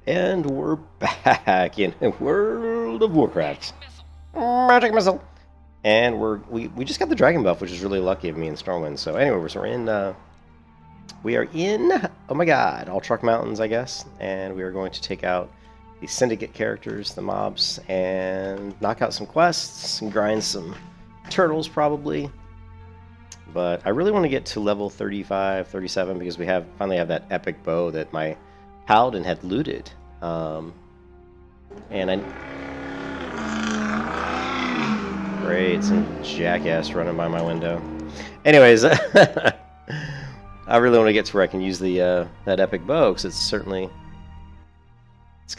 And we're back in World of Warcraft. Magic missile. And we just got the dragon buff, which is really lucky of me and Stormwind. So anyway, we are in oh my god, all truck mountains, I guess, and we are going to take out the syndicate characters, the mobs, and knock out some quests and grind some turtles probably. But I really want to get to level 35, 37 because we finally have that epic bow that my paladin had looted. And I Great, some jackass running by my window. Anyways, I really want to get to where I can use the that epic bow because it's going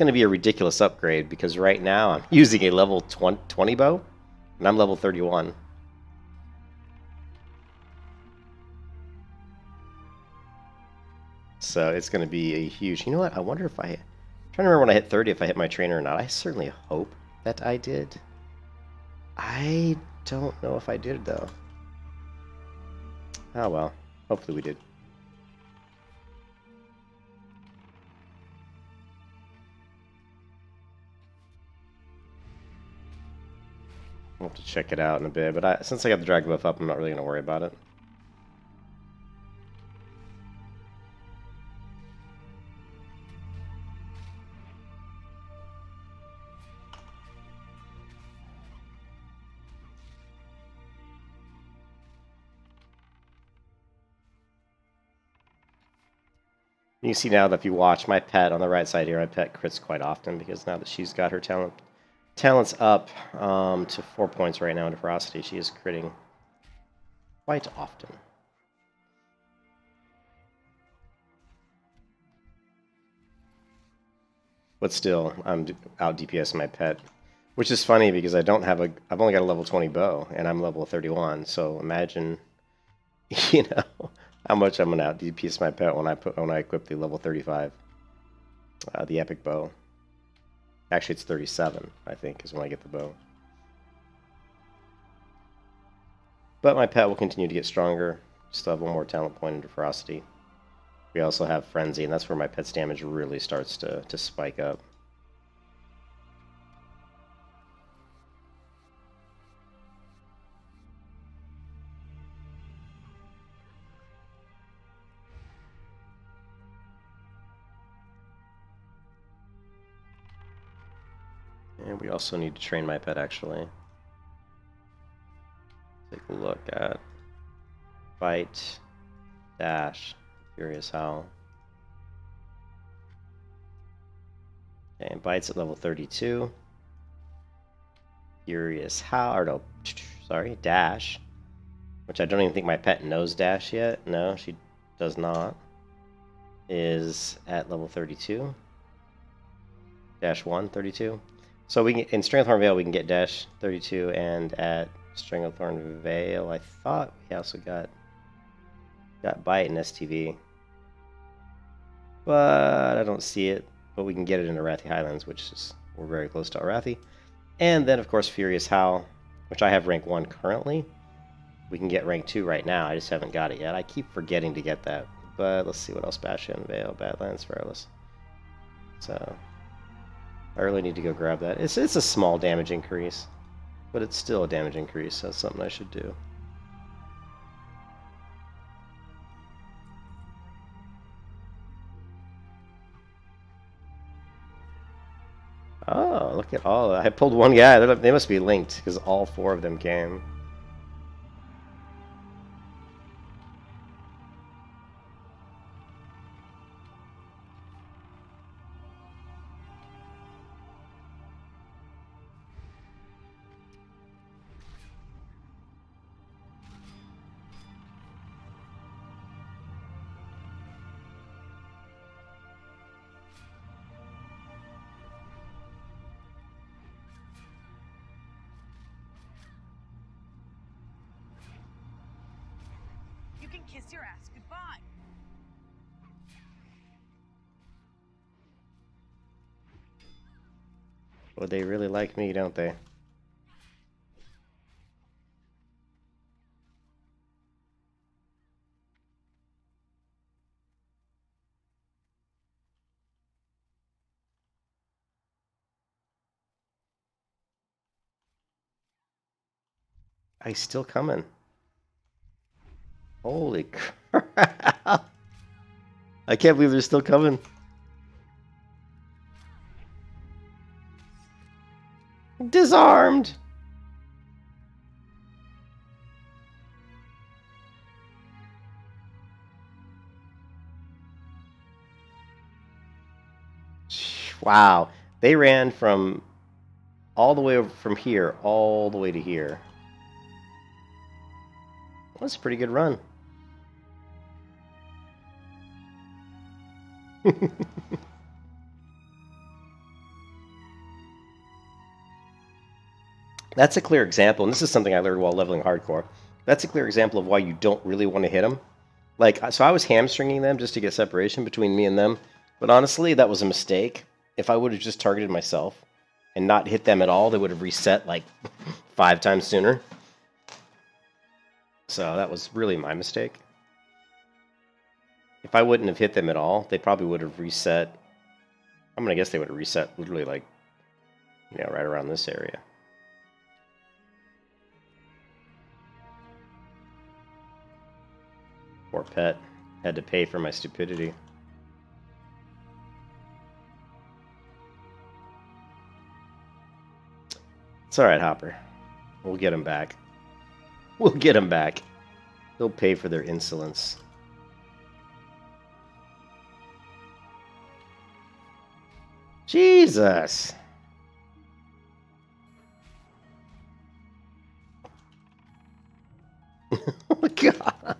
to be a ridiculous upgrade because right now I'm using a level 20 bow and I'm level 31. So it's going to be a huge. You know what? I wonder if I'm trying to remember when I hit 30 if I hit my trainer or not. I certainly hope that I did. I don't know if I did though. Oh well, hopefully we did. We'll have to check it out in a bit, but since I got the dragon buff up, I'm not really going to worry about it. You see now that if you watch my pet on the right side here, my pet crits quite often because now that she's got her talents up to 4 points right now in ferocity, she is critting quite often. But still, I'm out DPSing my pet, which is funny because I've only got a level 20 bow and I'm level 31. So imagine, you know, how much I'm gonna out DPS my pet when I equip the level 35, the epic bow. Actually, it's 37, I think, is when I get the bow. But my pet will continue to get stronger. Still have one more talent point into ferocity. We also have frenzy, and that's where my pet's damage really starts to spike up. And we also need to train my pet, actually. Take a look at Bite, Dash, Furious Howl. Okay, and Bite's at level 32. Furious Howl, or no, sorry, Dash, which I don't even think my pet knows Dash yet. No, she does not. Is at level 32. Dash 1, 32. So we can, in Stranglethorn Vale, we can get Dash 32, and at Stranglethorn Vale, I thought we also got Bite and STV. But I don't see it. But we can get it in Arathi Highlands, which is, we're very close to Arathi. And then, of course, Furious Howl, which I have rank 1 currently. We can get rank 2 right now. I just haven't got it yet. I keep forgetting to get that. But let's see what else. Bastion, Vale, Badlands, Fareless. So I really need to go grab that. It's a small damage increase, but it's still a damage increase, so that's something I should do. Oh, look at all that. I pulled one guy. They must be linked, because all 4 of them came. Kiss your ass goodbye. Well, they really like me, don't they? He's still coming. Holy crap. I can't believe they're still coming. Disarmed. Wow. They ran from all the way over from here all the way to here. That's a pretty good run. That's a clear example, and this is something I learned while leveling hardcore. That's a clear example of why you don't really want to hit them. Like, so I was hamstringing them just to get separation between me and them, but honestly, that was a mistake. If I would have just targeted myself and not hit them at all, they would have reset like 5 times sooner. So that was really my mistake. If I wouldn't have hit them at all, they probably would have reset. I'm going to guess they would have reset literally like, you know, right around this area. Poor pet. Had to pay for my stupidity. It's alright, Hopper. We'll get him back. We'll get him back. They'll pay for their insolence. Jesus! Oh, God!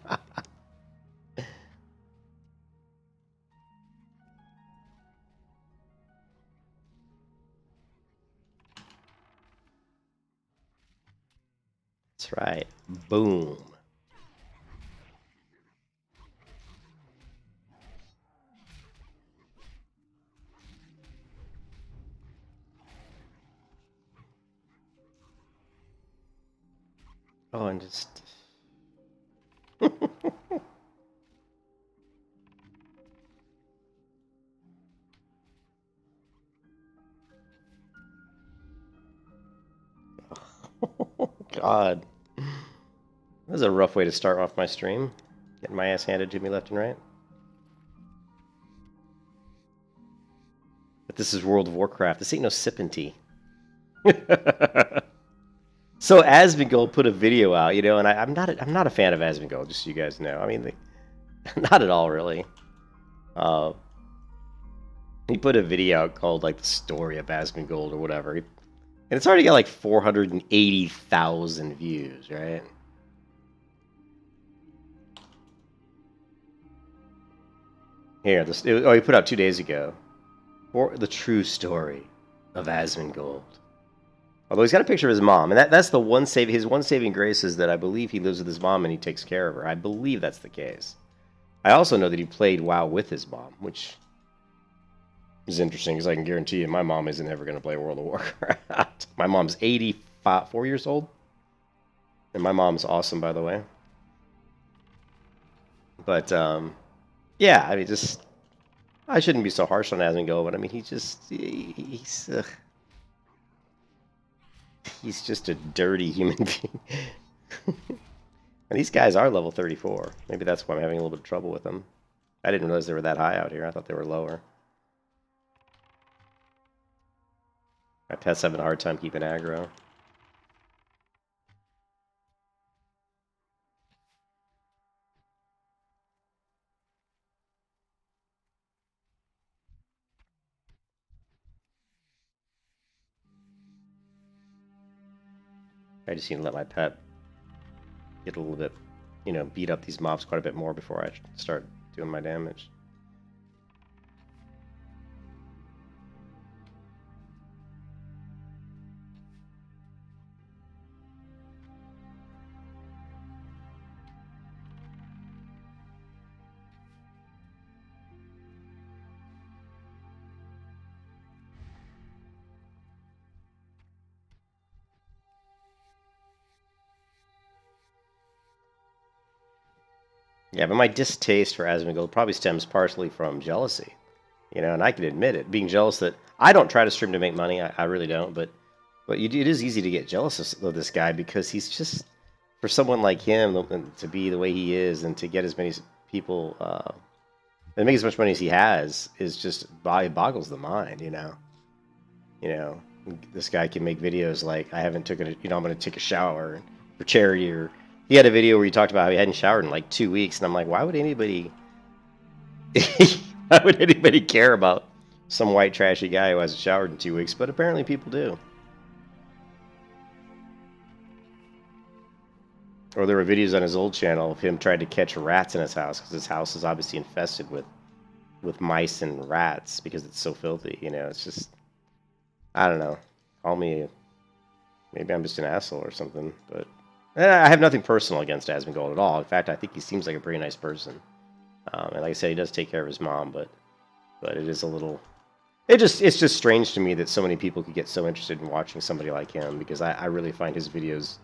That's right. Boom. Oh, and just... Oh, God. That was a rough way to start off my stream. Getting my ass handed to me left and right. But this is World of Warcraft. This ain't no sippin' tea. So Asmongold put a video out, you know, and I'm not a fan of Asmongold, just so you guys know. I mean, not at all, really. He put a video out called like the story of Asmongold or whatever, and it's already got like 480,000 views, right? Here, this he put out 2 days ago. For the true story of Asmongold. Although he's got a picture of his mom, and that's the one his one saving grace is that I believe he lives with his mom and he takes care of her. I believe that's the case. I also know that he played WoW with his mom, which is interesting because I can guarantee you my mom isn't ever going to play World of Warcraft. My mom's 84 years old, and my mom's awesome, by the way. But yeah, I mean, just I shouldn't be so harsh on Asmongold, but I mean, he's just a dirty human being. And these guys are level 34. Maybe that's why I'm having a little bit of trouble with them. I didn't realize they were that high out here. I thought they were lower. My pet's having a hard time keeping aggro. I just need to let my pet get a little bit, you know, beat up these mobs quite a bit more before I start doing my damage. Yeah, but my distaste for Asmongold probably stems partially from jealousy. You know, and I can admit it, being jealous that I don't try to stream to make money. I really don't, but it is easy to get jealous of this guy because he's just for someone like him to be the way he is and to get as many people and make as much money as he has is just it boggles the mind, you know. You know, this guy can make videos like I haven't taken a, I'm going to take a shower for charity, or he had a video where he talked about how he hadn't showered in like 2 weeks, and I'm like, why would anybody care about some white trashy guy who hasn't showered in 2 weeks? But apparently people do. Or there were videos on his old channel of him trying to catch rats in his house because his house is obviously infested with mice and rats because it's so filthy. You know, it's just, I don't know. Call me, maybe I'm just an asshole or something. But I have nothing personal against Asmongold at all. In fact, I think he seems like a pretty nice person. And like I said, he does take care of his mom, but it is a little, it's just strange to me that so many people could get so interested in watching somebody like him, because I really find his videos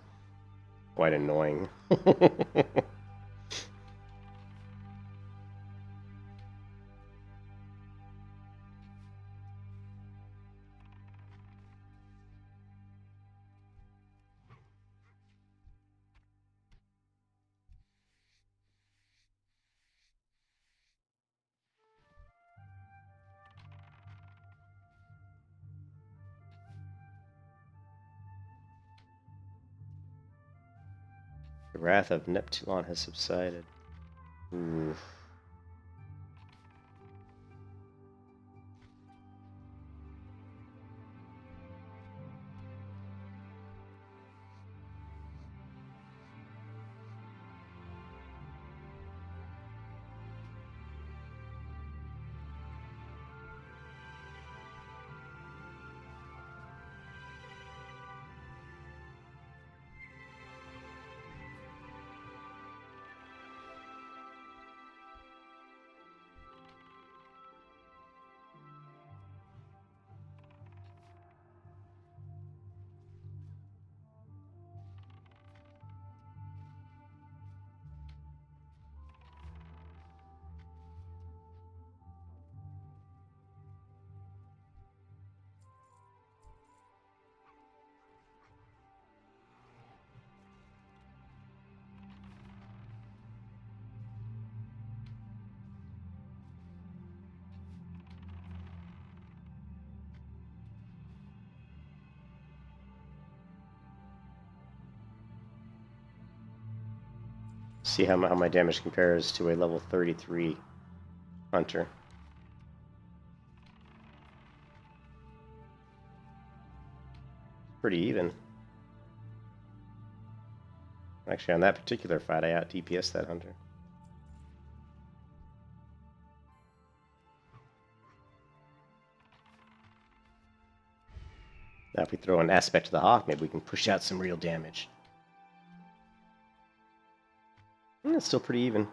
quite annoying. The wrath of Neptulon has subsided. Oof. See how my damage compares to a level 33 hunter. Pretty even. Actually, on that particular fight, I out DPS that hunter. Now, if we throw an aspect to the hawk, maybe we can push out some real damage. It's still pretty even.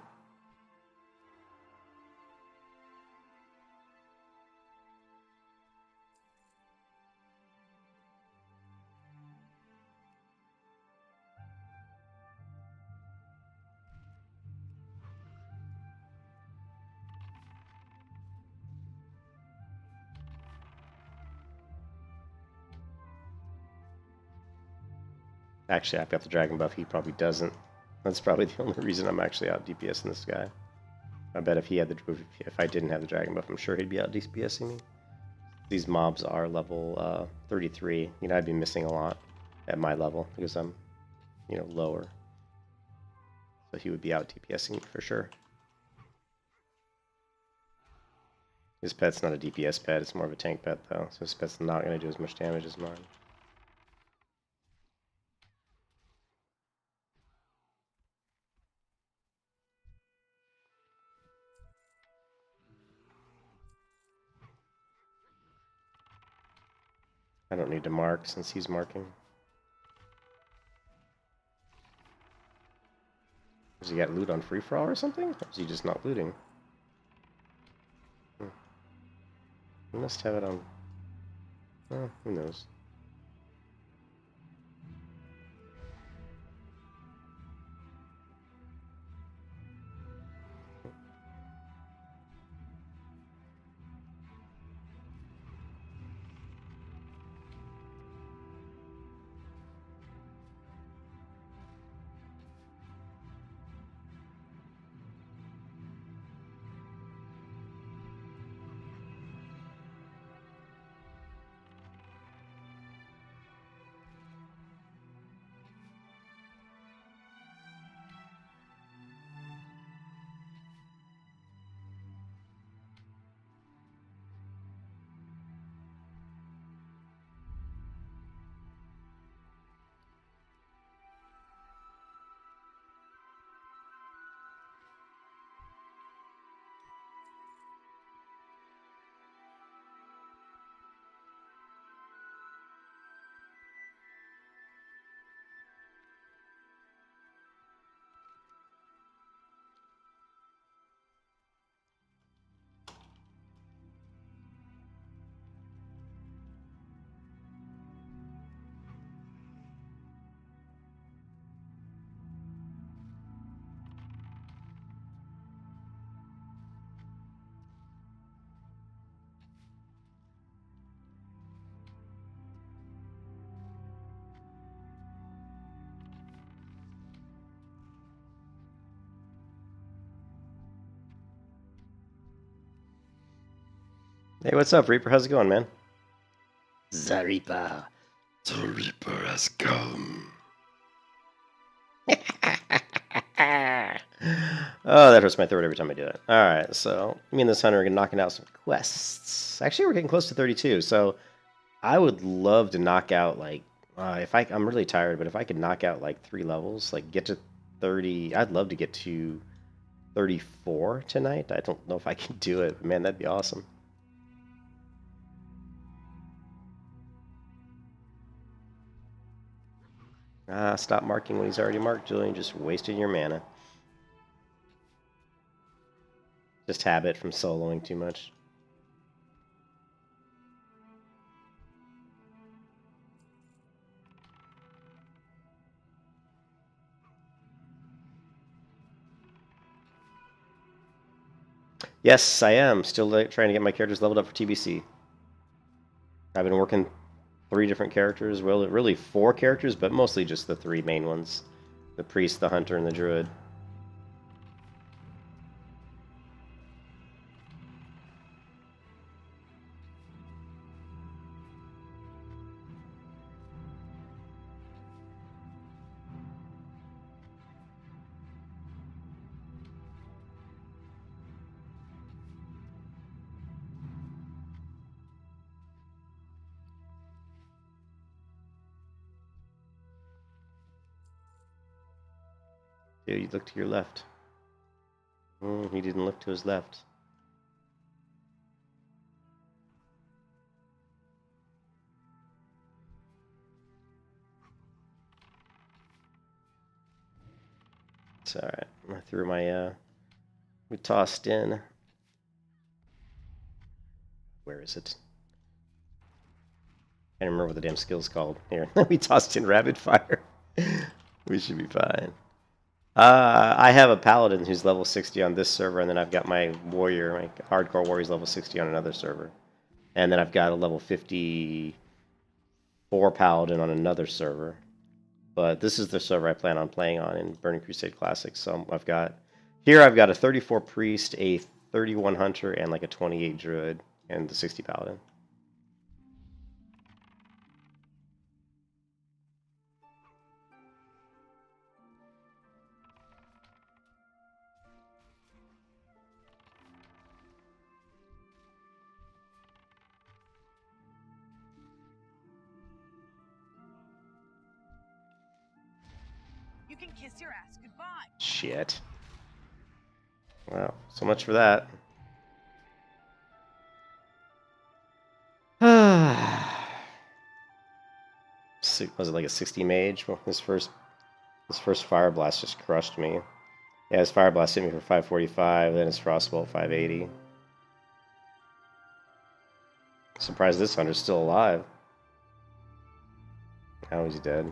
Actually, I've got the dragon buff. He probably doesn't. That's probably the only reason I'm actually out DPSing this guy. I bet if I didn't have the dragon buff, I'm sure he'd be out DPSing me. These mobs are level 33. You know, I'd be missing a lot at my level because I'm, lower. So he would be out DPSing me for sure. His pet's not a DPS pet, it's more of a tank pet though. So his pet's not going to do as much damage as mine. I don't need to mark since he's marking. Does he got loot on free-for-all or something? Or is he just not looting? He must have it on... Oh, who knows? Hey, what's up, Reaper? How's it going, man? The Reaper. The Reaper has come. Oh, that hurts my throat every time I do it. Alright, so me and this hunter are knocking out some quests. Actually, we're getting close to 32, so I would love to knock out, like, I'm really tired, but if I could knock out, like, 3 levels, like, get to 30, I'd love to get to 34 tonight. I don't know if I can do it, but man, that'd be awesome. Stop marking when he's already marked, Julian. Just wasting your mana. Just habit from soloing too much. Yes, I am. Still trying to get my characters leveled up for TBC. I've been working 3 different characters. Well, really 4 characters, but mostly just the 3 main ones. The priest, the hunter, and the druid. Dude, you look to your left. He didn't look to his left. It's alright. I threw my, we tossed in. Where is it? I can't remember what the damn skill's called. Here, we tossed in rapid fire. We should be fine. I have a paladin who's level 60 on this server, and then I've got my warrior, my hardcore warrior's level 60 on another server. And then I've got a level 54 paladin on another server. But this is the server I plan on playing on in Burning Crusade Classic. So I've got a 34 priest, a 31 hunter, and like a 28 druid, and the 60 paladin. You can kiss your ass goodbye. Shit. Well, so much for that. Was it like a 60 mage? Well, his first fire blast just crushed me. Yeah, his fire blast hit me for 545, then his frostbolt 580. Surprised this hunter's still alive. Now he's dead.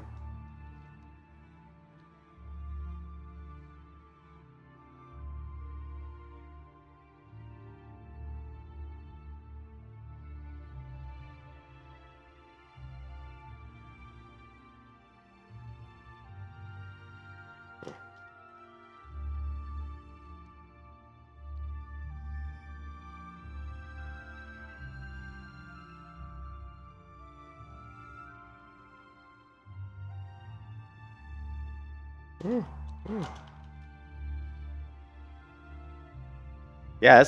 Yeah,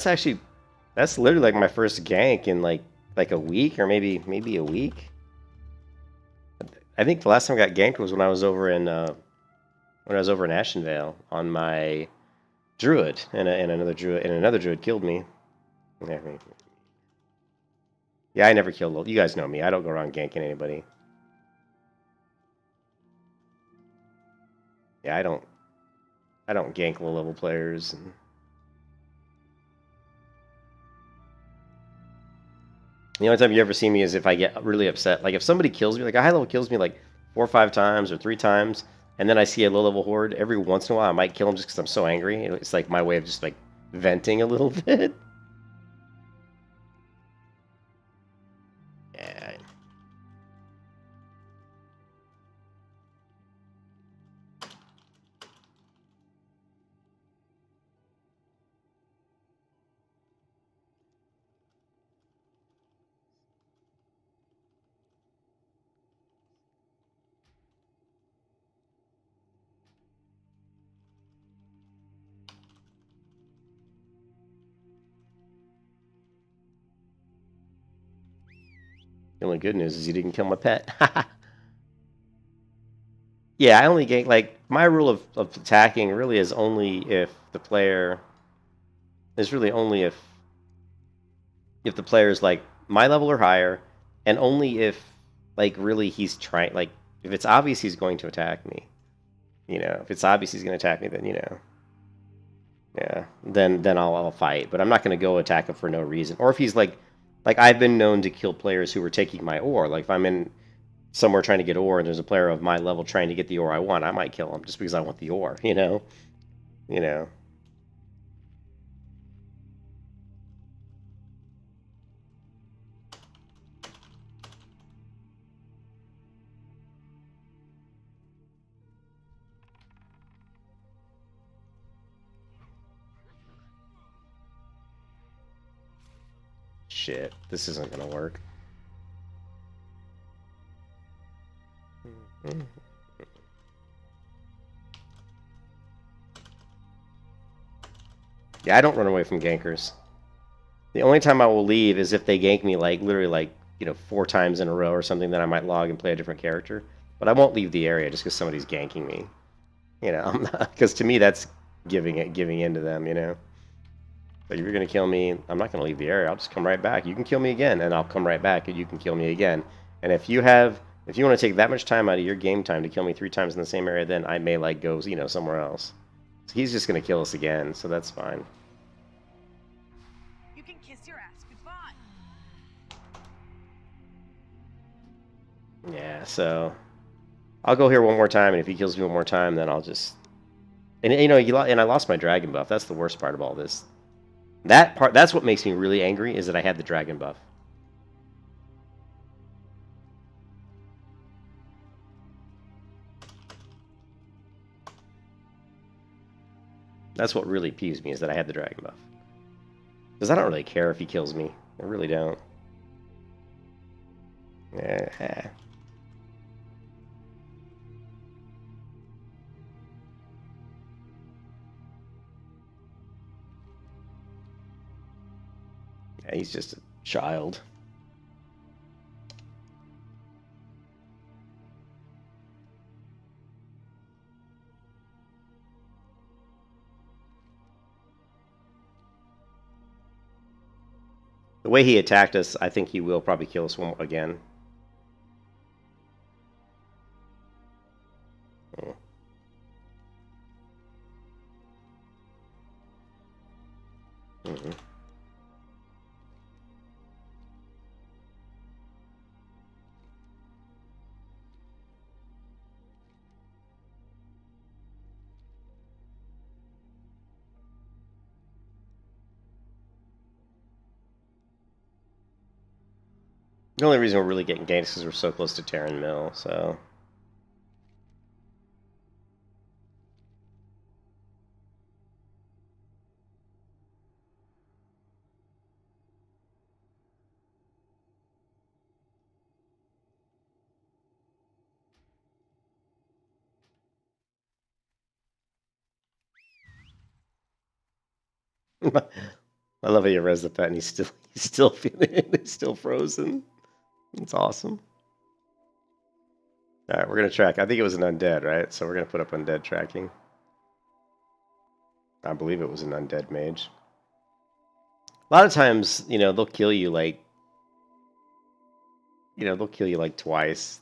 that's literally like my first gank in like a week or maybe a week. I think the last time I got ganked was when I was over in Ashenvale on my druid, and another druid killed me. Yeah, I never killed. You guys know me. I don't go around ganking anybody. Yeah, I don't gank low level players. The only time you ever see me is if I get really upset. Like if somebody kills me, like a high level kills me like 4 or 5 times or 3 times, and then I see a low level horde, every once in a while I might kill him just because I'm so angry. It's like my way of just like venting a little bit. Yeah. The only good news is you didn't kill my pet. Yeah, I only gank, like, my rule of attacking really is only if the player... is really only if the player is, like, my level or higher, and only if, like, really he's trying, like, if it's obvious he's going to attack me. You know, if it's obvious he's going to attack me, then, you know... Yeah, then I'll fight, but I'm not going to go attack him for no reason. Or if he's, like, I've been known to kill players who are taking my ore. Like, if I'm in... somewhere trying to get ore and there's a player of my level trying to get the ore I want, I might kill him just because I want the ore, you know? You know. Shit, this isn't gonna work. Yeah, I don't run away from gankers. The only time I will leave is if they gank me, like, literally, like, you know, 4 times in a row or something, then I might log and play a different character. But I won't leave the area just because somebody's ganking me. You know, because to me, that's giving in to them, you know? But if you're going to kill me, I'm not going to leave the area. I'll just come right back. You can kill me again, and I'll come right back, and you can kill me again. And if you want to take that much time out of your game time to kill me 3 times in the same area, then I may, like, go, you know, somewhere else. So he's just going to kill us again, so that's fine. You can kiss your ass goodbye. Yeah, so I'll go here one more time, and if he kills me one more time, then I'll just... And, you know, and I lost my dragon buff. That's the worst part of all this. That's what makes me really angry, is that I had the dragon buff. That's what really peeves me, is that I had the dragon buff. Because I don't really care if he kills me. I really don't. Yeah. Yeah, he's just a child. The way he attacked us, I think he will probably kill us again. Oh. Mm-hmm. The only reason we're really getting ganked is because we're so close to Terran Mill, so... I love how you res the pet and he's still feeling it. He's still frozen. It's awesome. Alright, we're gonna track. I think it was an undead, right? So we're gonna put up undead tracking. I believe it was an undead mage. A lot of times, you know, they'll kill you like... You know, they'll kill you like twice.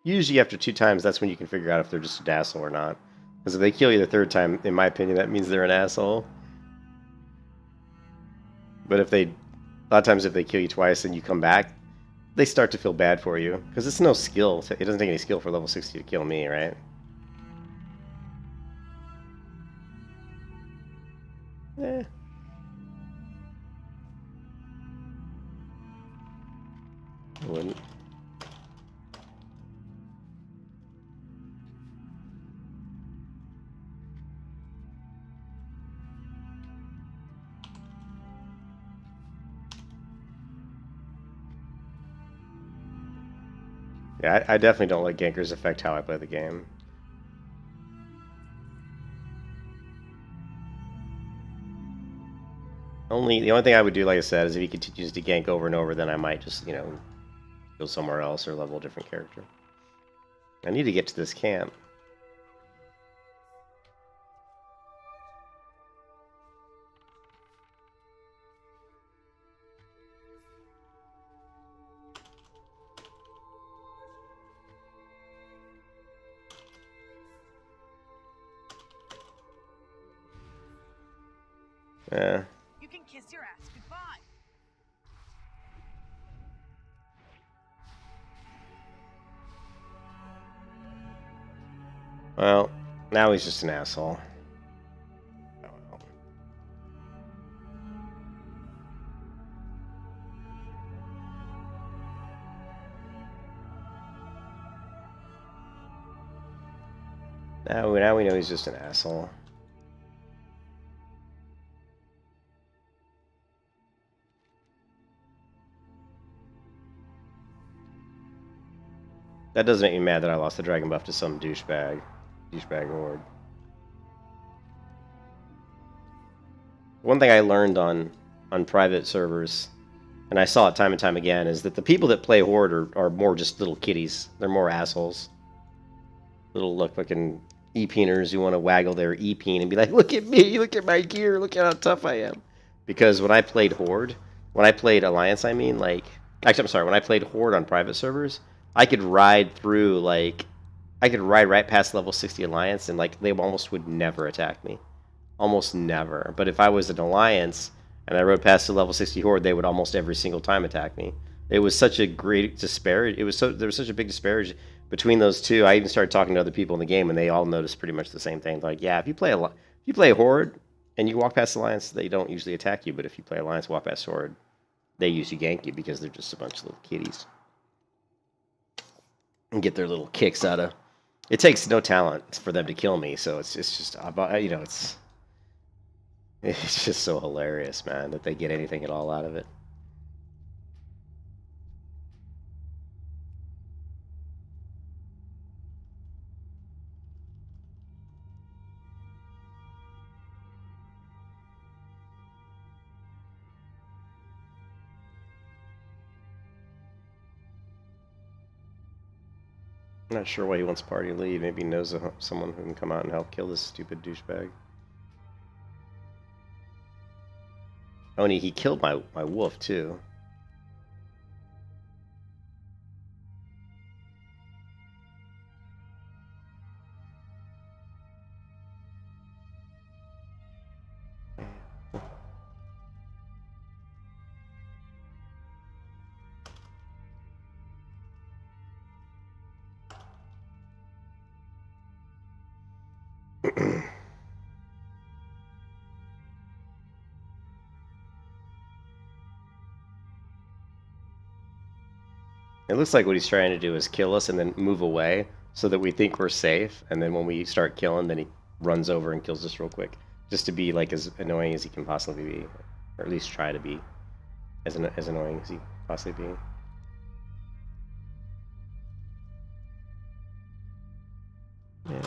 Usually after 2 times, that's when you can figure out if they're just an asshole or not. Because if they kill you the 3rd time, in my opinion, that means they're an asshole. But if they... A lot of times if they kill you twice and you come back, they start to feel bad for you. Because it's no skill. It doesn't take any skill for level 60 to kill me, right? Eh. I wouldn't. Yeah, I definitely don't let gankers affect how I play the game. The only thing I would do, like I said, is if he continues to gank over and over, then I might just, you know, go somewhere else or level a different character. I need to get to this camp. Yeah. You can kiss your ass goodbye. Well, now he's just an asshole. Oh, well. Now we know he's just an asshole. That does make me mad that I lost the dragon buff to some douchebag horde. One thing I learned on private servers, and I saw it time and time again, is that the people that play horde are more just little kitties. They're more assholes. Little fucking e-peeners who want to waggle their e-peen and be like, look at me, look at my gear, look at how tough I am. Because when I played horde, when I played alliance, I mean, like, actually, I'm sorry, when I played horde on private servers, I could ride through, like, I could ride right past level 60 alliance and, like, they almost would never attack me. Almost never. But if I was an alliance and I rode past the level 60 horde, they would almost every single time attack me. It was such a great disparity. There was such a big disparity between those two. I even started talking to other people in the game, and they all noticed pretty much the same thing. Like, yeah, if you play horde and you walk past alliance, they don't usually attack you. But if you play alliance, walk past horde, they usually gank you because they're just a bunch of little kitties and get their little kicks out of. It takes no talent for them to kill me, so it's just, you know, it's just so hilarious, man, that they get anything at all out of it. I'm not sure why he wants party to leave. Maybe he knows someone who can come out and help kill this stupid douchebag. Oh, and he killed my wolf, too. It looks like what he's trying to do is kill us and then move away so that we think we're safe, and then when we start killing, then he runs over and kills us real quick, just to be like as annoying as he can possibly be, or at least try to be as annoying as he possibly be. Yeah.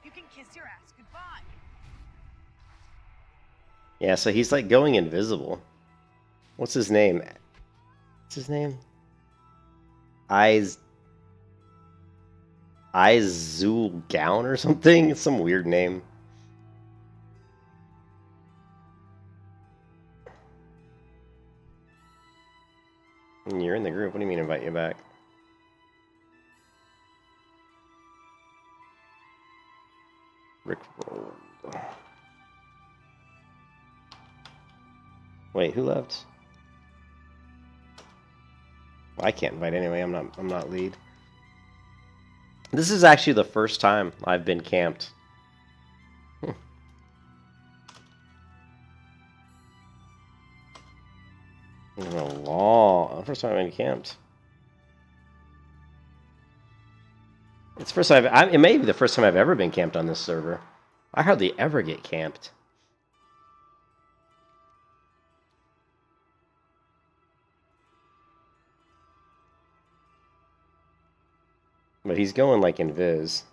You can kiss your ass goodbye. Yeah, so he's like going invisible. What's his name? What's his name? Izul Gown or something. It's some weird name. You're in the group. What do you mean invite you back? Rick rolled. Wait, who left? Well, I can't invite anyway. I'm not lead. This is actually the first time I've been camped. First time I've been camped. It's the first time it may be the first time I've ever been camped on this server. I hardly ever get camped. But he's going like invis.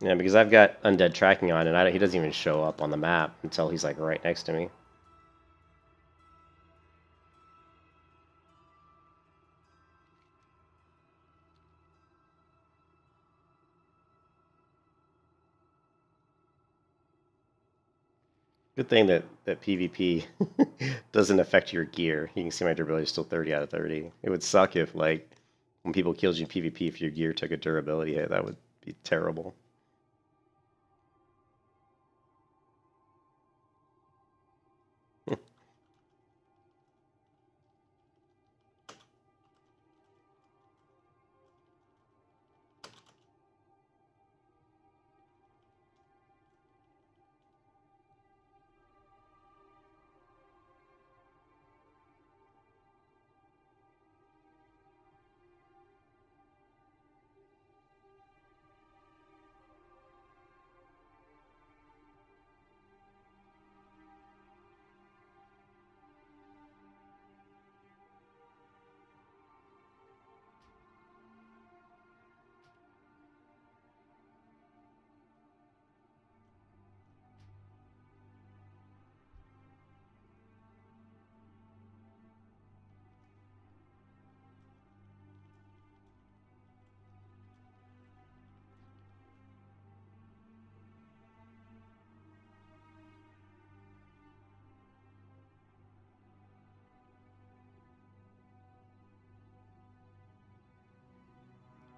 Yeah, because I've got undead tracking on, and he doesn't even show up on the map until he's like right next to me. Good thing that PvP doesn't affect your gear. You can see my durability is still 30 out of 30. It would suck if, like, when people killed you in PvP, if your gear took a durability hit. That would be terrible.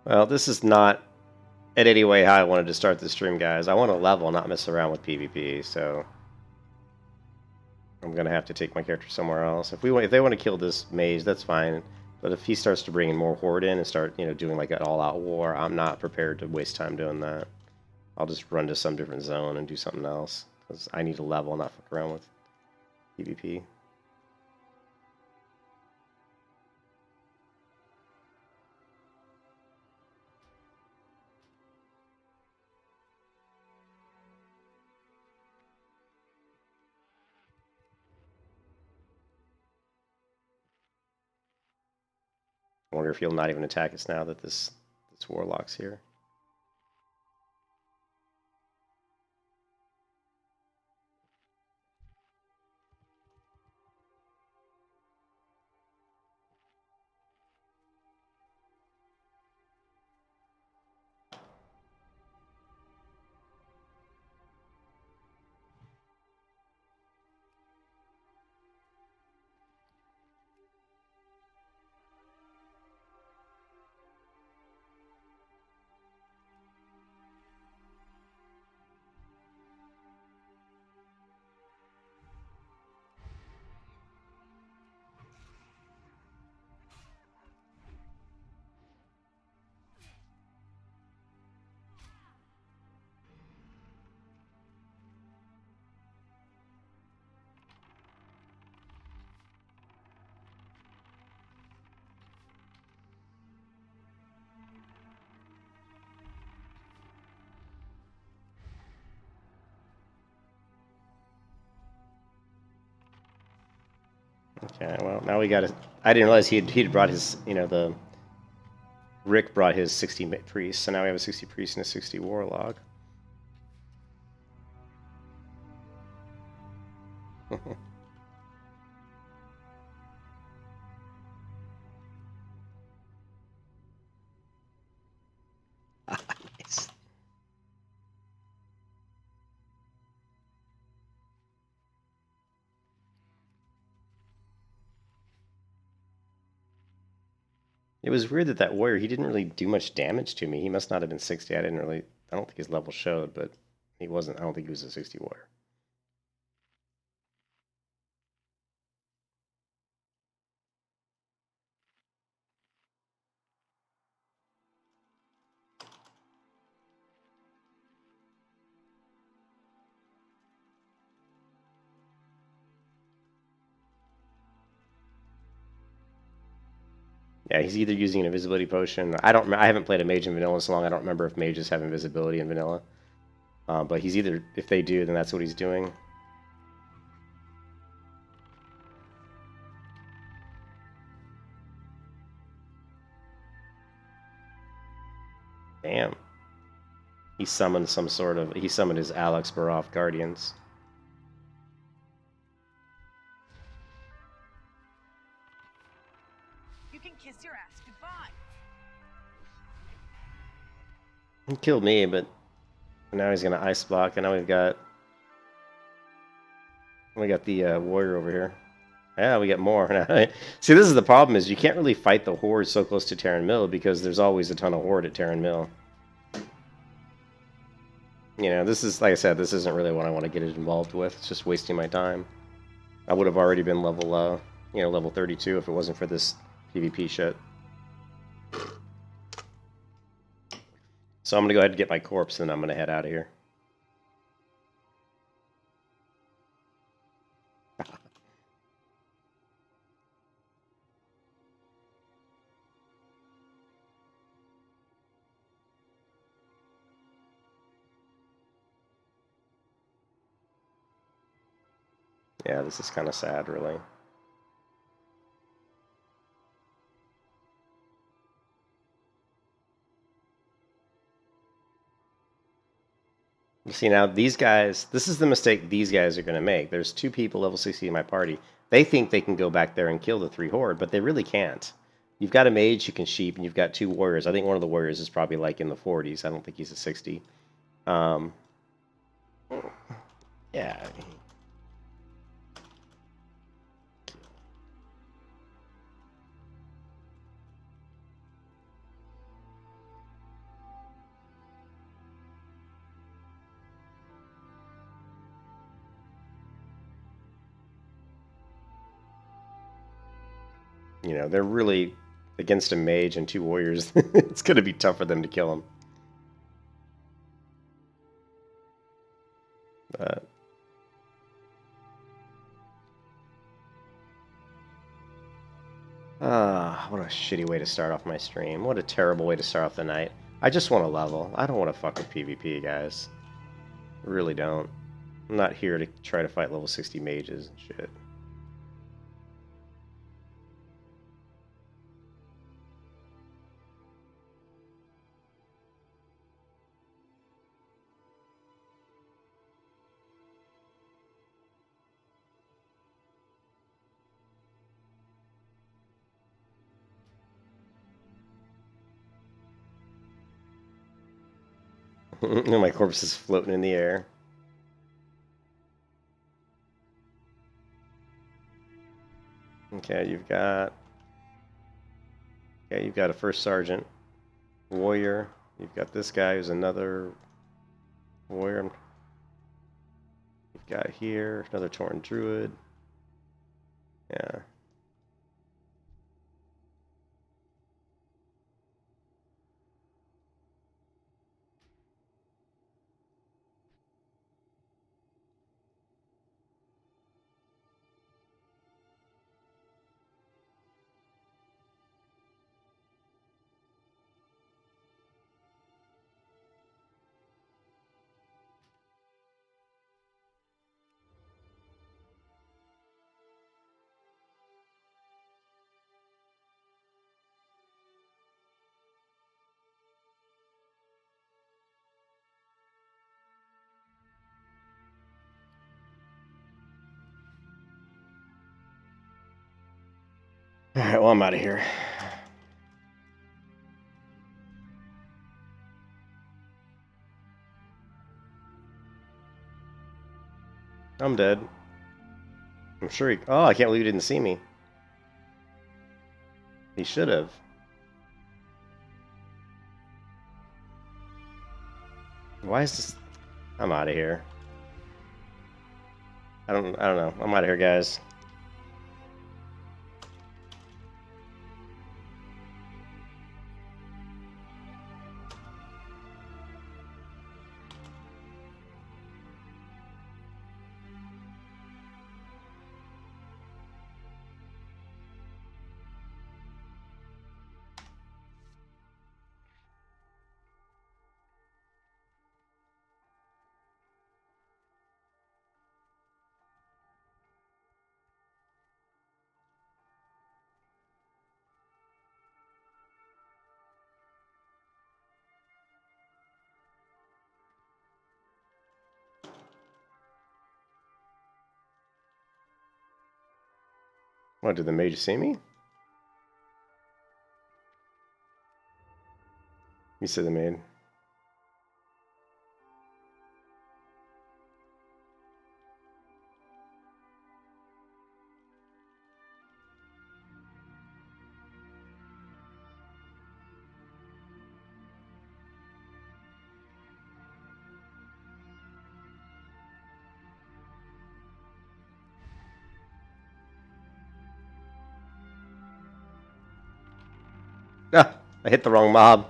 Well, this is not in any way how I wanted to start the stream, guys. I want to level, not mess around with PvP, so I'm gonna have to take my character somewhere else. If they want to kill this mage, that's fine. But if he starts to bring in more horde in and start, doing like an all-out war, I'm not prepared to waste time doing that. I'll just run to some different zone and do something else, because I need to level, not fuck around with PvP. I wonder if he'll not even attack us now that this warlock's here. Okay, well, now we got to... I didn't realize he'd brought his, Rick brought his 60 priests, so now we have a 60 priest and a 60 warlock. It was weird that that warrior, he didn't really do much damage to me. He must not have been 60. I don't think his level showed, but he wasn't. I don't think he was a 60 warrior. Yeah, he's either using an invisibility potion. I haven't played a mage in vanilla so long. I don't remember if mages have invisibility in vanilla. But he's either, if they do, then that's what he's doing. Damn. He summoned he summoned his Alex Baroff Guardians. You can kiss your ass goodbye. He killed me, but now he's gonna ice block, and now we got the warrior over here. Yeah, we get more. See, this is the problem, is you can't really fight the horde so close to Terran Mill because there's always a ton of horde at Terran Mill. You know, this is, like I said, this isn't really what I want to get involved with. It's just wasting my time. I would have already been level, level 32 if it wasn't for this PvP shit. So I'm going to go ahead and get my corpse, and I'm going to head out of here. Yeah, this is kind of sad, really. You see, now these guys, this is the mistake these guys are going to make. There's 2 people level 60 in my party. They think they can go back there and kill the 3 horde, but they really can't. You've got a mage who can sheep, and you've got 2 warriors. I think one of the warriors is probably like in the 40s. I don't think he's a 60. Yeah. You know, they're really against a mage and 2 warriors. It's going to be tough for them to kill him. But what a shitty way to start off my stream. What a terrible way to start off the night. I just want to level. I don't want to fuck with PvP, guys. I really don't. I'm not here to try to fight level 60 mages and shit. My corpse is floating in the air. Okay, you've got a first sergeant, warrior. You've got this guy who's another warrior. You've got here another Tauren druid. Yeah. Alright, well, I'm out of here. I'm dead. I'm sure he... Oh, I can't believe he didn't see me. He should have. Why is this? I'm out of here. I don't know. I'm out of here, guys. What, did the mage see me? You said the maid. Ah, I hit the wrong mob.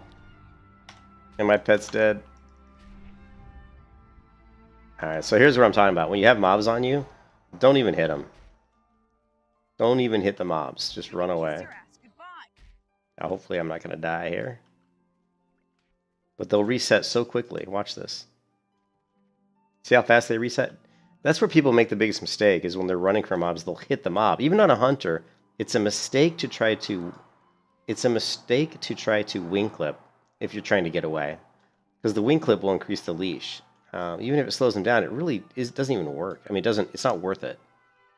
And my pet's dead. Alright, so here's what I'm talking about. When you have mobs on you, don't even hit them. Don't even hit the mobs. Just run away. Now, hopefully I'm not going to die here. But they'll reset so quickly. Watch this. See how fast they reset? That's where people make the biggest mistake, is when they're running from mobs, they'll hit the mob. Even on a hunter, it's a mistake to try to... wing clip if you're trying to get away. Because the wing clip will increase the leash. Even if it slows them down, it really doesn't even work. I mean, it's not worth it.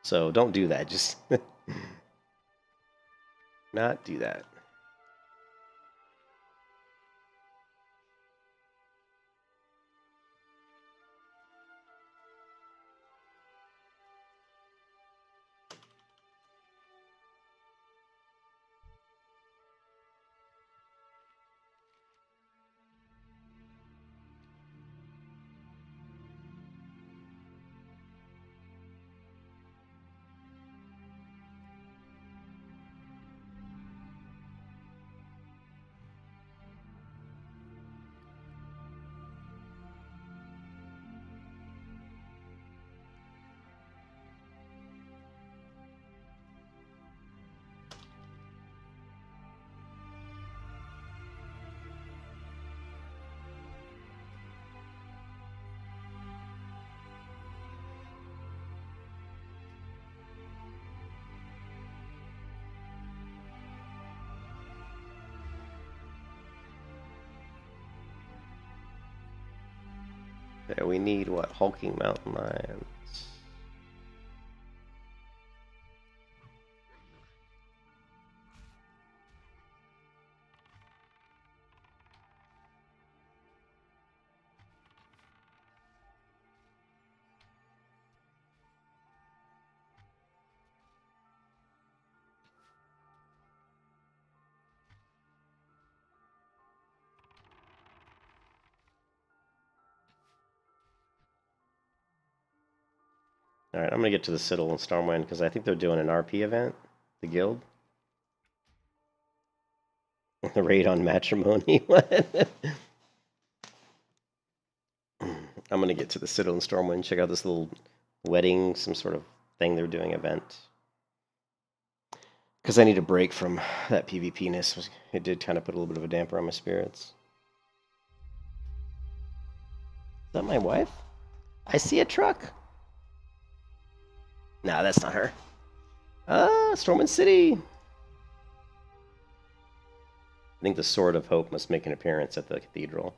So don't do that. Just not do that. Yeah, we need what? Hulking mountain lions. Alright, I'm going to get to the Citadel and Stormwind because I think they're doing an RP event, the guild. The raid on matrimony. What? I'm going to get to the Citadel and Stormwind, check out this little wedding, some sort of thing they're doing event. Because I need a break from that PvP-ness. It did kind of put a little bit of a damper on my spirits. Is that my wife? I see a truck. Nah, that's not her. Stormwind City. I think the Sword of Hope must make an appearance at the cathedral.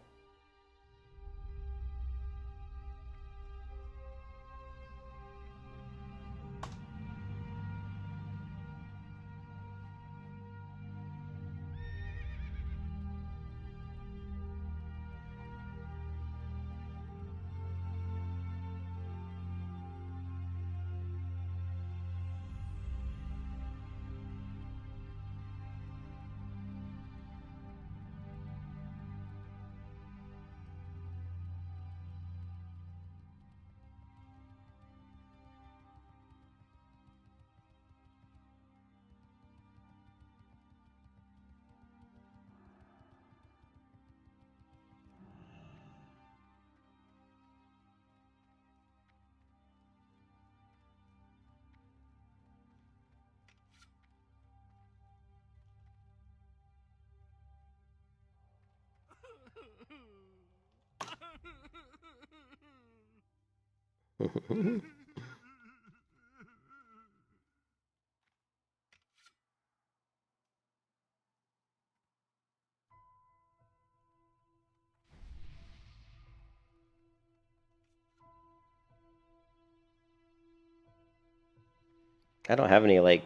I don't have any, like,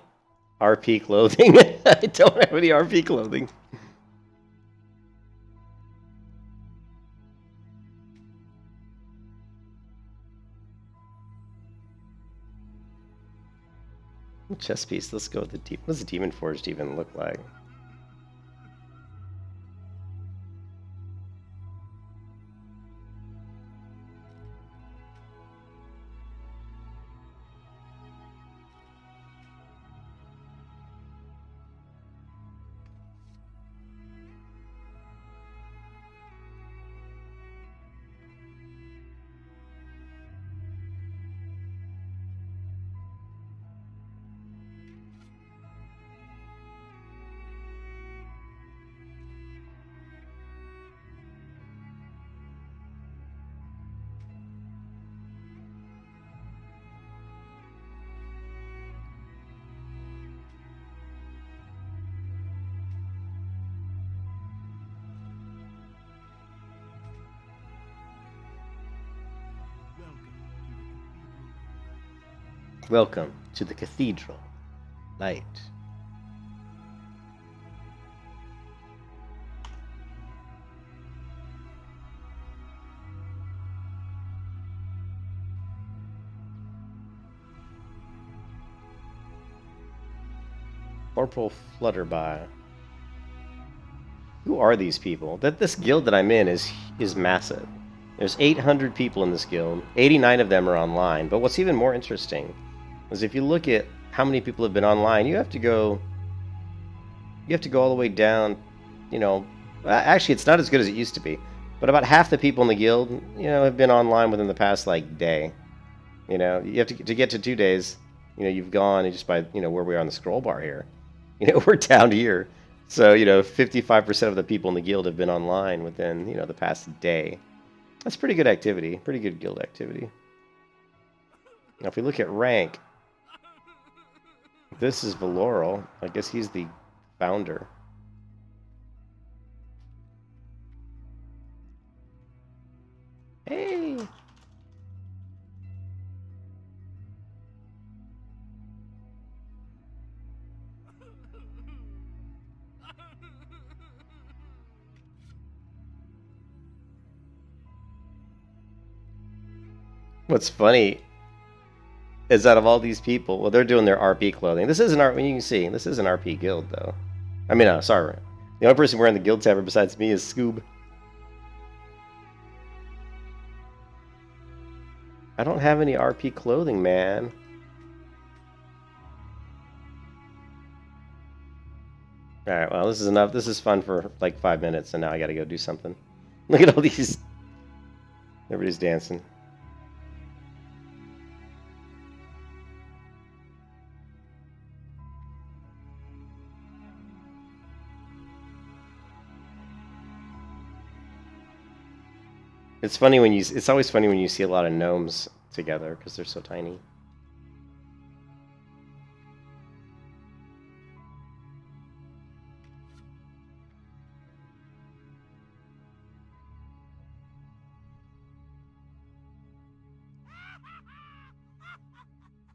RP clothing. I don't have any RP clothing. Chest piece. Let's go with the deep. What does the Demon Forged even look like? Welcome to the Cathedral. Light. Corporal Flutterby. Who are these people? This guild that I'm in is massive. There's 800 people in this guild. 89 of them are online. But what's even more interesting is if you look at how many people have been online, you have to go all the way down, you know, actually it's not as good as it used to be, but about half the people in the guild, you know, have been online within the past, like, day. You know, you have to get to 2 days, you know, you've gone, and just by, you know, where we are on the scroll bar here, you know, we're down here. So, you know, 55% of the people in the guild have been online within, you know, the past day. That's pretty good activity, pretty good guild activity. Now, if we look at rank, this is Valoral. I guess he's the founder. Hey! What's funny is out of all these people, well, they're doing their RP clothing. This isn't you can see, this is an RP guild, though. I mean, sorry. The only person wearing the guild tabard besides me is Scoob. I don't have any RP clothing, man. Alright, well, this is enough. This is fun for like 5 minutes, and now I gotta go do something. Look at all these. Everybody's dancing. It's funny when it's always funny when you see a lot of gnomes together because they're so tiny.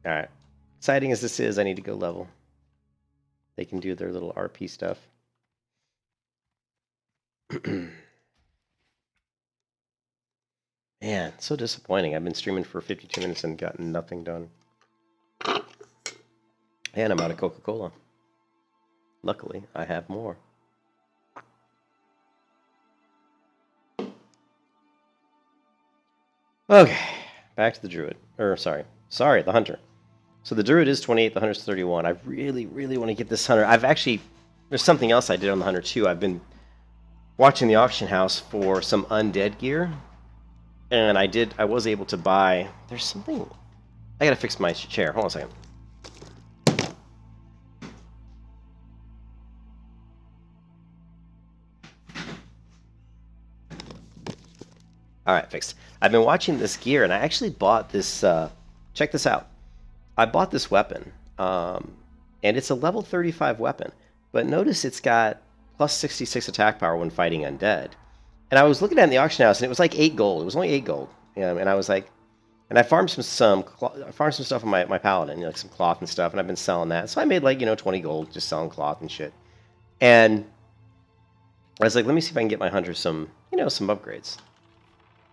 Alright. Exciting as this is, I need to go level. They can do their little RP stuff. Man, so disappointing. I've been streaming for 52 minutes and gotten nothing done. And I'm out of Coca-Cola. Luckily, I have more. Okay, back to the Druid. Sorry, the Hunter. So the Druid is 28, the Hunter's 31. I really, really want to get this Hunter. There's something else I did on the Hunter too. I've been watching the auction house for some undead gear. And I was able to buy, there's something, I gotta fix my chair, hold on a second. All right, fixed. I've been watching this gear, and I actually bought this. Check this out. I bought this weapon, and it's a level 35 weapon. But notice it's got plus 66 attack power when fighting undead. And I was looking at it in the auction house, and it was like 8 gold. It was only 8 gold. And I was like, and I farmed I farmed some stuff on my paladin, like some cloth and stuff, and I've been selling that. So I made like 20 gold just selling cloth and shit. And I was like, let me see if I can get my hunter some some upgrades.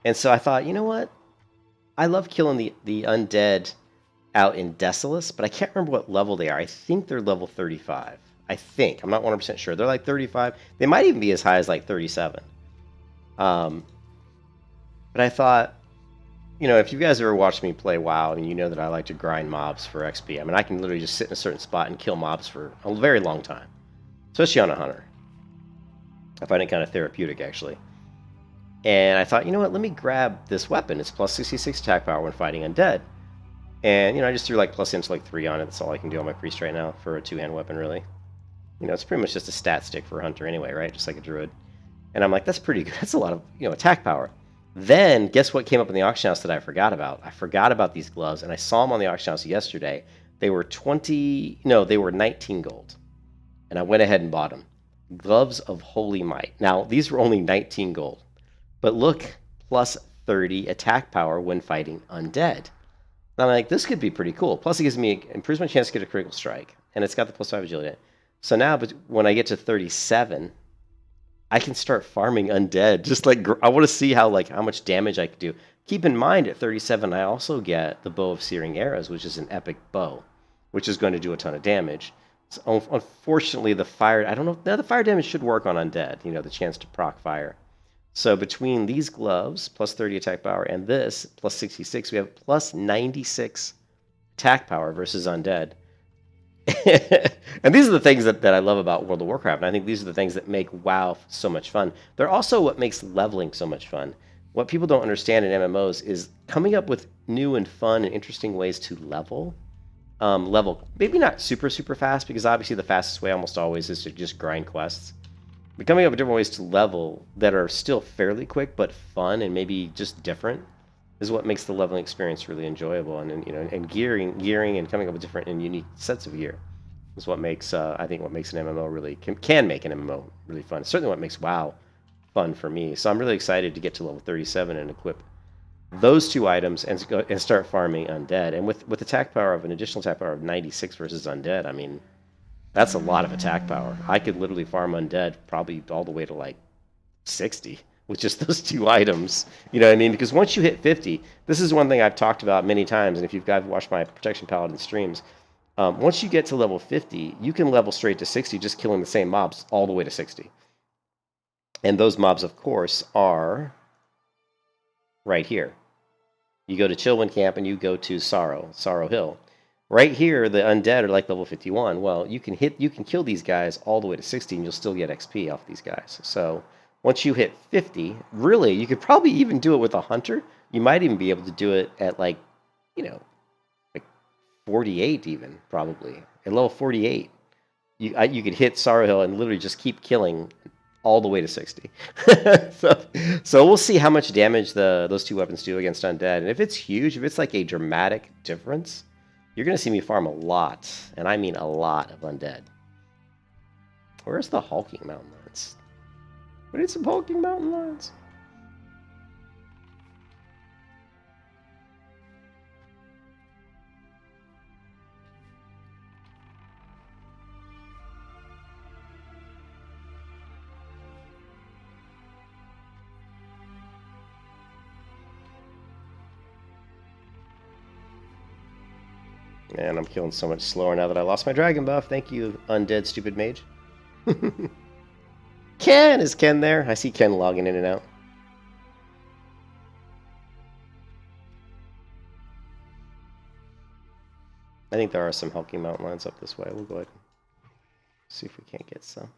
And so I thought, you know what? I love killing the undead out in Desolus, but I can't remember what level they are. I think they're level 35. I think. I'm not 100% sure. They're like 35. They might even be as high as like 37. But I thought, if you guys ever watched me play WoW, and you know that I like to grind mobs for XP. I mean, I can literally just sit in a certain spot and kill mobs for a very long time, especially on a hunter. I find it kind of therapeutic, actually. And I thought, you know what, let me grab this weapon. It's plus 66 attack power when fighting undead. And, I just threw like plus intellect 3 on it. That's all I can do on my priest right now for a 2-hand weapon, really. It's pretty much just a stat stick for a hunter anyway, right? Just like a druid. And I'm like, that's pretty good. That's a lot of, attack power. Then, guess what came up in the auction house that I forgot about? I forgot about these gloves, and I saw them on the auction house yesterday. They were 19 gold. And I went ahead and bought them. Gloves of Holy Might. Now, these were only 19 gold. But look, plus 30 attack power when fighting undead. And I'm like, this could be pretty cool. Plus, it gives me improves my chance to get a critical strike, and it's got the plus 5 agility. So now, but when I get to 37, I can start farming undead. Just like I want to see how much damage I can do. Keep in mind, at 37, I also get the Bow of Searing Arrows, which is an epic bow, which is going to do a ton of damage. So, unfortunately, the fire, I don't know. Now the fire damage should work on undead. The chance to proc fire. So between these gloves, plus 30 attack power, and this, plus 66, we have plus 96 attack power versus undead. And these are the things that I love about World of Warcraft, and I think these are the things that make WoW so much fun. They're also what makes leveling so much fun. What people don't understand in MMOs is coming up with new and fun and interesting ways to level. Maybe not super, super fast, because obviously the fastest way almost always is to just grind quests. But coming up with different ways to level that are still fairly quick but fun and maybe just different is what makes the leveling experience really enjoyable. And gearing and coming up with different and unique sets of gear is what makes I think what makes an MMO really can make an MMO really fun. It's certainly what makes WoW fun for me. So I'm really excited to get to level 37 and equip those 2 items and go and start farming undead. And with attack power of an additional attack power of 96 versus undead, I mean, that's a lot of attack power. I could literally farm undead probably all the way to like 60 with just those 2 items. You know what I mean? Because once you hit 50, this is one thing I've talked about many times, and if you've guys watched my Protection Paladin streams, once you get to level 50, you can level straight to 60 just killing the same mobs all the way to 60. And those mobs, of course, are right here. You go to Chillwind Camp and you go to Sorrow Hill. Right here, the undead are like level 51. Well, you can kill these guys all the way to 60, and you'll still get XP off these guys. So once you hit 50, really, you could probably even do it with a hunter. You might even be able to do it at like 48 even, probably. At level 48, you could hit Sorrow Hill and literally just keep killing all the way to 60. so we'll see how much damage those 2 weapons do against undead. And if it's huge, if it's like a dramatic difference, you're going to see me farm a lot, and I mean a lot of undead. Where's the hulking mountain lions? We need some hulking mountain lions. And I'm killing so much slower now that I lost my dragon buff. Thank you, undead stupid mage. Ken! Is Ken there? I see Ken logging in and out. I think there are some hulking mountain lions up this way. We'll go ahead and see if we can't get some.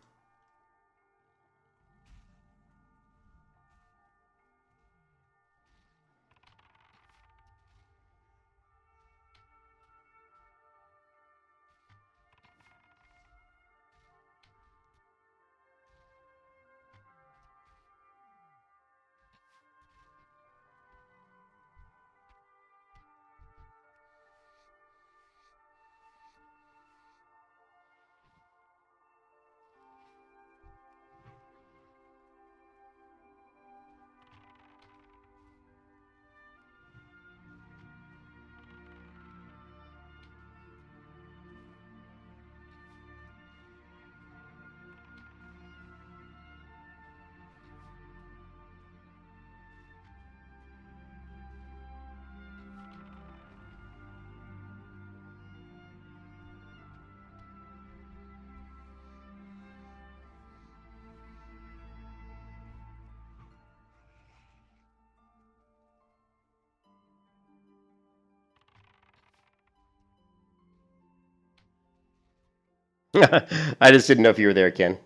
I just didn't know if you were there, Ken.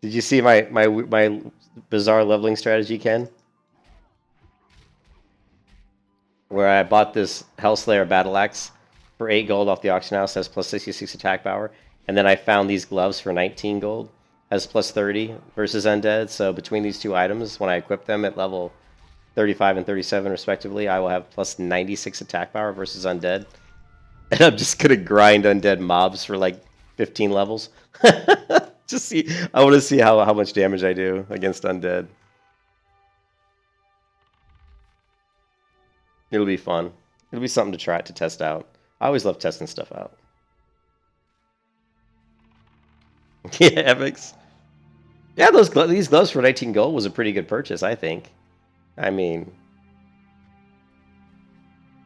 Did you see my bizarre leveling strategy, Ken? Where I bought this Hellslayer Battle Axe for 8 gold off the auction house, has plus 66 attack power, and then I found these gloves for 19 gold, has plus 30 versus undead. So between these two items, when I equip them at level 35 and 37 respectively, I will have plus 96 attack power versus undead. And I'm just gonna grind undead mobs for like 15 levels. Just see, I want to see how much damage I do against undead. It'll be fun. It'll be something to try to test out. I always love testing stuff out. Yeah, epics. Yeah, these gloves for 19 gold was a pretty good purchase, I think. I mean,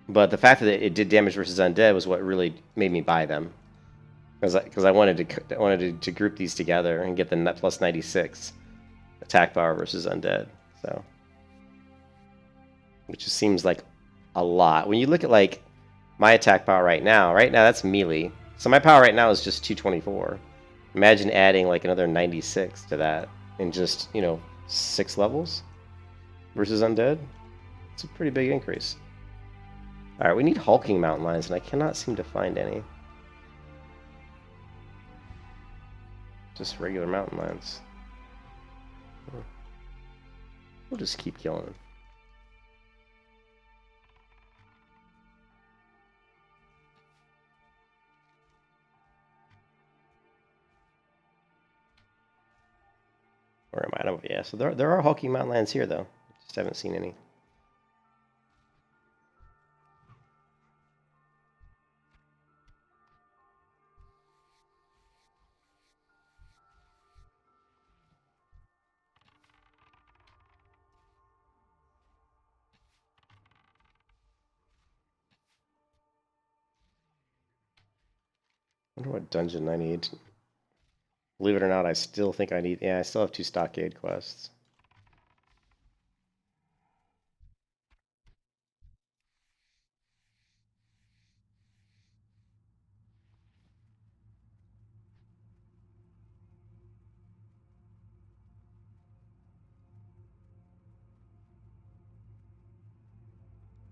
but the fact that it did damage versus undead was what really made me buy them. Because I wanted to group these together and get the net plus 96 attack power versus undead. So, which just seems like a lot. When you look at like my attack power right now that's melee. So my power right now is just 224. Imagine adding like another 96 to that in just, 6 levels versus undead. It's a pretty big increase. All right, we need hulking mountain lions, and I cannot seem to find any. Just regular mountain lions. We'll just keep killing them. Where am I? Oh, yeah, so there are hulking mountain lions here, though. Just haven't seen any. I wonder what dungeon I need. Believe it or not, I still think I need... Yeah, I still have 2 stockade quests.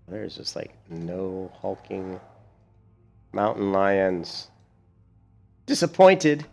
There's just like no hulking mountain lions. Disappointed.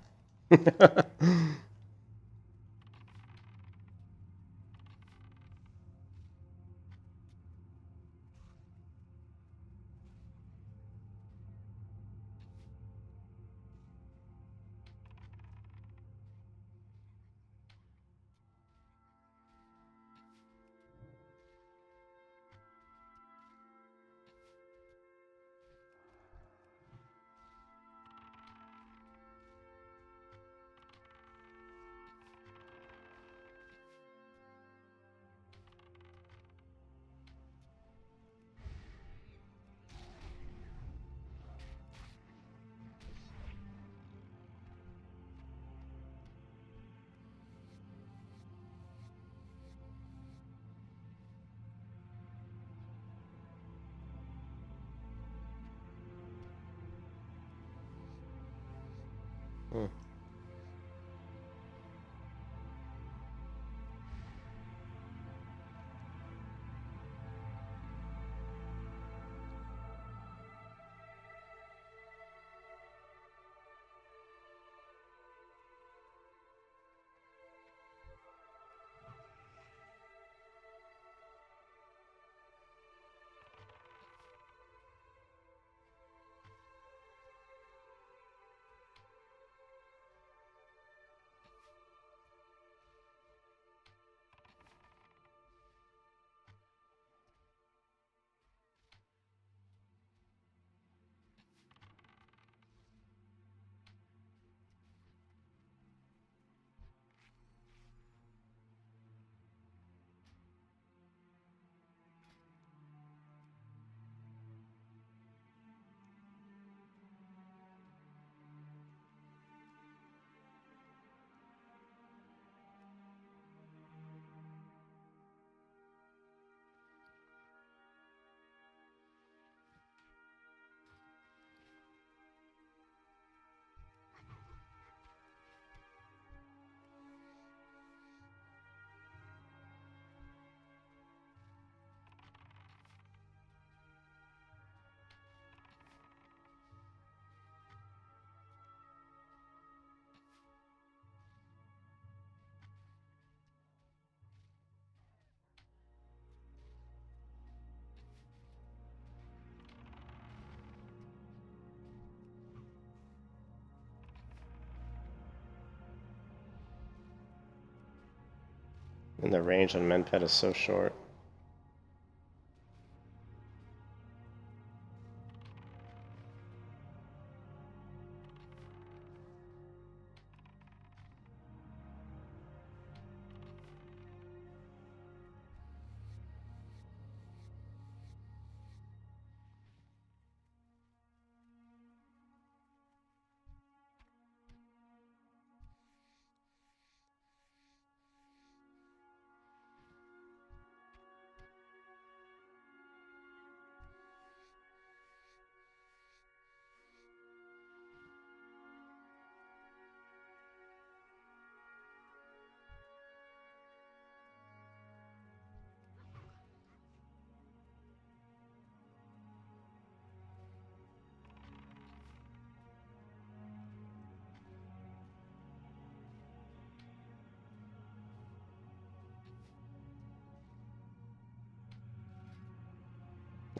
And the range on Menpet is so short.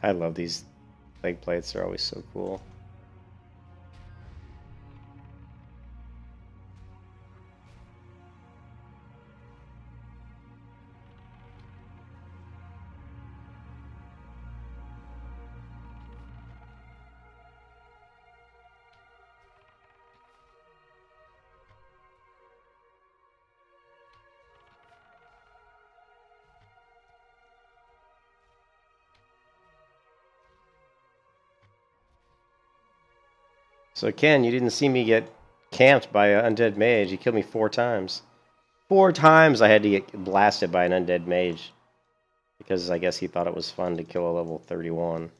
I love these leg plates. They're always so cool. So Ken, you didn't see me get camped by an undead mage. He killed me 4 times. 4 times I had to get blasted by an undead mage. Because I guess he thought it was fun to kill a level 31.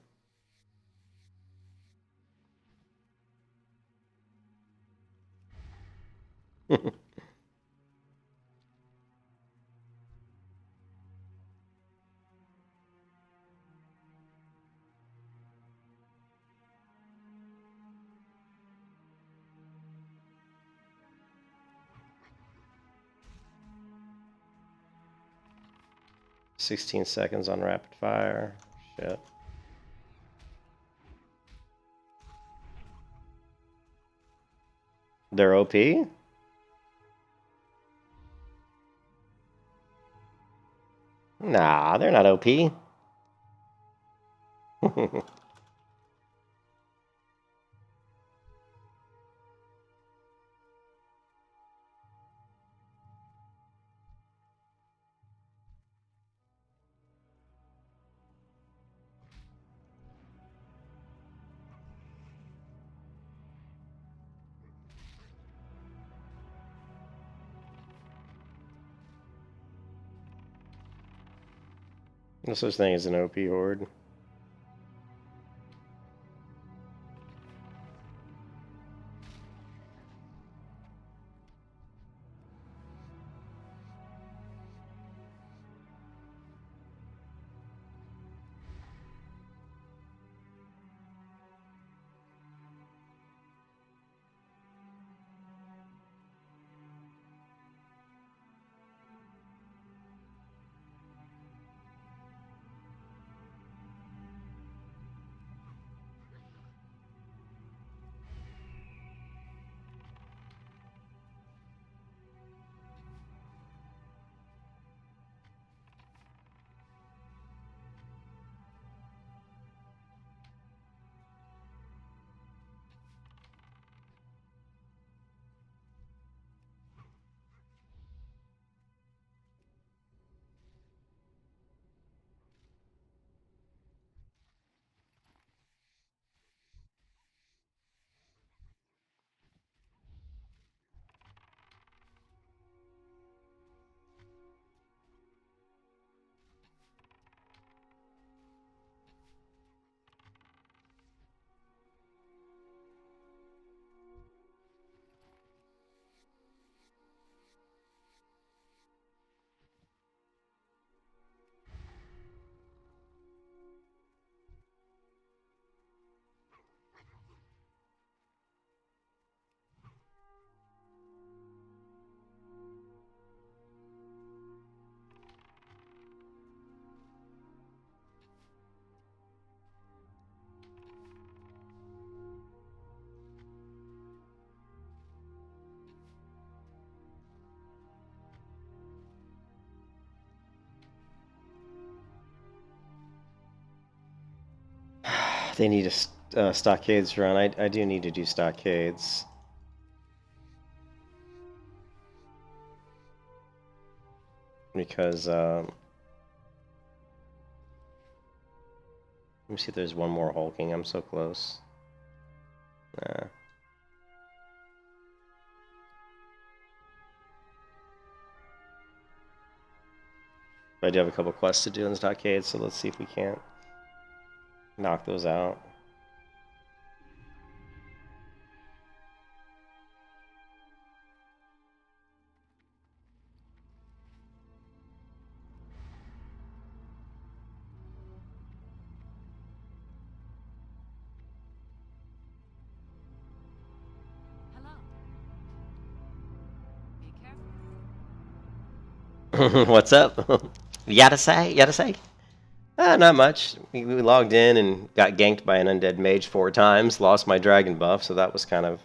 "16 seconds on rapid fire. Shit. They're OP? Nah, they're not OP. No such thing as an OP horde. they need a stockades run. I do need to do stockades. Because, let me see if there's one more hulking. I'm so close. Nah. I do have a couple quests to do in stockades, so let's see if we can't knock those out. Hello. Be careful. What's up? You gotta say? You gotta say? Not much. We logged in and got ganked by an undead mage 4 times, lost my dragon buff, so that was kind of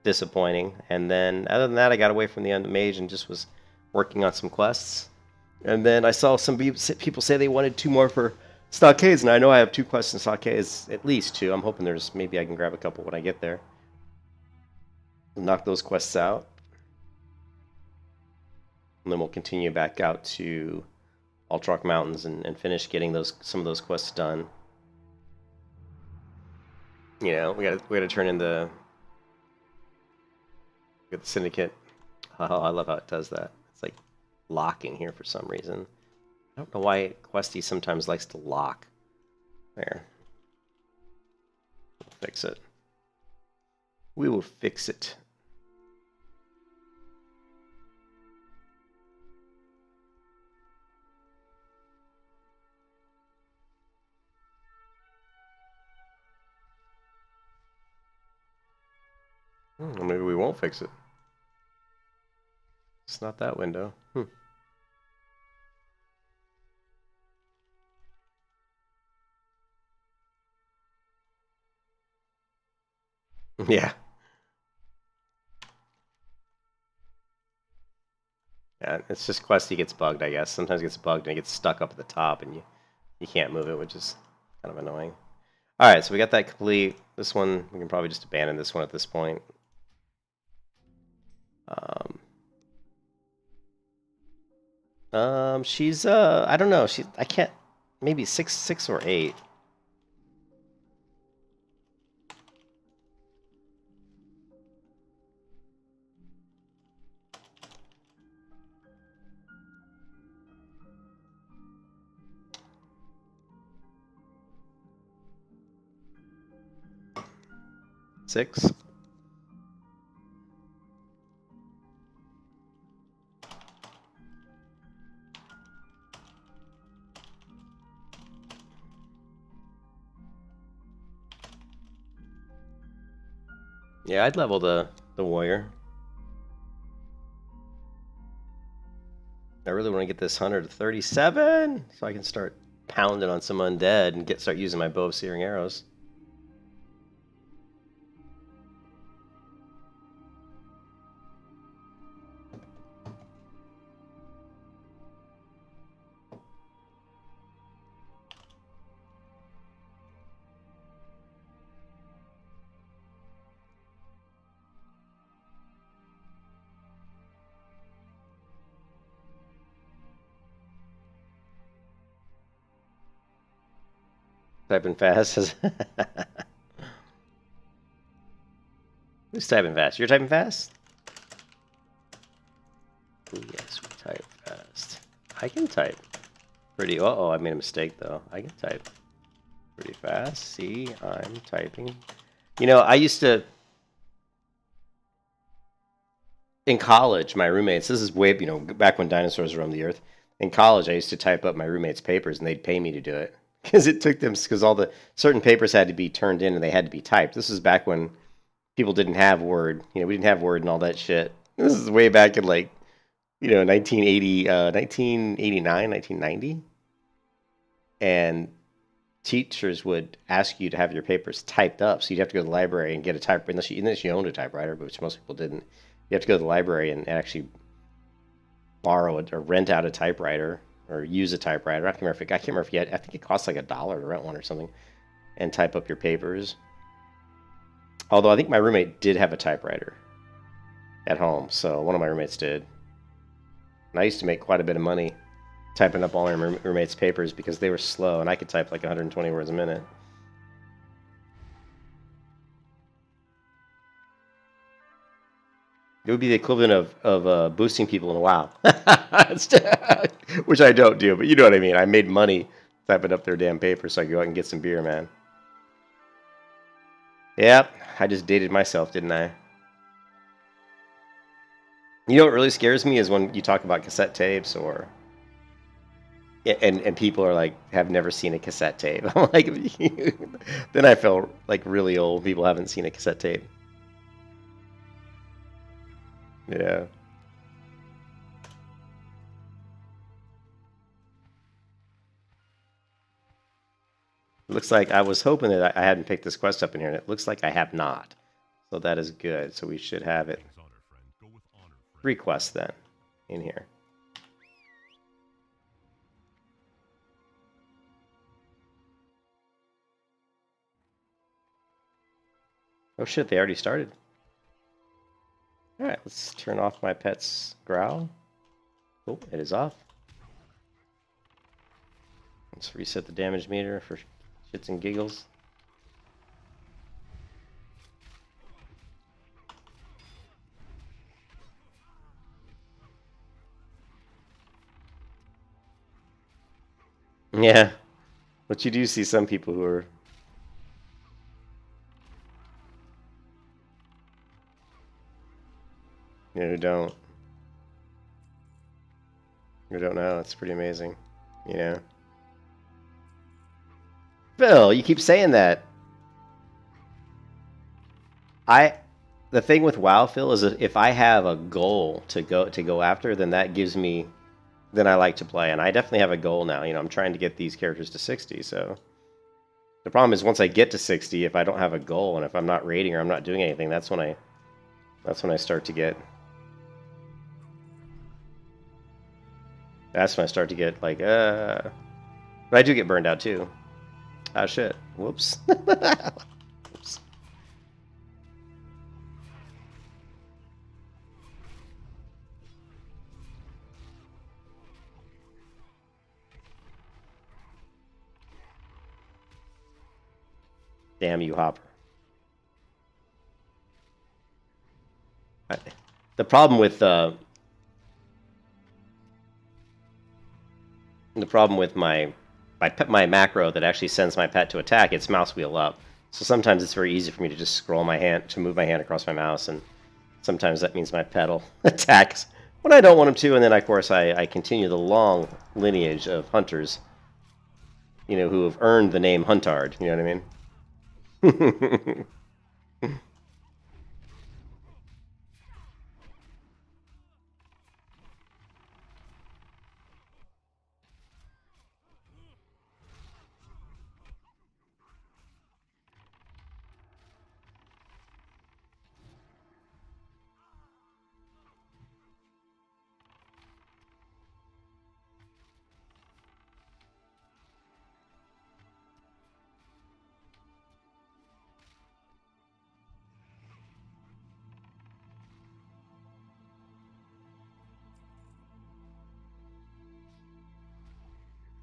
disappointing. And then, other than that, I got away from the undead mage and just was working on some quests. And then I saw some people say they wanted 2 more for stockades, and I know I have 2 quests in stockades, at least 2. I'm hoping maybe I can grab a couple when I get there. Knock those quests out. And then we'll continue back out to Altrock Mountains and finish getting some of those quests done. You know, we gotta turn in the syndicate. Oh, I love how it does that. It's like locking here for some reason. I don't know why Questy sometimes likes to lock. There. We'll fix it. We will fix it. Maybe we won't fix it. It's not that window. Yeah. Yeah, it's just Questy gets bugged, I guess. Sometimes it gets bugged and it gets stuck up at the top and you can't move it, which is kind of annoying. Alright, so we got that complete. This one, we can probably just abandon this one at this point. She's I don't know. I can't. Maybe 6 or 8. Six. Yeah, I'd level the warrior. I really want to get this hunter to 37 so I can start pounding on some undead and start using my bow of searing arrows. Typing fast. Who's typing fast? You're typing fast? Ooh, yes, we type fast. I can type pretty... Uh-oh, I made a mistake, though. I can type pretty fast. See, I'm typing. You know, I used to... In college, my roommates... This is way, back when dinosaurs roamed the earth. In college, I used to type up my roommates' papers, and they'd pay me to do it. Because it took them... Because all the certain papers had to be turned in, and they had to be typed. This is back when people didn't have Word. We didn't have Word and all that shit. This is way back in, 1989, 1990. And teachers would ask you to have your papers typed up. So you'd have to go to the library and get a typewriter. Unless you owned a typewriter, which most people didn't. You have to go to the library and actually borrow it or rent out a typewriter or use a typewriter. I can't remember if you had, I think it costs like $1 to rent one or something. and type up your papers. Although I think my roommate did have a typewriter at home, so one of my roommates did. And I used to make quite a bit of money typing up all my roommates' papers because they were slow, and I could type like 120 words a minute. It would be the equivalent of boosting people in a WoW. Which I don't do, but you know what I mean. I made money typing up their damn papers so I could go out and get some beer, man. Yep, I just dated myself, didn't I? You know what really scares me is when you talk about cassette tapes or... And people are like, have never seen a cassette tape. I'm like, then I feel like really old. People haven't seen a cassette tape. Yeah. Looks like I was hoping that I hadn't picked this quest up in here, and it looks like I have not. So that is good. So we should have it. 3 quests then in here. Oh shit, they already started. Alright, let's turn off my pet's growl. Oh, it is off. Let's reset the damage meter for shits and giggles. Yeah, but you do see some people who are... You know, who don't know. It's pretty amazing, you know. Phil, you keep saying that. The thing with WoW, Phil, is if I have a goal to go after, then that gives me, then I like to play, and I definitely have a goal now. You know, I'm trying to get these characters to 60. So the problem is once I get to 60, if I don't have a goal and if I'm not raiding or I'm not doing anything, that's when I start to get. That's when I start to get like, but I do get burned out too. Oh shit! Whoops. Whoops. Damn you, Hopper. The problem with my macro that actually sends my pet to attack, it's mouse wheel up. So sometimes it's very easy for me to just scroll my hand, to move my hand across my mouse, and sometimes that means my pet will attack when I don't want him to, and then of course I continue the long lineage of hunters, you know, who have earned the name Huntard, you know what I mean?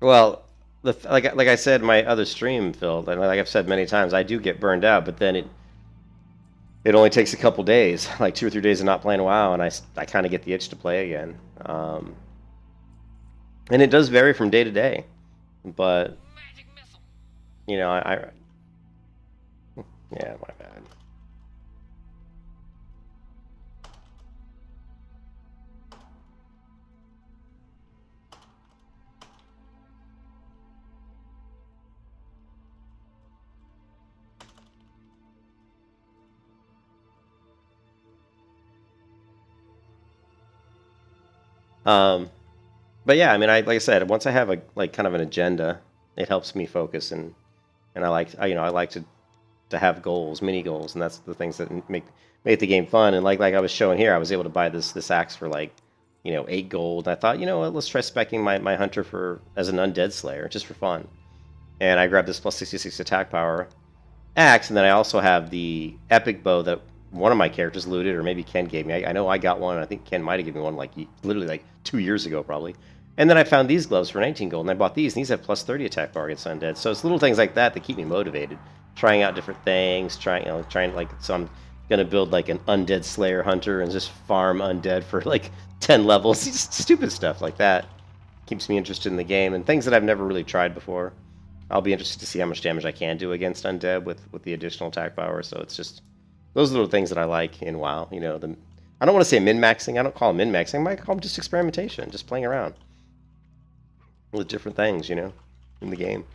Well, like I said, my other stream, Phil, and like I've said many times, I do get burned out, but then it only takes a couple days, like 2 or 3 days of not playing WoW, and I kind of get the itch to play again. And it does vary from day to day, but you know, yeah, my bad. But yeah, I mean, like I said, once I have a kind of an agenda, it helps me focus, and I like to have goals, mini goals, and that's the things that make the game fun. And like I was showing here, I was able to buy this axe for like, you know, 8 gold. I thought, you know what, let's try speccing my hunter as an undead slayer just for fun. And I grabbed this plus 66 attack power axe, and then I also have the epic bow that one of my characters looted, or maybe Ken gave me. I know I got one. I think Ken might have given me one like literally like 2 years ago, probably. And then I found these gloves for 19 gold, and I bought these, and these have plus 30 attack power against undead. So it's little things like that that keep me motivated, trying out different things, trying like, so I'm gonna build like an undead slayer hunter and just farm undead for like 10 levels. Just stupid stuff like that keeps me interested in the game, and things that I've never really tried before. I'll be interested to see how much damage I can do against undead with the additional attack power. So it's just those little things that I like in WoW. You know, I don't want to say min-maxing. I don't call them min-maxing. I might call them just experimentation, just playing around with different things, you know, in the game.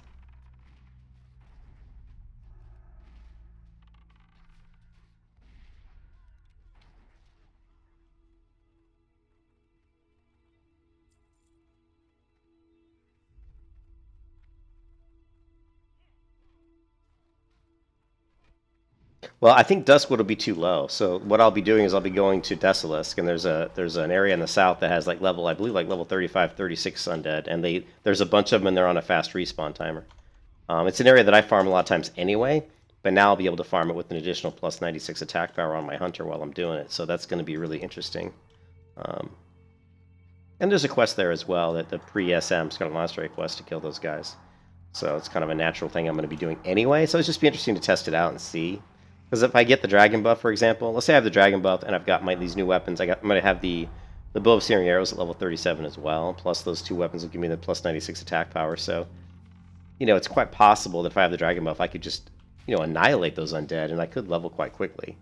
Well, I think Duskwood will be too low. So what I'll be doing is I'll be going to Desolisk, and there's an area in the south that has like level, I believe like level 35, 36 undead, and there's a bunch of them, and they're on a fast respawn timer. It's an area that I farm a lot of times anyway, but now I'll be able to farm it with an additional plus 96 attack power on my hunter while I'm doing it. So that's going to be really interesting. And there's a quest there as well, that the pre-SM's got a monastery quest to kill those guys. So it's kind of a natural thing I'm going to be doing anyway. So it's just be interesting to test it out and see. Because if I get the dragon buff, for example, let's say I have the dragon buff and I've got these new weapons. I'm going to have the bow of searing arrows at level 37 as well. Plus those two weapons will give me the plus 96 attack power. So, you know, it's quite possible that if I have the dragon buff, I could just, you know, annihilate those undead, and I could level quite quickly.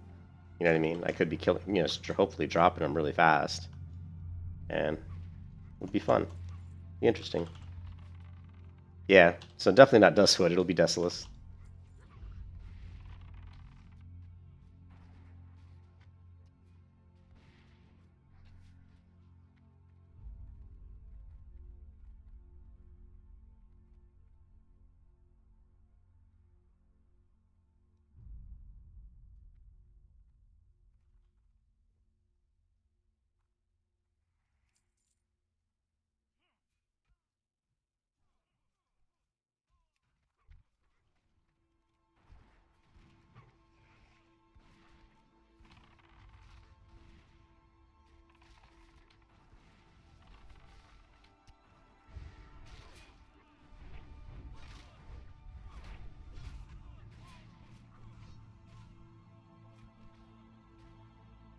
You know what I mean? I could be killing, you know, hopefully dropping them really fast. And it would be fun. Be interesting. Yeah, so definitely not Duskwood. It'll be Desolace.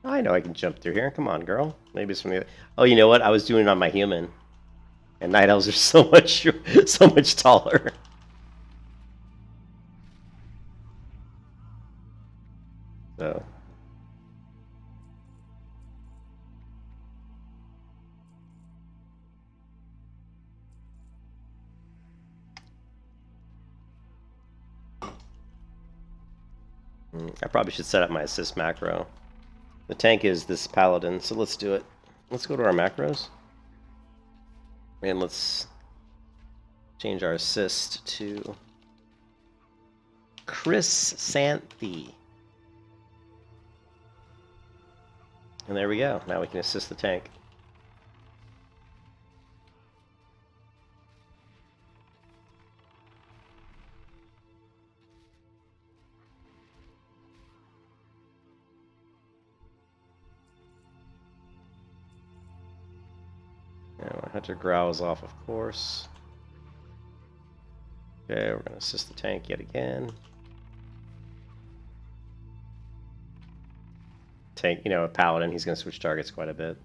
I know I can jump through here. Come on, girl. Maybe it's from the other... Oh, you know what? I was doing it on my human. And night elves are so much taller. So... I probably should set up my assist macro. The tank is this paladin, so let's do it. Let's go to our macros. And let's change our assist to Chris Santhe. And there we go. Now we can assist the tank. Now, Hunter growls off, of course. Okay, we're going to assist the tank yet again. Tank, you know, a paladin, he's going to switch targets quite a bit.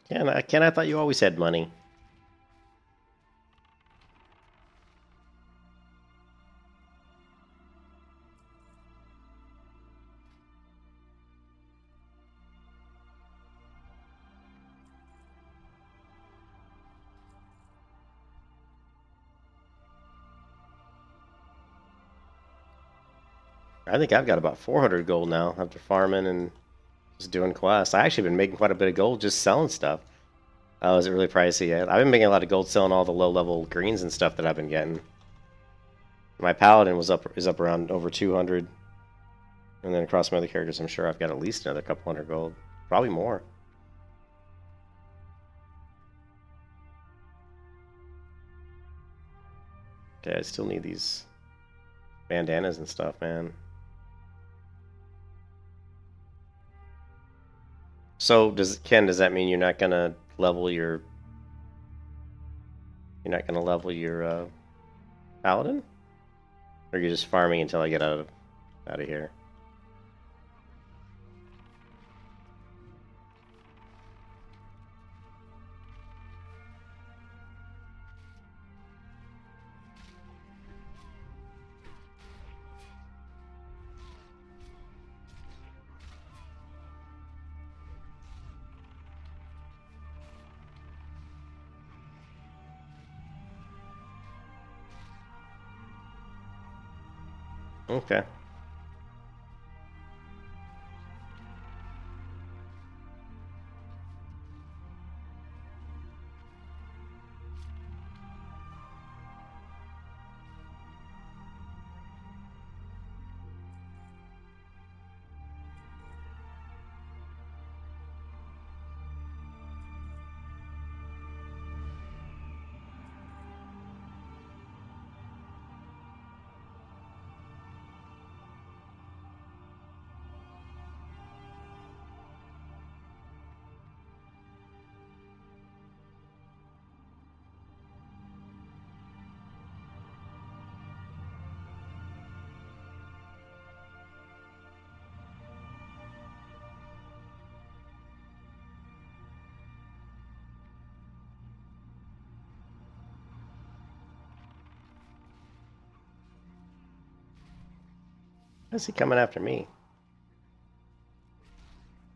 Ken, I thought you always had money. I think I've got about 400 gold now after farming and just doing quests. I actually been making quite a bit of gold just selling stuff. Oh, is it really pricey yet? I've been making a lot of gold selling all the low-level greens and stuff that I've been getting. My paladin is up around over 200, and then across my other characters, I'm sure I've got at least another couple hundred gold, probably more. Okay, I still need these bandanas and stuff, man. So Ken, does that mean you're not gonna level your paladin? Or you're just farming until I get out of here? Okay. Why is he coming after me?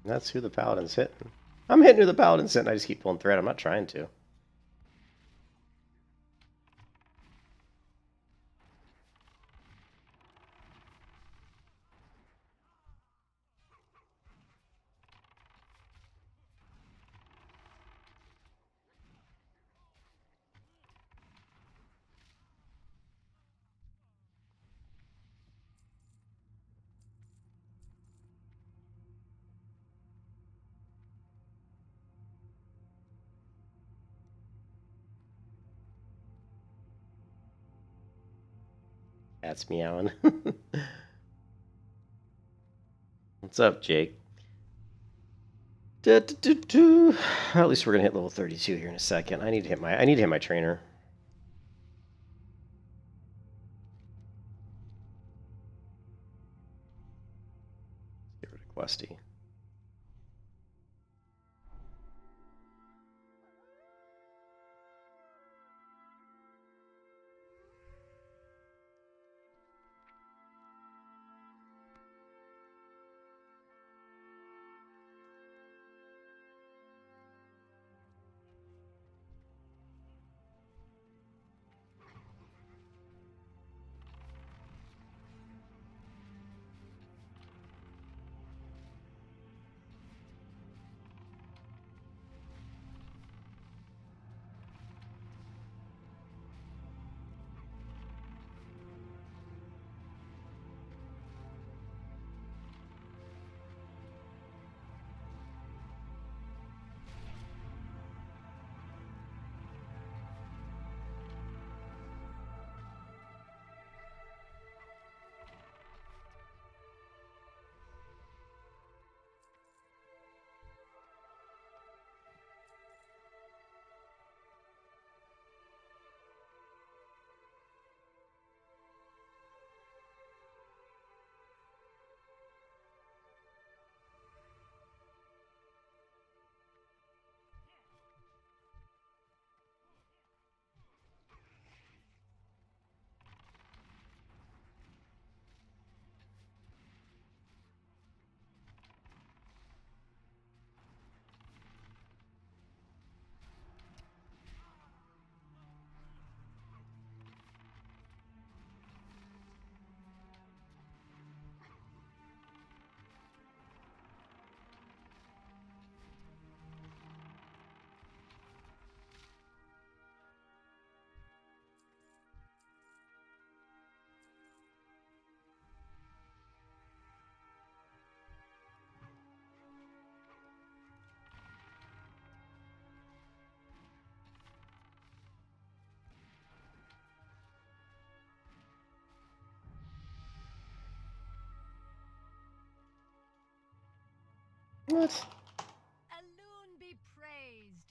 That's who the paladin's hitting. I'm hitting who the paladin's hitting. I just keep pulling thread. I'm not trying to. Cat's meowing. What's up, Jake? At least we're gonna hit level 32 here in a second. I need to hit my trainer. Get rid of Questy. What? Alone be praised.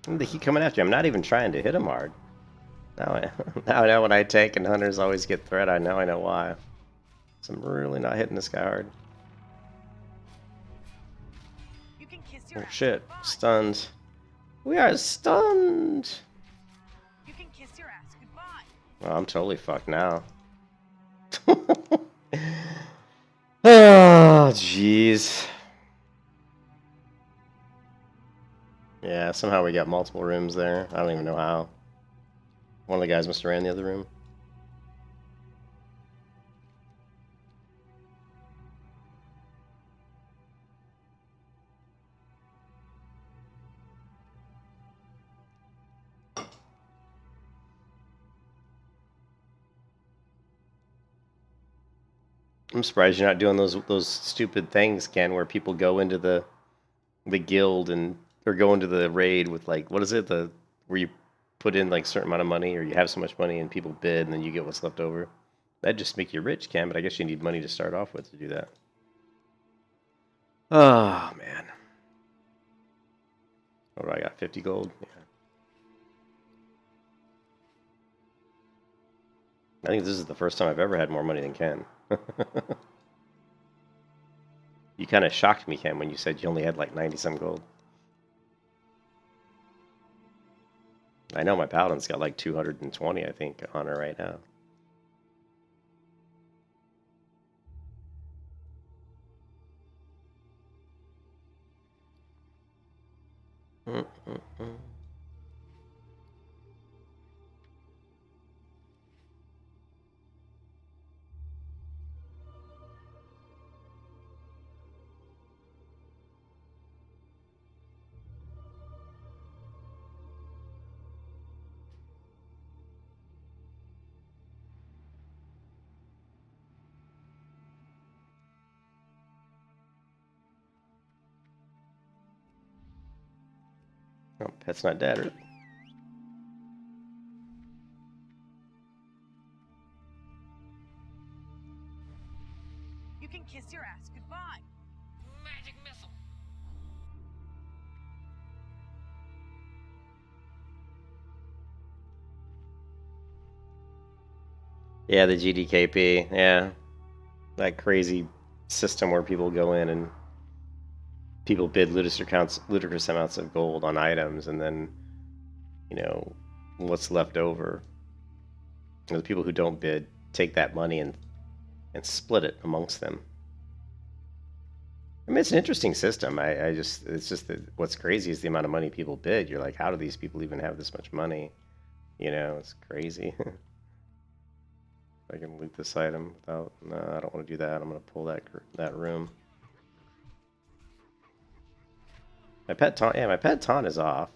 They keep coming after you. I'm not even trying to hit him hard. Now I, now I know when I tank and hunters always get threat. I know why. So I'm really not hitting this guy hard. You can kiss your Oh ass shit. goodbye. Stunned. We are stunned. You can kiss your ass goodbye. Oh, I'm totally fucked now. Oh, jeez. Yeah, somehow we got multiple rooms there. I don't even know how. One of the guys must have ran the other room. I'm surprised you're not doing those stupid things, Ken, where people go into the guild and or go into the raid with like what is it where you put in like a certain amount of money or you have so much money and people bid and then you get what's left over. That'd just make you rich, Ken, but I guess you need money to start off with to do that. Oh man. What do I got? 50 gold? Yeah. I think this is the first time I've ever had more money than Ken. You kind of shocked me, Ken, when you said you only had like 90-some gold. I know my paladin's got like 220, I think, on her right now. Oh, pet's not dead, really. You can kiss your ass goodbye. Magic missile. Yeah, the GDKP. Yeah, that crazy system where people go in and people bid ludicrous amounts of gold on items, and then, you know, what's left over, the people who don't bid take that money and split it amongst them. I mean, it's an interesting system. It's just that what's crazy is the amount of money people bid. You're like, how do these people even have this much money? You know, it's crazy. I can loot this item without. No, I don't want to do that. I'm gonna pull that room. My pet taunt. Yeah, my pet taunt is off.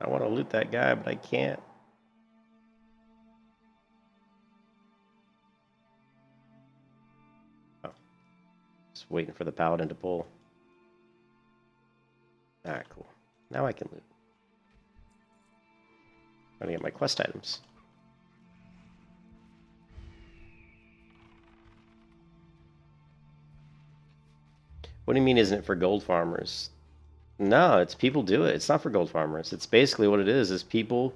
I want to loot that guy, but I can't. Oh, just waiting for the paladin to pull. Alright, cool. Now I can loot. I'm gonna get my quest items. What do you mean, isn't it for gold farmers? No, it's people do it. It's not for gold farmers. It's basically what it is people.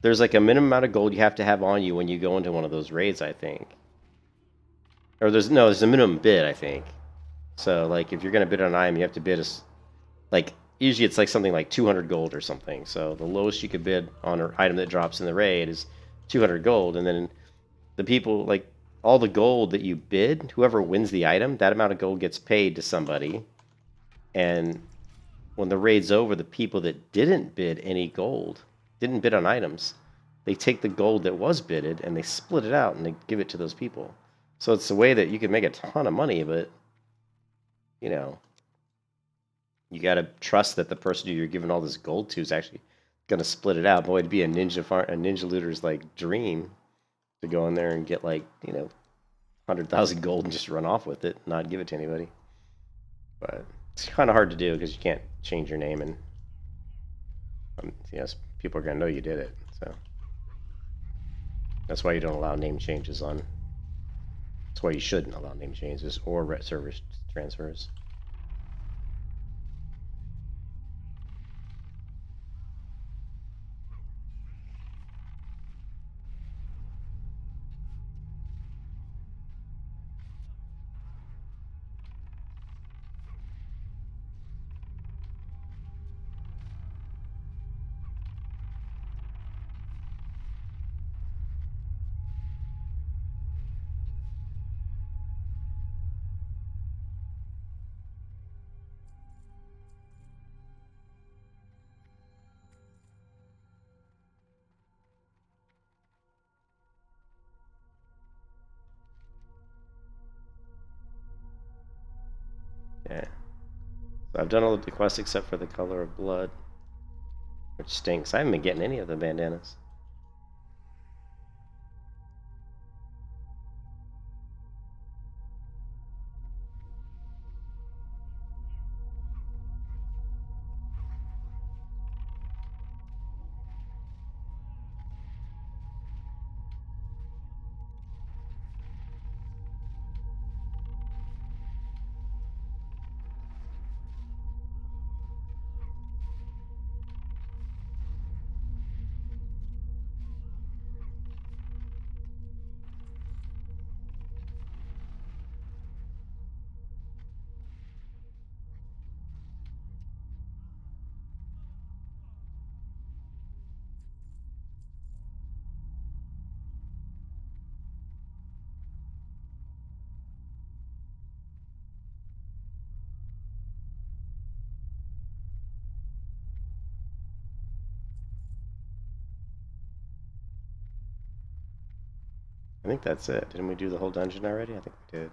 There's like a minimum amount of gold you have to have on you when you go into one of those raids, I think. Or there's a minimum bid, I think. So like if you're gonna bid on an item, you have to bid like usually it's like something like 200 gold or something. So the lowest you could bid on an item that drops in the raid is 200 gold, and then the people like all the gold that you bid, whoever wins the item, that amount of gold gets paid to somebody, and when the raid's over, the people that didn't bid any gold, didn't bid on items, they take the gold that was bidded and they split it out and they give it to those people. So it's a way that you can make a ton of money, but, you know, you got to trust that the person who you're giving all this gold to is actually going to split it out. Boy, it'd be a ninja looter's like dream to go in there and get like, 100,000 gold and just run off with it, not give it to anybody. But it's kind of hard to do because you can't change your name, and yes, people are going to know you did it. So that's why you don't allow name changes on. That's why you shouldn't allow name changes or server transfers. Yeah. So I've done all of the quests except for the color of blood, which stinks. I haven't been getting any of the bandanas. I think that's it. Didn't we do the whole dungeon already? I think we did.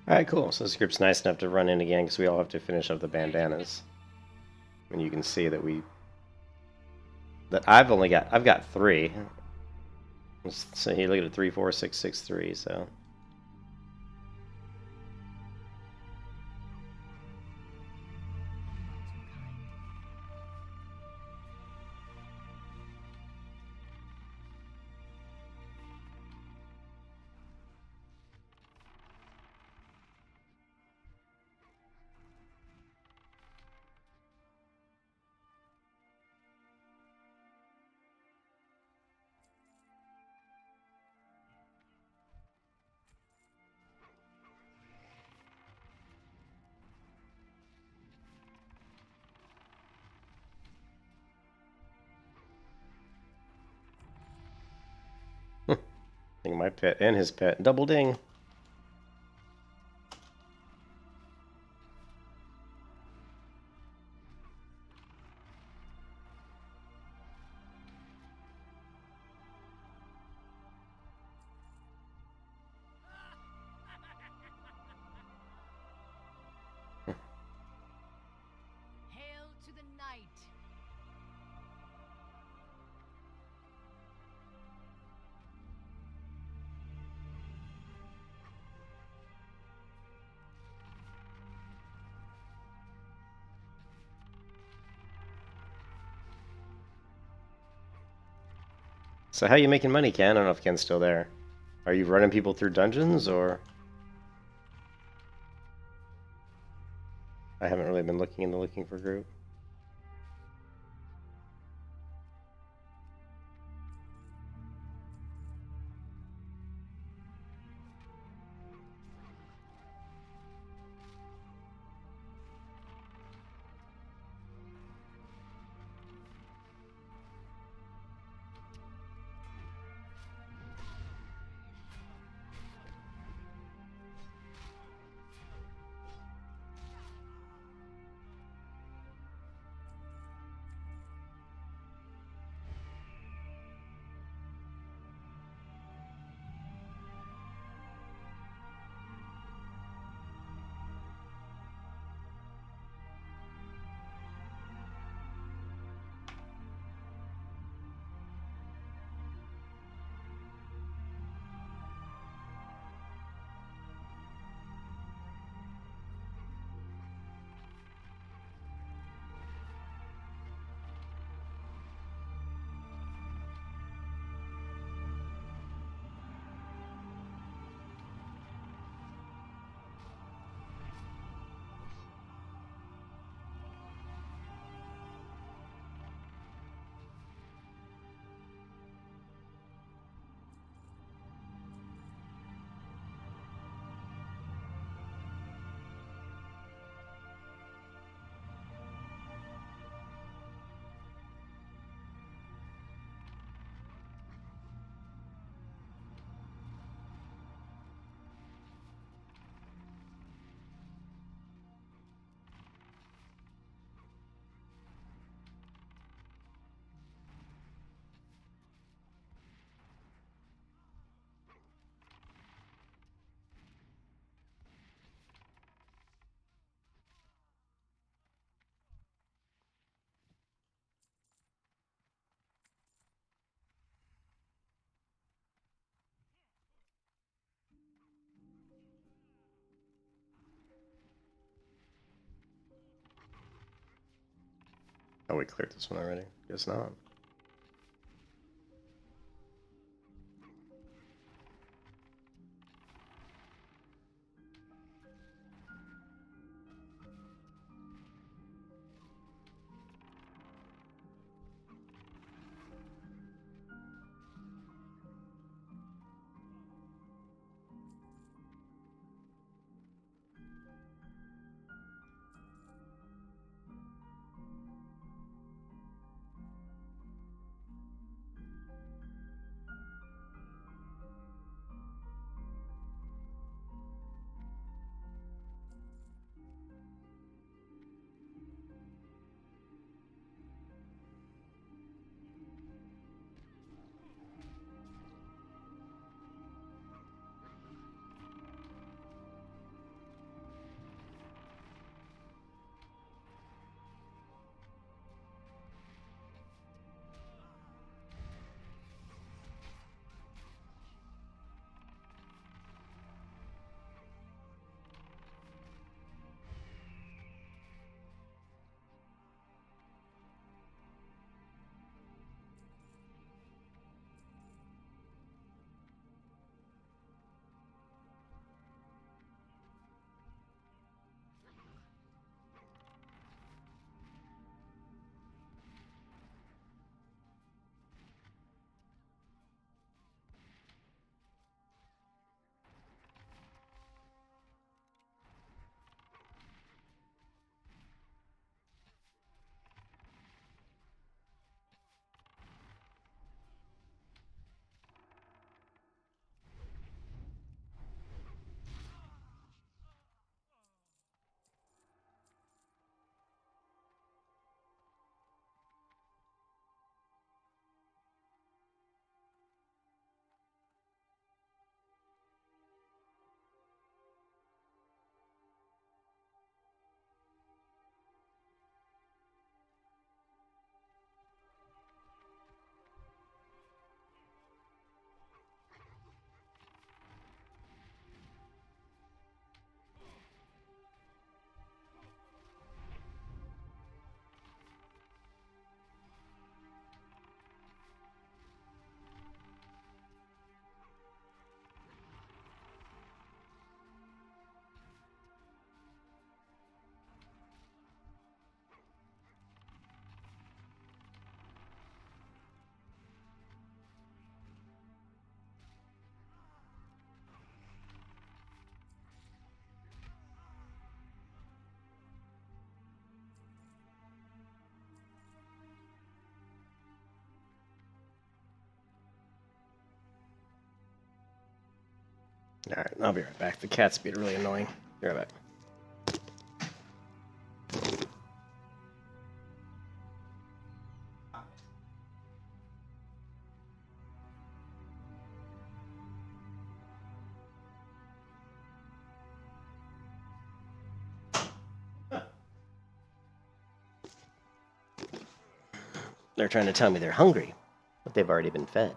Alright, cool. So this group's nice enough to run in again because we all have to finish up the bandanas. And you can see that I've got 3. So here, look at it, 3, 4, 6, 6, 3, so. I think my pet and his pet. Double ding. Hail to the night. So how you making money, Ken? I don't know if Ken's still there. Are you running people through dungeons, or? I haven't really been looking in the looking for group. Oh, we cleared this one already. Guess not. Alright, I'll be right back. The cat's being really annoying. Be right back. They're trying to tell me they're hungry, but they've already been fed.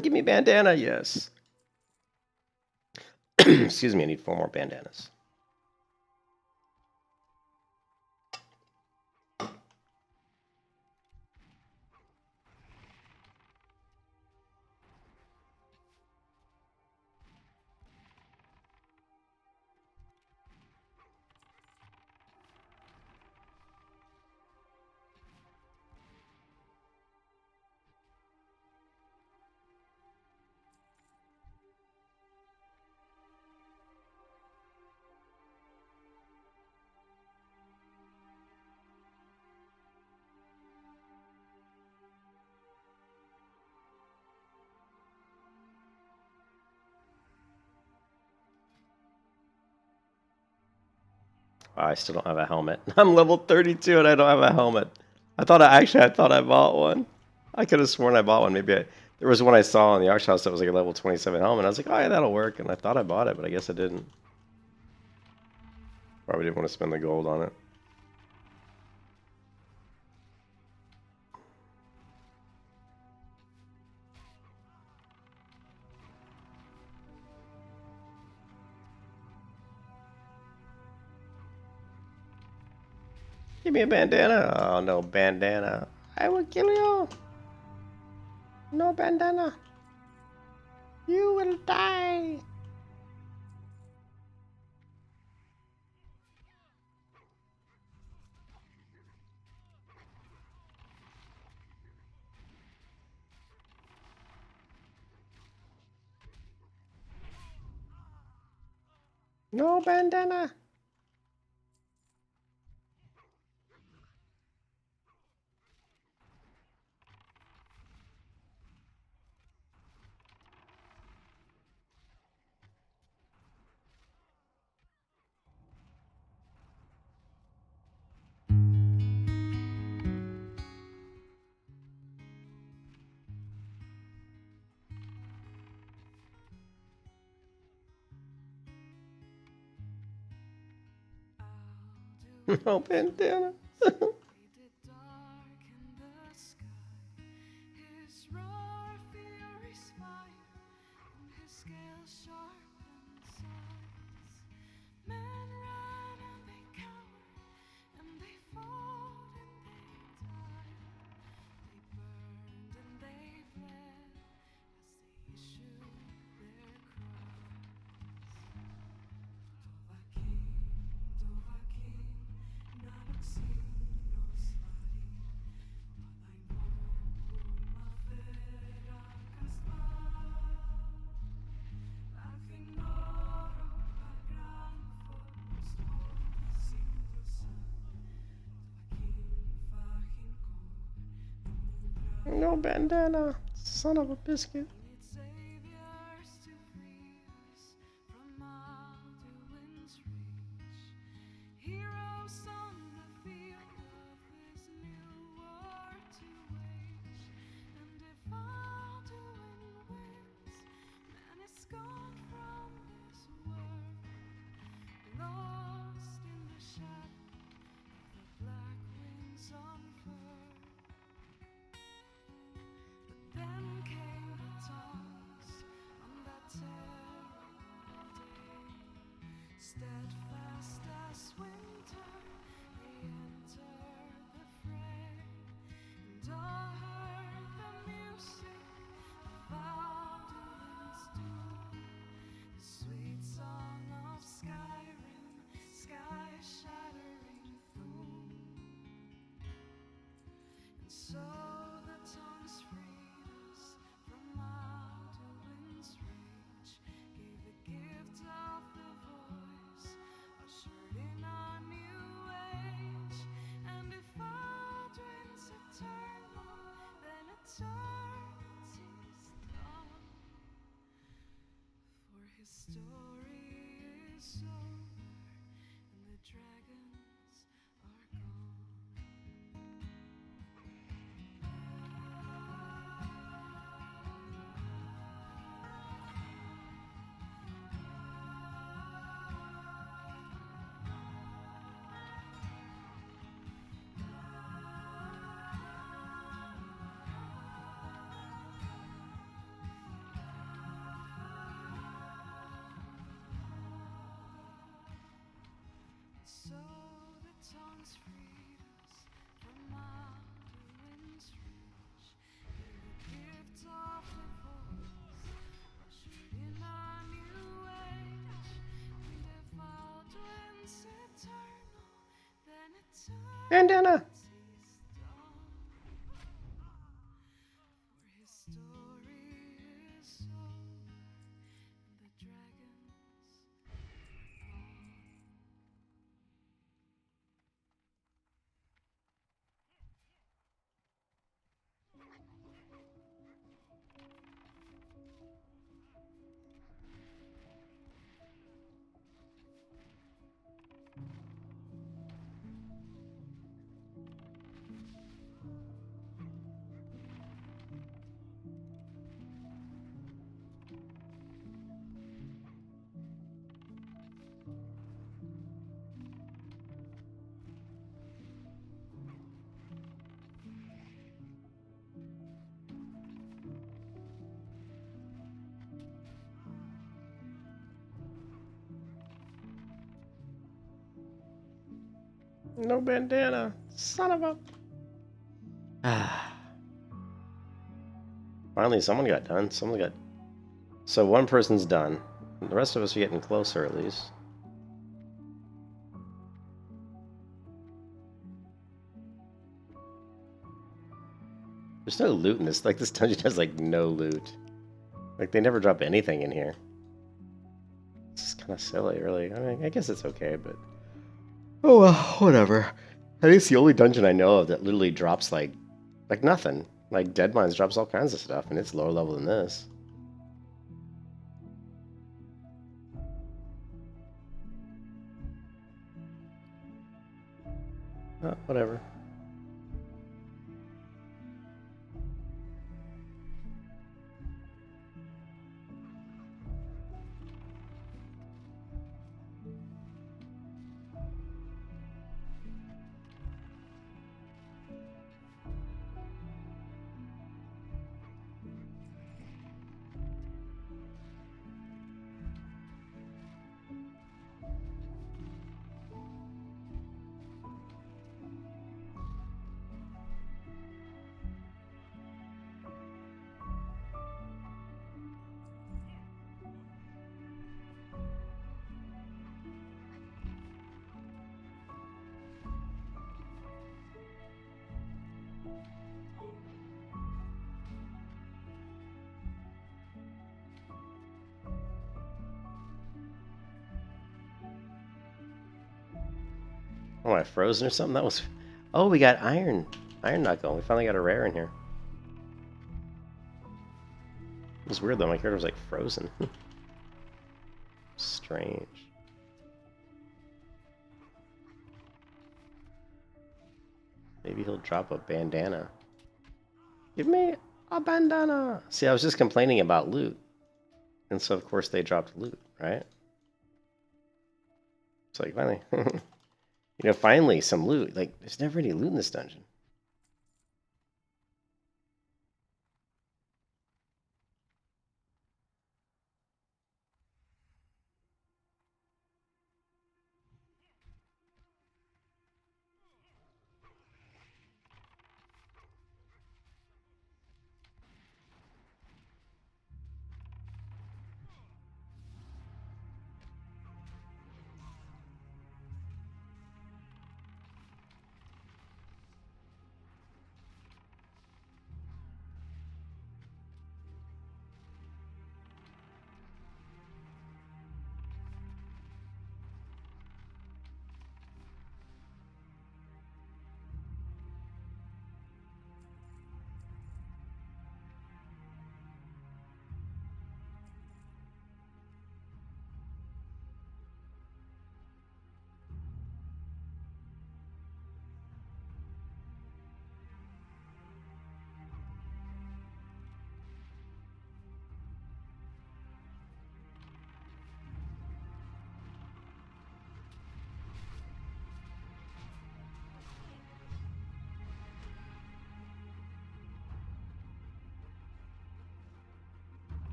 Give me a bandana, yes. Excuse me, I need 4 more bandanas. I still don't have a helmet. I'm level 32 and I don't have a helmet. I thought I bought one. I could have sworn I bought one. Maybe there was one I saw in the auction house that was like a level 27 helmet. I was like, oh yeah, that'll work. And I thought I bought it, but I guess I didn't. Probably didn't want to spend the gold on it. Give me a bandana. Oh, no bandana. I will kill you. No bandana. You will die. No bandana. No bandana. No bandana. Son of a biscuit. Steadfast as winter, they enter the fray, and all heard the music of Alduin's doom, the sweet song of Skyrim, sky-shattering through. And so the tongues freed us from Alduin's rage, gave the gift of the eternity's done. For his story is over, and the dragons are gone. So the tongues freed us from Alduin's reach. Gave the gift of the voice, ushered in a new age. And if Alduin's eternal, then Bandana! eternity's done. For his story is over, and the dragons are gone. No bandana. Son of a... Ah. Finally, someone got done. Someone got... So one person's done. The rest of us are getting closer, at least. There's no loot in this. Like, this dungeon has, like, no loot. Like, they never drop anything in here. It's just kind of silly, really. I mean, I guess it's okay, but... Oh, well, whatever. I think it's the only dungeon I know of that literally drops, like nothing. Like, Dead Mines drops all kinds of stuff, and it's lower level than this. Oh, whatever. Oh, am I frozen or something? That was... Oh, we got iron. Iron knuckle. We finally got a rare in here. It was weird though, my character was like frozen. Strange. Maybe he'll drop a bandana. Give me a bandana! See, I was just complaining about loot. And so, of course, they dropped loot, right? It's like, finally. You know, finally, some loot. Like, there's never any loot in this dungeon.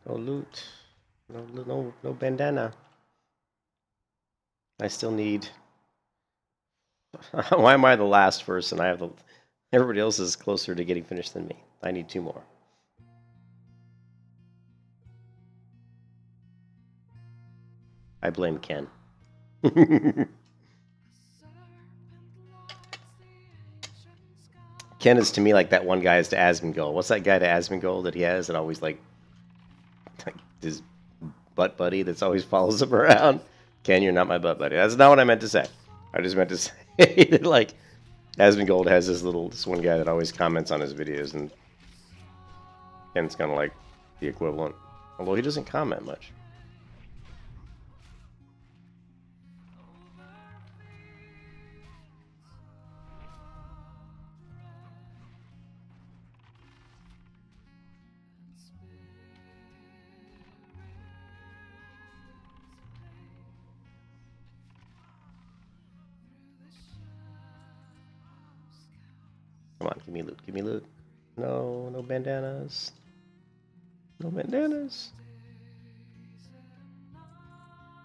No loot. No bandana. I still need... Why am I the last person? I have the... Everybody else is closer to getting finished than me. I need 2 more. I blame Ken. Ken is to me like that one guy is to Asmongold. What's that guy to Asmongold that he has that always like his butt buddy that's always follows him around? Ken, you're not my butt buddy. That's not what I meant to say. I just meant to say that like Asmongold has this one guy that always comments on his videos, and Ken's kind of like the equivalent, although he doesn't comment much. Come on, give me loot, give me loot. No, no bandanas. No bandanas.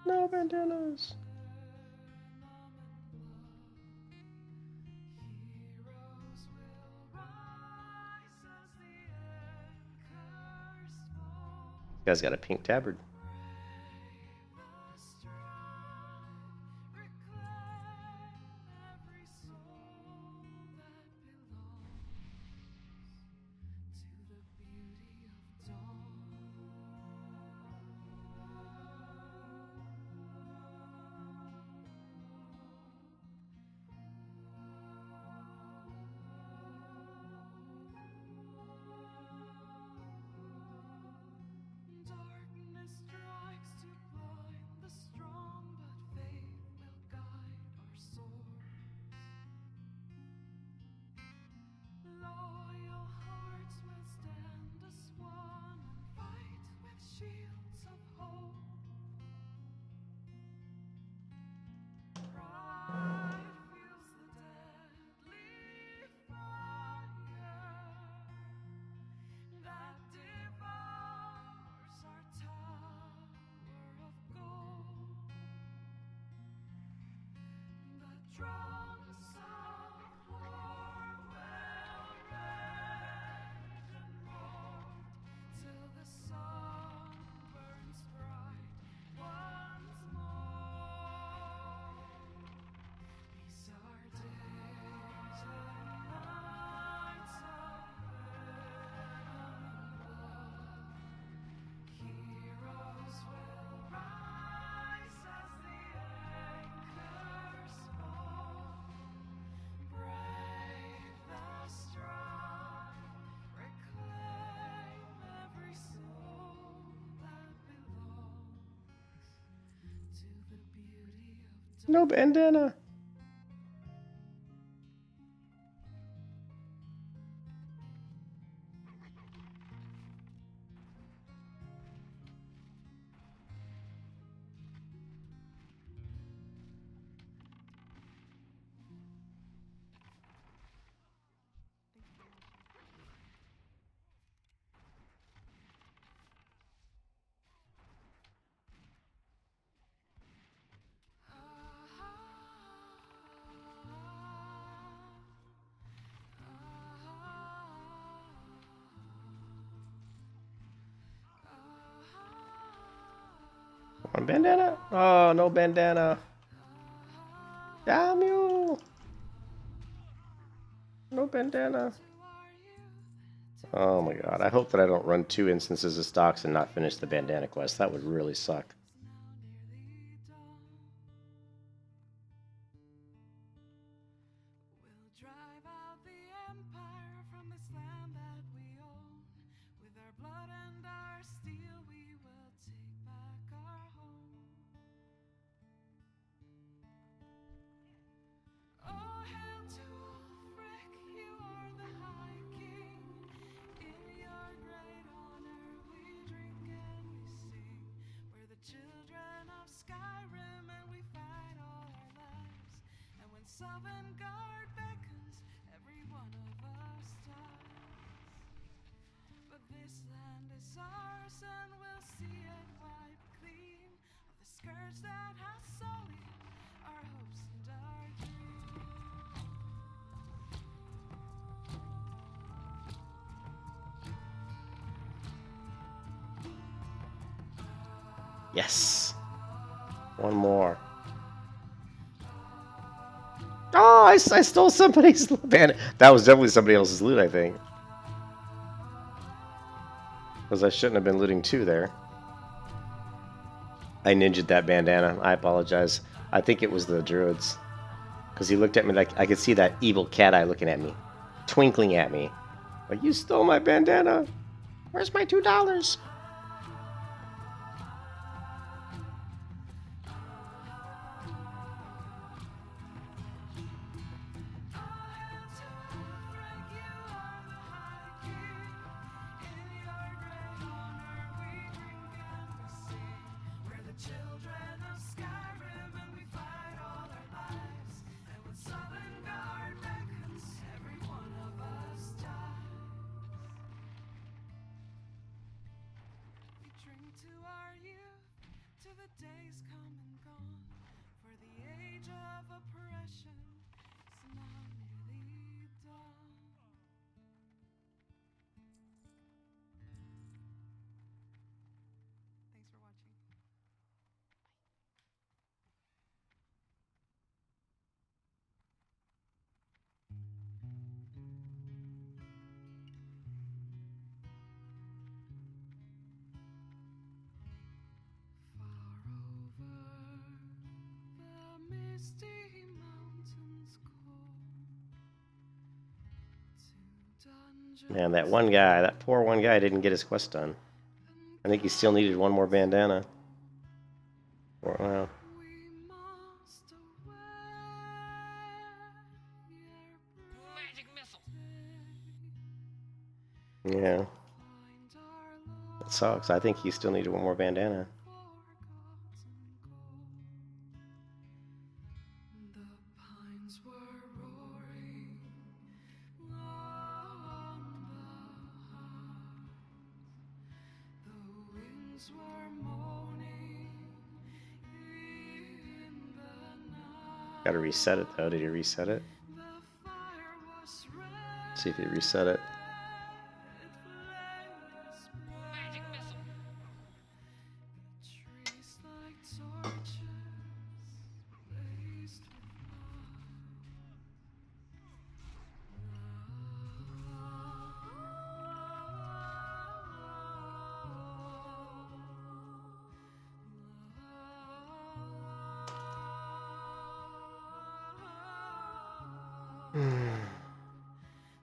No bandanas. This guy's got a pink tabard. No bandana. One bandana? Oh, no bandana. Damn you! No bandana. Oh my god, I hope that I don't run 2 instances of stocks and not finish the bandana quest. That would really suck. Sovngarde beckons, every one of us dies. But This land is ours and we'll see it wipe clean of the scourge that has sullied our hopes and our dreams. Yes. One more. Oh, I stole somebody's bandana. That was definitely somebody else's loot, I think. Because I shouldn't have been looting two there. I ninja'd that bandana. I apologize. I think it was the druids. Because he looked at me like I could see that evil cat eye looking at me. Twinkling at me. Like, you stole my bandana. Where's my $2? Days come and gone, for the age of oppression is now nearly done. Thanks for watching. Far over the misty mountains cold, to dungeons Man, that one guy, that poor one guy didn't get his quest done. I think he still needed one more bandana. Or, well, we must away. Magic missile. yeah. Find our That sucks. I think he still needed one more bandana. the pines were roaring on the heart. The winds were moaning in the night. Gotta reset it though. Did he reset it? The fire was red. See if he reset it. Magic missile. Trees like torches blazed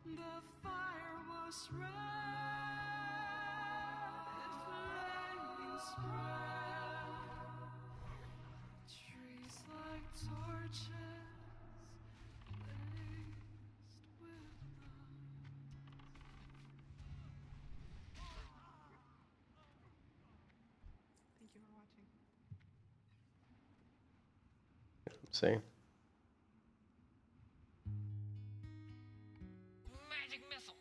The fire was red, flames spread. Trees like torches blazed with Thank you for watching. See? Magic missile.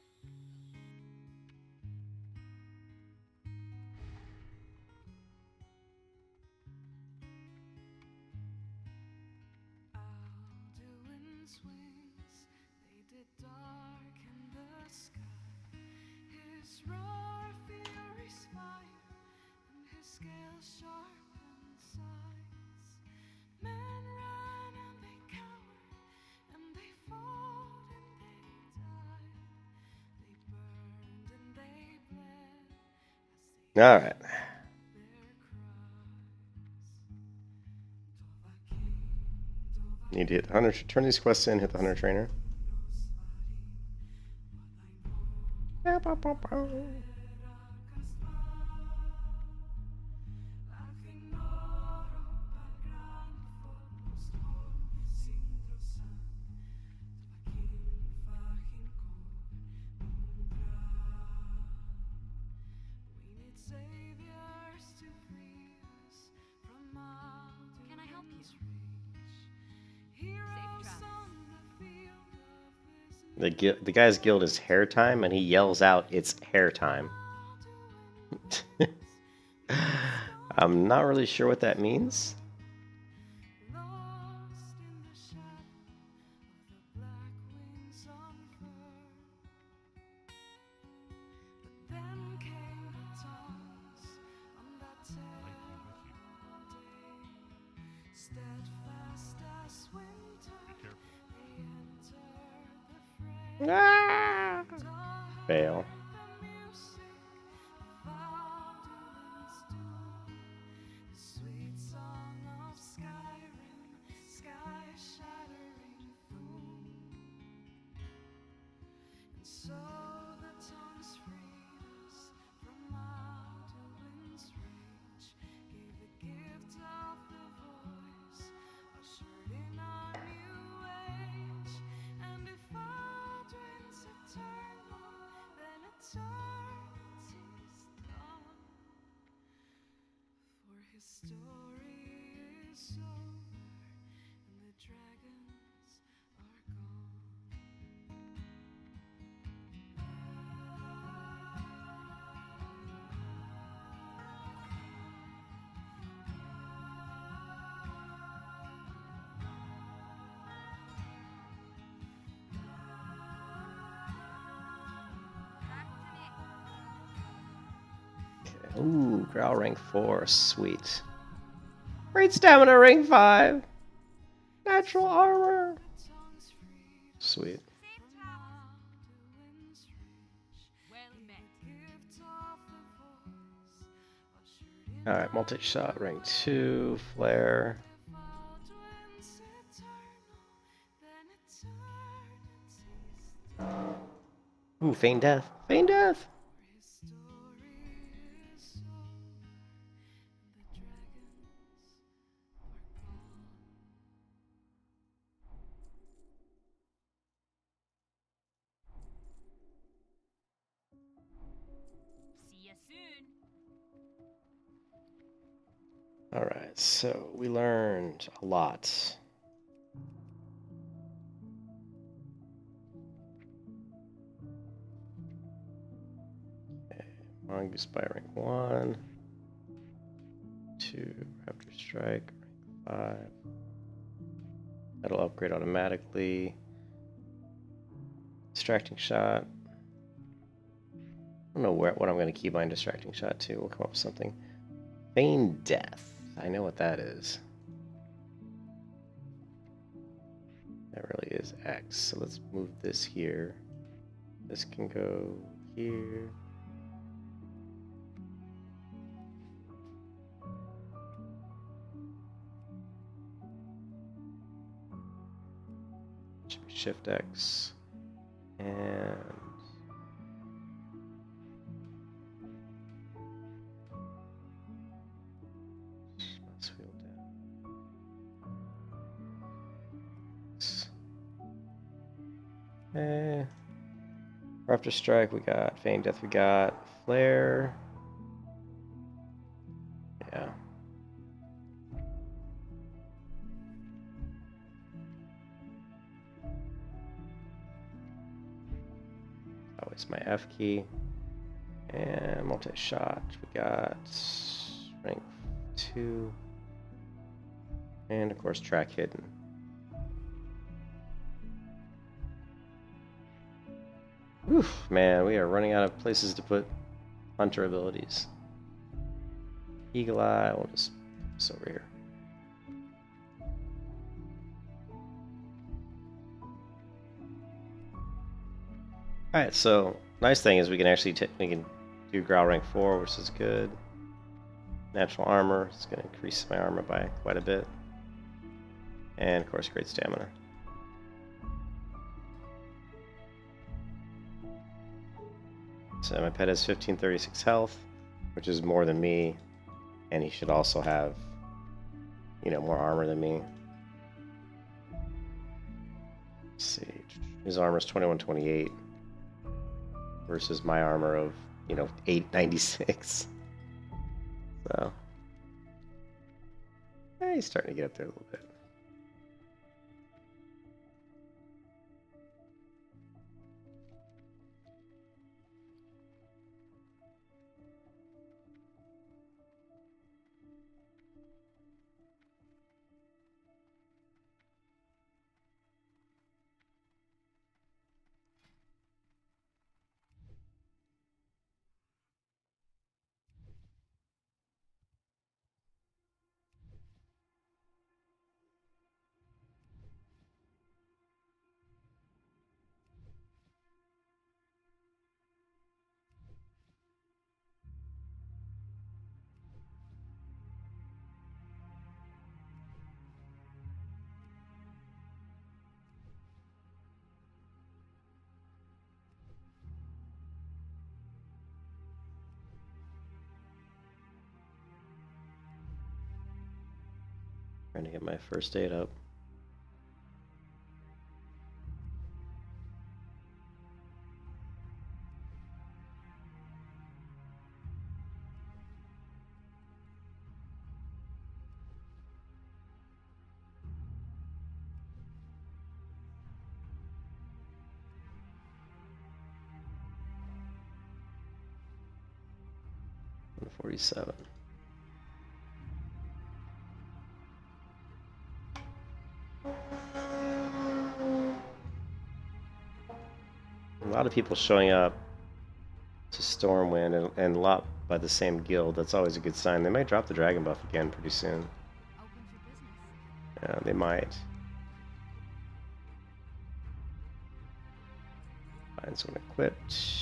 Alduin swings, they did darken the sky. His roar furies fire, and his scales sharpen sighs. Men ran and they cowered, and they fought and they died. They burned and they bled as they Alright. their cries. Need to hit the hunter. Turn these quests in, hit the hunter trainer. We need saviors to free us from Can I help you? Alduin's reach. Heroes on the field of this The guy's guild is hair time, and he yells out, "It's hair time." I'm not really sure what that means. Lost in the shadow of the black wings on fur. But then came the toss on that terrible day. Steadfast as winter, they entered the fray. Ah! And all Fail. heard the music of Alduin's doom, the sweet song of Skyrim, sky-shattering boom. And so the tongues freed us from Alduin's rage, gave the gift of the voice, ushered in our new age. And if Alduin's eternal, then eternity's done. For his story is over, and the dragons are gone. Ooh, Growl rank 4, sweet. Great stamina rank 5. Natural armor. Tongues freed Sweet. Same towels. Alduin's rage, Well met. gift of the voice, ushered in Alright, multi-shot rank 2, flare. if Alduin's eternal, then eternity's done. Ooh, feign death. Feign death. For his story is over, and the dragons are gone. See ya soon. Alright, so we learned a lot. Okay, Mongoose by rank 1. 2, Raptor Strike, rank 5. That'll upgrade automatically. Distracting Shot. I don't know what I'm going to keybind Distracting Shot to. We'll come up with something. Feign Death. I know what that is. That really is X. So let's move this here. This can go here. Should be Shift X. And mouse wheel down. Okay. Raptor Strike, we got Feign Death, we got Flare. Yeah. Always my F key. And multi-shot, we got rank 2. And of course, track hidden. Oof, man, we are running out of places to put hunter abilities. Eagle Eye, we'll just put this over here. Alright, so nice thing is we can actually do Growl rank 4, which is good. Natural armor, it's going to increase my armor by quite a bit. And of course, great stamina. So my pet has 1536 health, which is more than me, and he should also have, you know, more armor than me. Let's see, his armor is 2128 versus my armor of, you know, 896. So, he's starting to get up there a little bit. Trying to get my first aid up. $147. A lot of people showing up to Stormwind and a lot by the same guild. That's always a good sign. They might drop the dragon buff again pretty soon. Yeah, they might. Find someone equipped.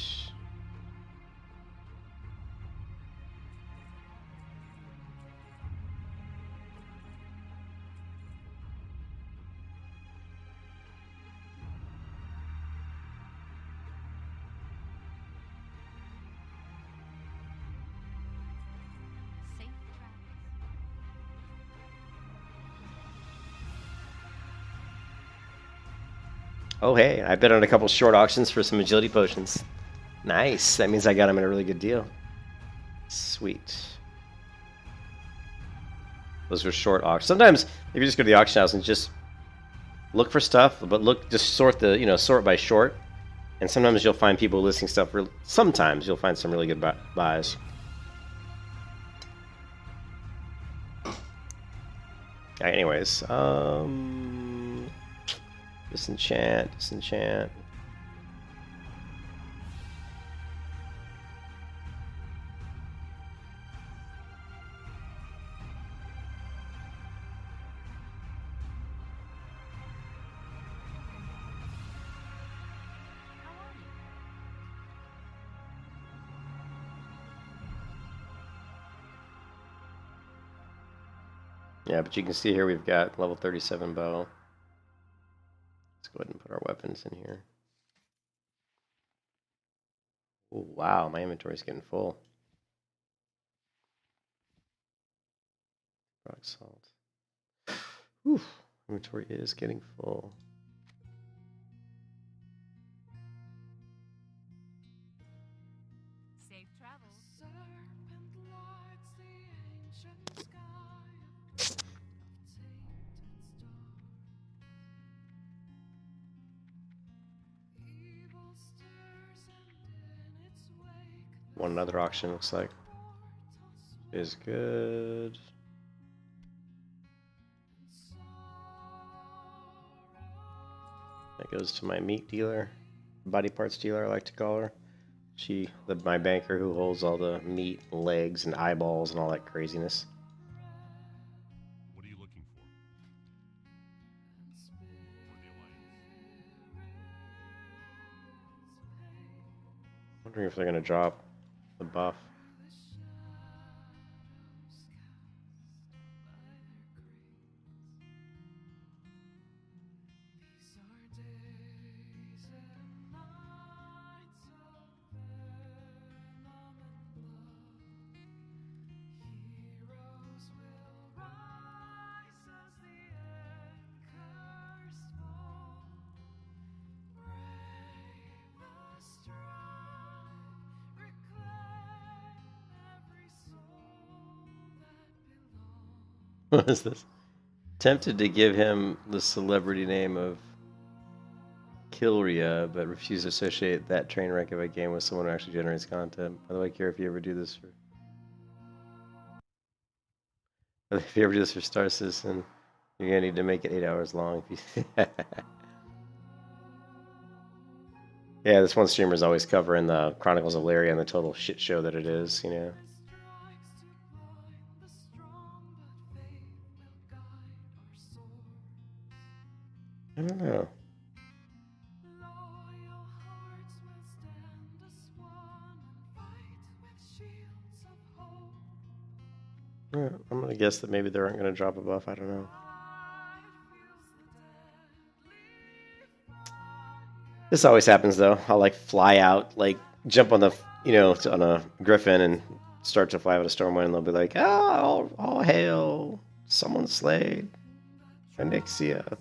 Oh, hey, I bet on a couple short auctions for some agility potions. Nice. That means I got them at a really good deal. Sweet. Those were short auctions. Sometimes if you just go to the auction house and just look for stuff, but just sort sort by short. And sometimes you'll find people listing stuff. Sometimes you'll find some really good buys. Alright, anyways, disenchant. Yeah, but you can see here we've got level 37 bow. Let's go ahead and put our weapons in here. Oh, wow, my inventory's getting full. Rock salt. Whew, inventory is getting full. Safe travels. Serpent lights the ancient sky of tainted stars. Evil stirs and in its wake One another auction looks like is good. That goes to my meat dealer, body parts dealer, I like to call her. My banker who holds all the meat, legs, and eyeballs and all that craziness. What are you looking for? Wondering if they're gonna drop the buff. What is this? Tempted to give him the celebrity name of Kilria, but refuse to associate that train wreck of a game with someone who actually generates content. By the way, care if you ever do this for... If you ever do this for Star Citizen, you're gonna need to make it 8 hours long. Yeah, this one streamer is always covering the Chronicles of Laria and the total shit show that it is, you know. I don't know. Yeah, I'm gonna guess that maybe they aren't gonna drop a buff. I don't know. This always happens though. I'll like fly out, like jump on the, on a griffin and start to fly out of Stormwind, and they'll be like, "Oh, all hail, someone slayed." Anixia.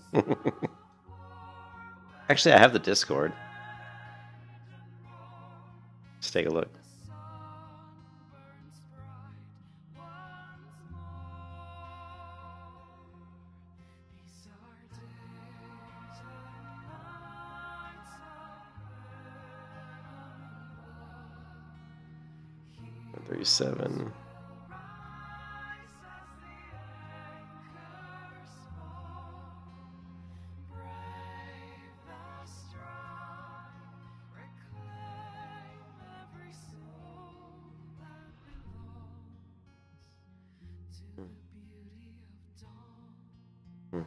Actually, I have the Discord. Let's take a look. These are days and nights of 37. Hmm.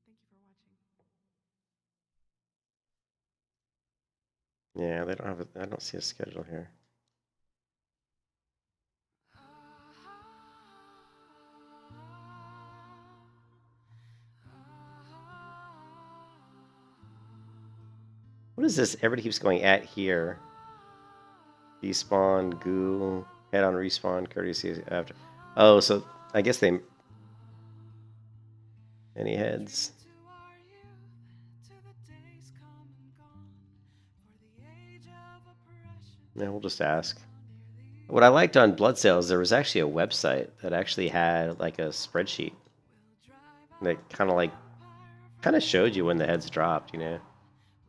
Thank you for watching. Yeah, they don't have. I don't see a schedule here. What is this? Everybody keeps going at here. Despawn, goo, head on respawn, courtesy after. Oh, so I guess they. Any heads? To our youth, to the days come and gone, for the age of oppression Yeah, we'll just ask. now nearly What I liked on Blood Sales, there was actually a website that actually had like a spreadsheet will drive that kind of showed you when the heads dropped, you know.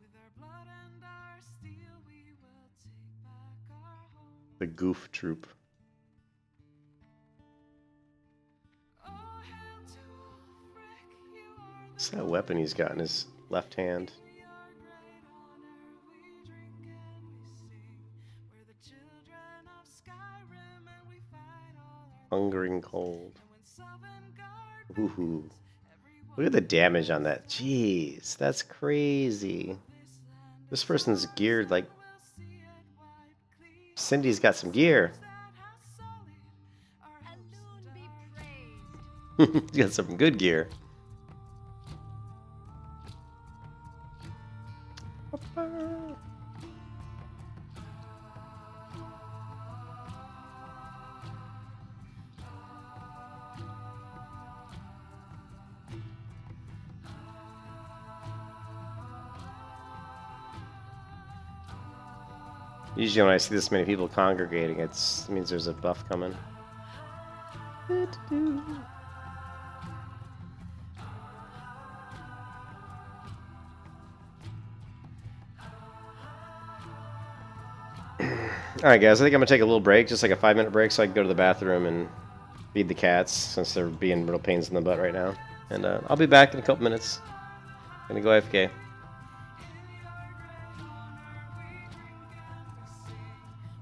with our blood and our steel. We will take back our home. The Goof Troop. Oh, hail to Ulfric, you are What's that weapon he's got in his left hand? your great honor. We drink and we sing. We're the children of Skyrim and we fight all our Hungering Cold. and when Sovngarde Ooh. everyone Look at the damage on that. Jeez, that's crazy. this land This person's geared like will see it wiped clean. Cindy's got some gear. That has sullied our hopes Alone and be our praised. He's got some good gear. Usually when I see this many people congregating, it means there's a buff coming. Alright guys, I think I'm going to take a little break, just like a 5-minute break, so I can go to the bathroom and feed the cats, since they're being real pains in the butt right now. And I'll be back in a couple minutes. Gonna go AFK.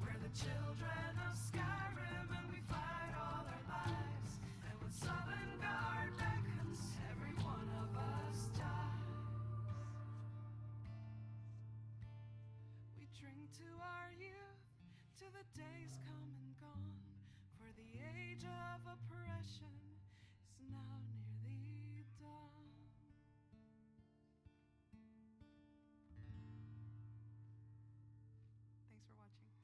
we're the children of Skyrim and we fight all our lives. And when Sovngarde beckons, every one of us dies. We drink to our youth, to the days come and gone, for the age of oppression is now nearly done. Thanks for watching.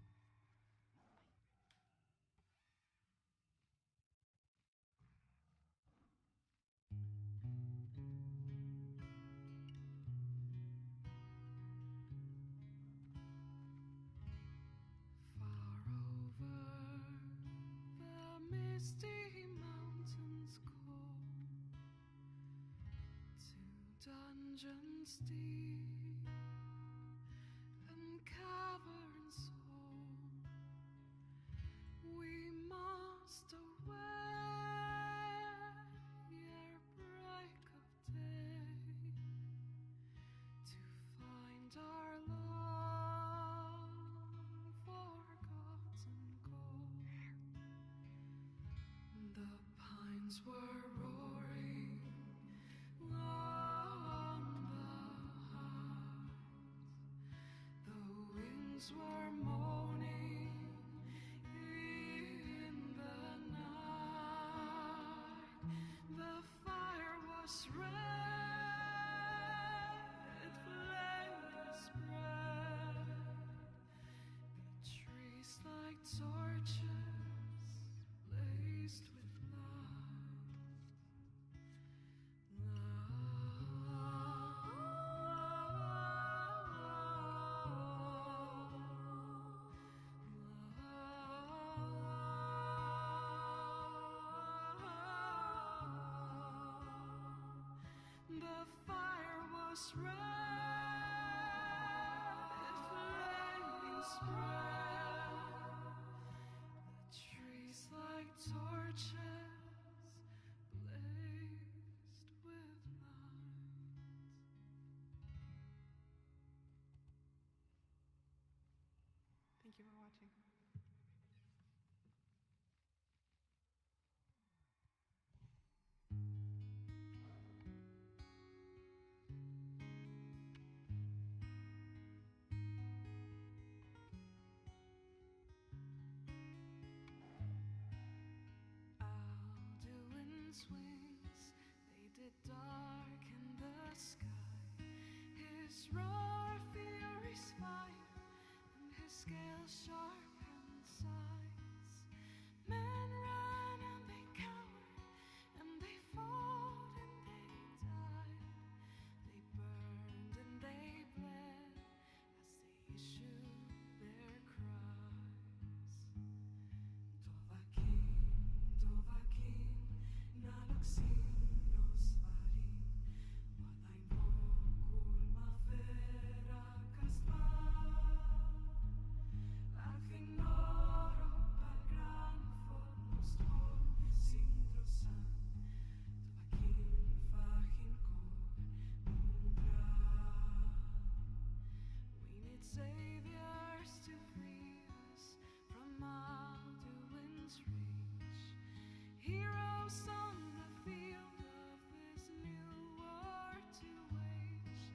Far over the misty mountains cold, to dungeons deep and caverns old, we must away ere break of day, to find our long forgotten goal. The pines were roaring on the hearth, the winds were moaning in the night. fire was red, flaming spread. The trees like torches blazed with light. Thank you for watching. Alduin's wings, they did darken the sky. His roar, fury's fire, and his scales sharp and sighs. Men ran and they cowered, and they fought and they died. They burned and they bled as they issued their cries. Dovahkiin, nalaksin nos varin, walay mokul maferakas pa. Aking noro pagran fotmostor sindrosan, Dovahkiin fahin ko mudra. We need saviors to free us from Alduin's reach. Heroes on the field of this new war to wage.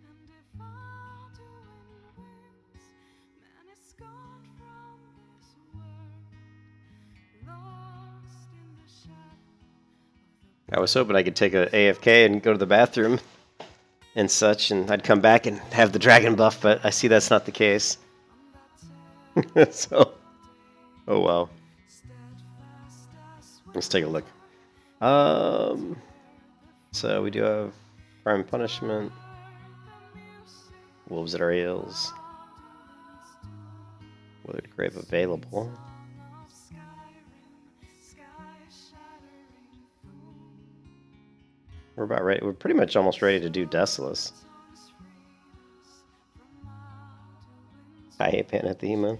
And if Alduin wins, man is gone from this world, lost in the shadow of the I was hoping I could take a AFK and go to the bathroom and such, and I'd come back and have the dragon buff, but I see that's not the case. So, oh well. Let's take a look. So we do have Crime and Punishment, Wolves at Our Heels, Withered Grave available. We're about ready. We're pretty much almost ready to do Desolus. I hate Panathema.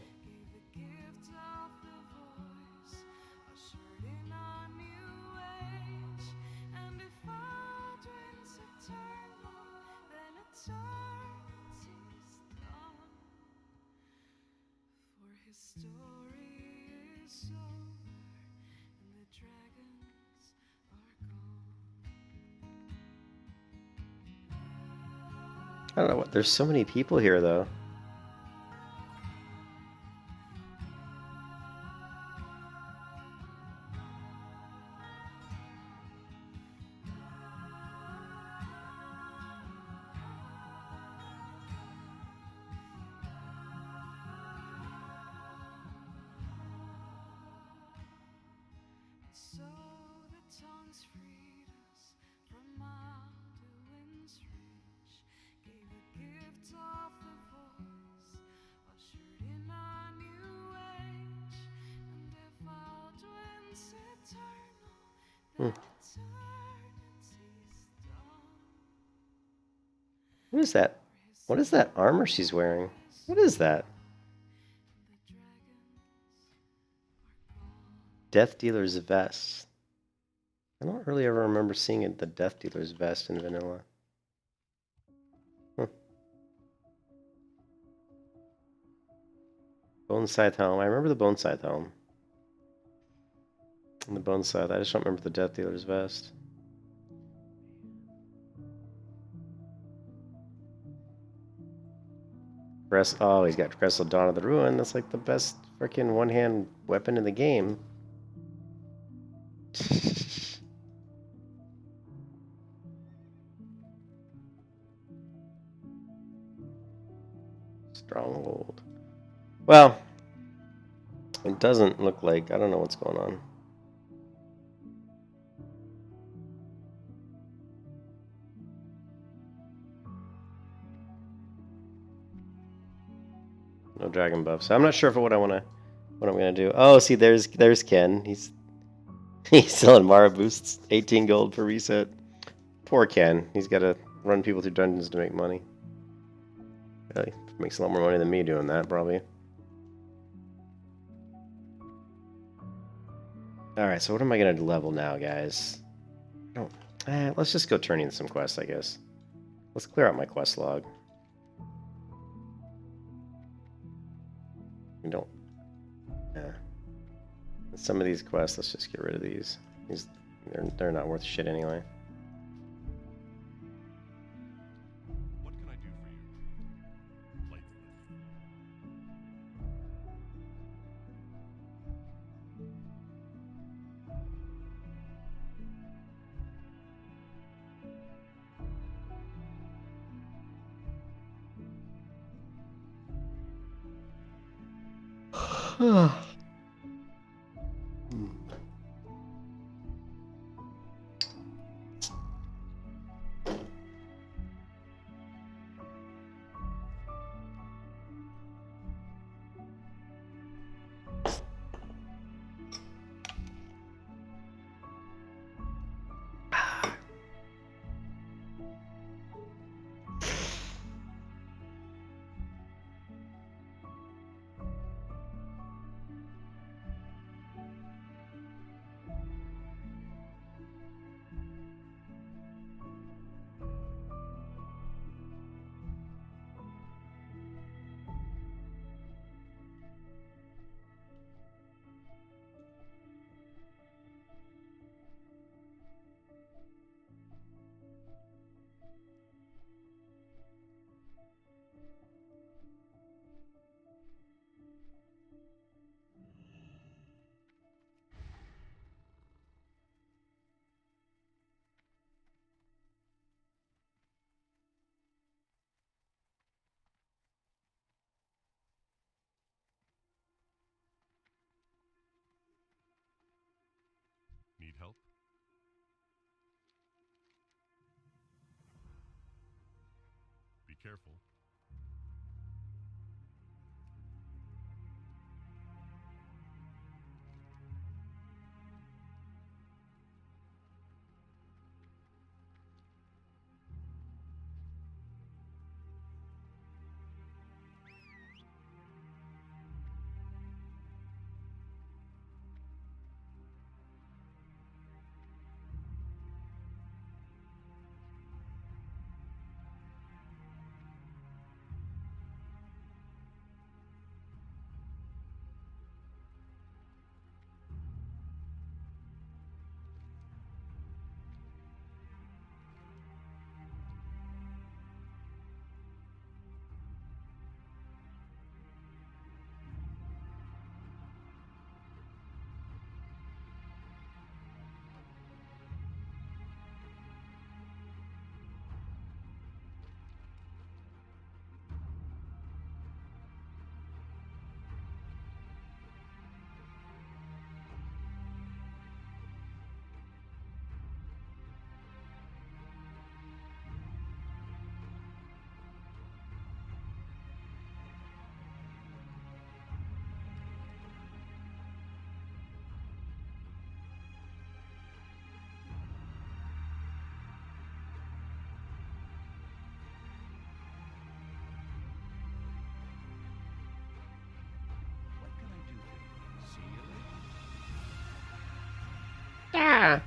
I don't know what. There's so many people here, though. So the tongues freed us from Alduin's reach, gave a gift of the voice, ushered in a new age. And if Alduin's eternal, then eternity's done. What is that? What is that armor she's wearing? What is that? The dragons are gone. Death Dealer's Vest. I don't really ever remember seeing it, the Death Dealer's Vest in vanilla. Bone Scythe Helm. I remember the Bone Scythe Helm. And the Bone Scythe. I just don't remember the Death Dealer's Vest. Oh, he's got Cressel Dawn of the Ruin. That's like the best freaking one-hand weapon in the game. Stronghold. Well, it doesn't look like... I don't know what's going on. No dragon buff. So I'm not sure what I'm gonna do. Oh, see, there's Ken. He's selling Mara boosts. 18 gold per reset. poor Ken. He's got to run people through dungeons to make money. Really, makes a lot more money than me doing that, probably. Alright, so what am I going to level now, guys? Let's just go turn in some quests, I guess. Let's clear out my quest log. We don't... Yeah. Some of these quests, let's just get rid of these. They're not worth shit anyway. What can I do for you? Lightfoot. Need help? Be careful. What can I do for you? See you later. Yeah.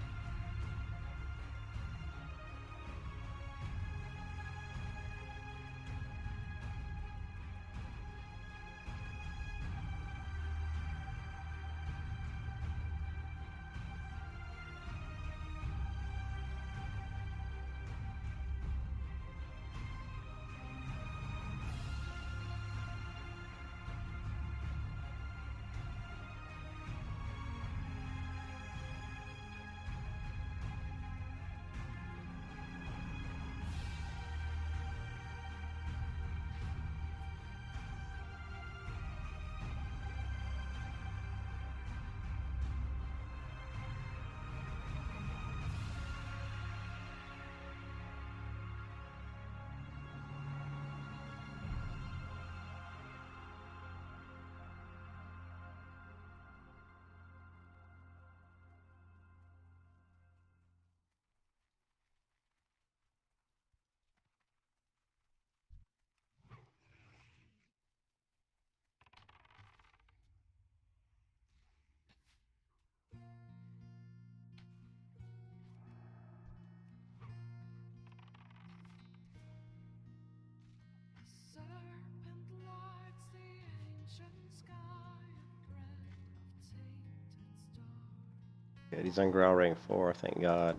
Good, he's on growl rank 4, thank God.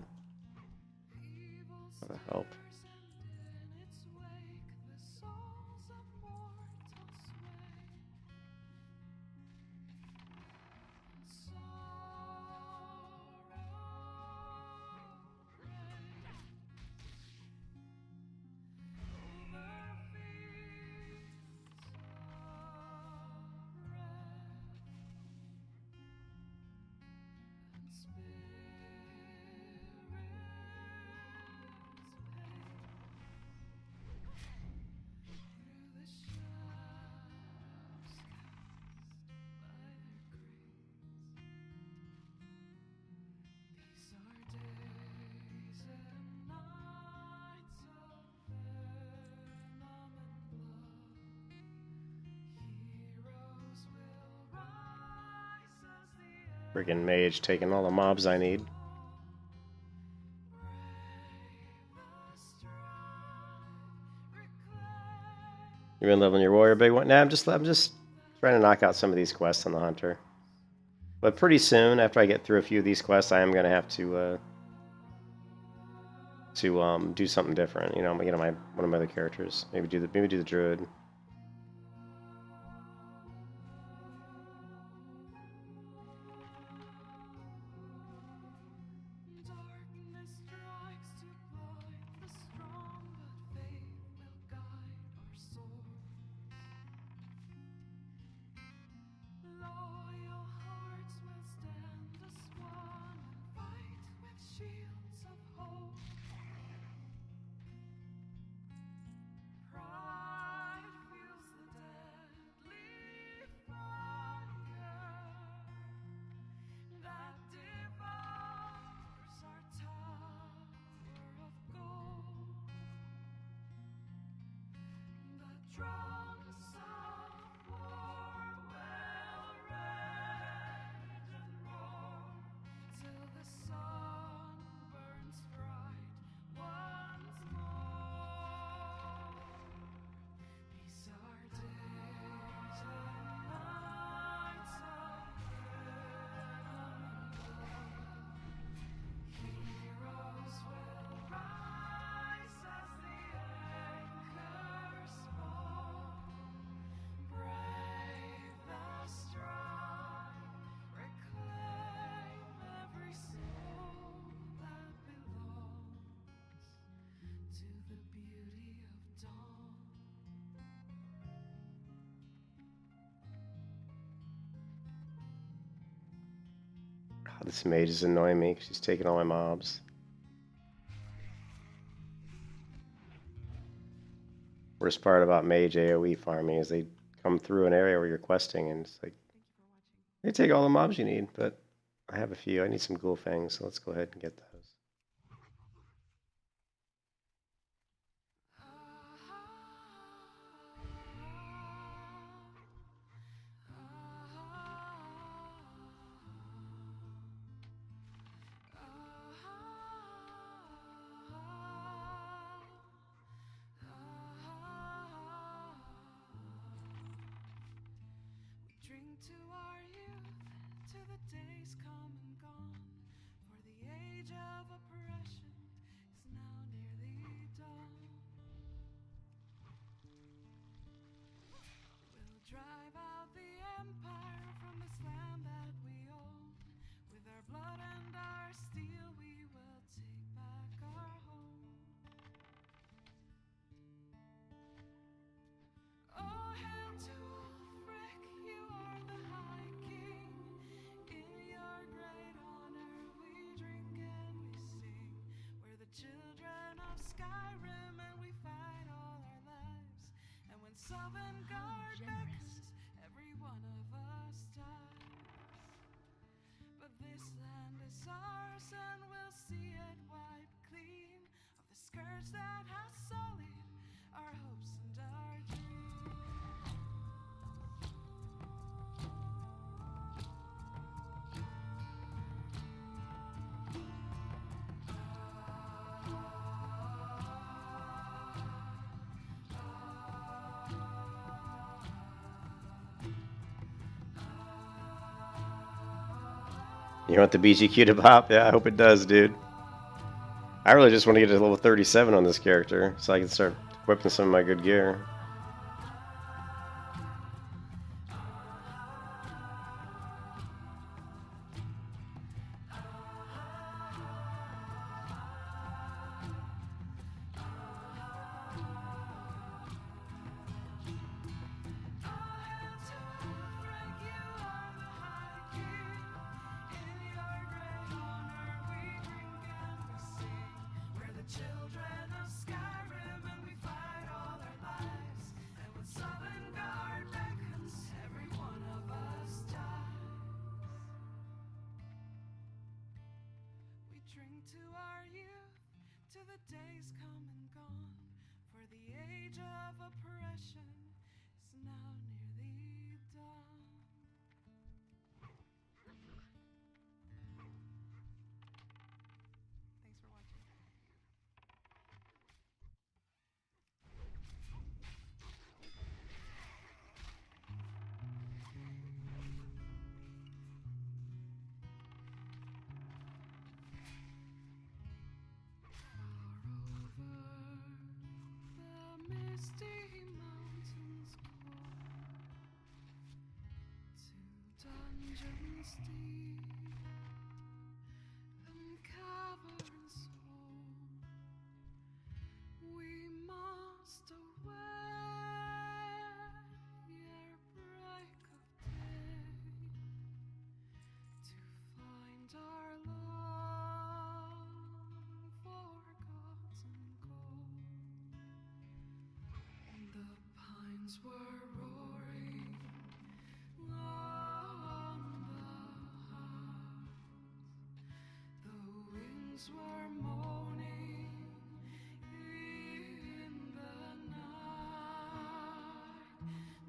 For the help. Freaking mage taking all the mobs I need. You been leveling your warrior big one? Nah, I'm just trying to knock out some of these quests on the hunter. But pretty soon, after I get through a few of these quests, I am gonna have to do something different. You know, one of my other characters. Maybe do the druid. This mage is annoying me because she's taking all my mobs. Worst part about mage AoE farming is they come through an area where you're questing and it's like, they take all the mobs you need, but I have a few. I need some ghoul fangs, so let's go ahead and get those. To our youth, to the days come and gone, for the age of oppression is now nearly done. We'll drive out the empire from this land that we own. With our blood and our steel, we will take back our home. Oh, hail to Ulfric, you are the High King. In your great honor we drink and we sing. We're the children of Skyrim and we fight all our lives. And when Sovngarde beckons, every one of us dies. But this land is ours and we'll see it wiped clean of the scourge that has sullied our hopes and our dreams. You want the BGQ to pop? Yeah, I hope it does, dude. I really just want to get to level 37 on this character so I can start equipping some of my good gear. To our youth, to the days come and gone, for the age of oppression is now near the dawn. Thanks for watching. The misty mountains cold, to dungeons deep and caverns hold, we must away ere break of day, to find our long forgotten gold. The pines were roaring on the hearth, the winds were moaning in the night,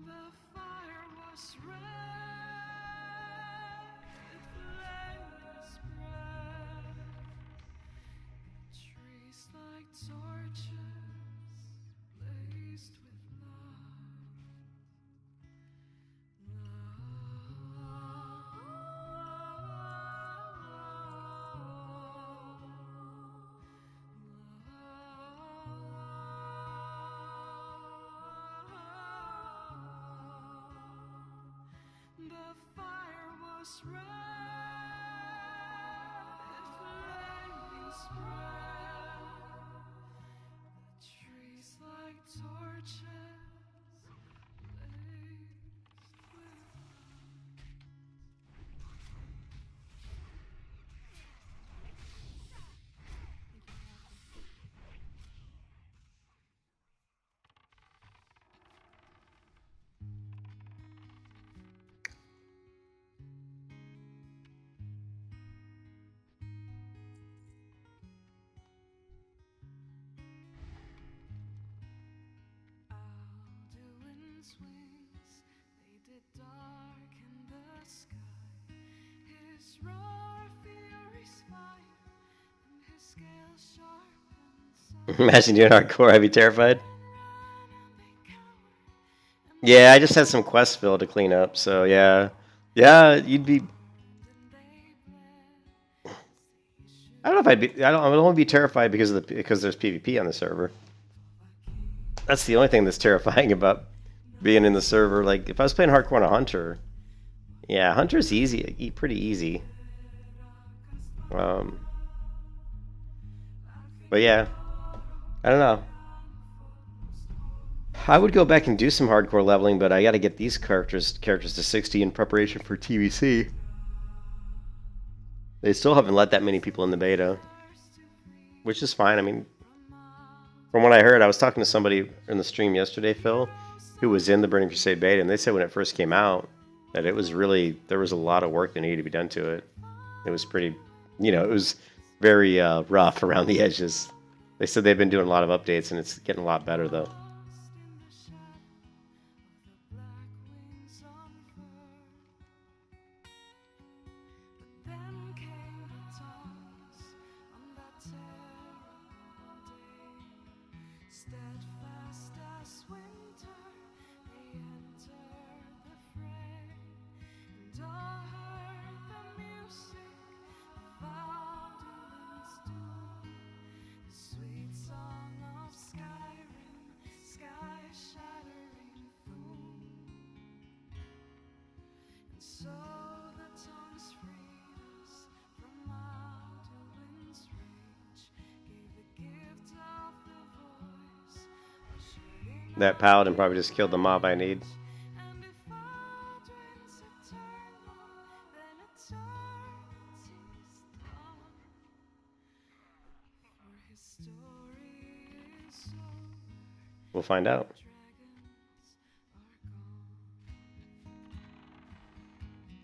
the fire was red, flames spread, trees like torches blazed with light. The fire was red, flaming spread, the trees like torches blazed with Alduin's wings, they did darken the sky. His roar fury's fire, and his scales sharpened sight. Imagine doing hardcore, I'd be terrified. Ran and they cowered, and Yeah, I just had some quest fill to clean up, so yeah. Yeah, you'd be... then they bled. I don't know if I'd be... I would only be terrified because of because there's PvP on the server. That's the only thing that's terrifying about being in the server. Like, if I was playing hardcore on a hunter... Yeah, hunter's easy, pretty easy. But yeah, I don't know. I would go back and do some hardcore leveling, but I got to get these characters to 60 in preparation for TBC. They still haven't let that many people in the beta, which is fine. I mean, from what I heard, I was talking to somebody in the stream yesterday, Phil, who was in the Burning Crusade beta, and they said when it first came out that it was really, there was a lot of work that needed to be done to it. It was pretty, it was very rough around the edges. They said they've been doing a lot of updates, and it's getting a lot better, though. Steadfast as winter, they entered the fray, and all heard the music so the tongues freed us from Magdalene's rage, gave the gift of the voice, ushered in That paladin probably just killed the mob I need. and if our dreams eternal, then eternity's done. For his story is over, We'll find out. dragons are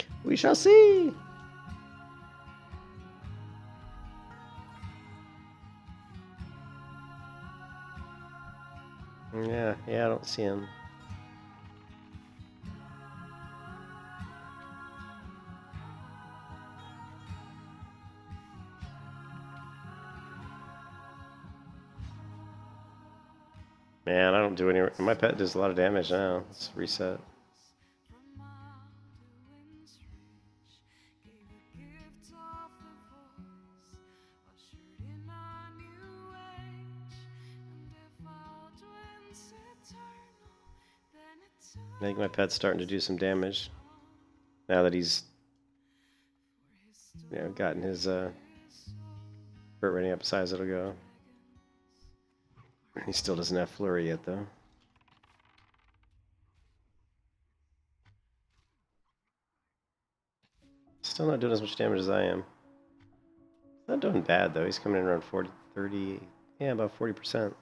gone. We shall see. Yeah, I don't see him. Man, I don't do any. My pet does a lot of damage now. Let's reset. From Magdalene's rage, gave the gift of the voice, ushered in a new age, and if Aldrin's eternal, then I think my pet's starting to do some damage now that he's, gotten his hurt rating up as high as it'll go. He still doesn't have flurry yet, though. Still not doing as much damage as I am. Not doing bad, though. He's coming in around 40, 30, yeah, about 40%.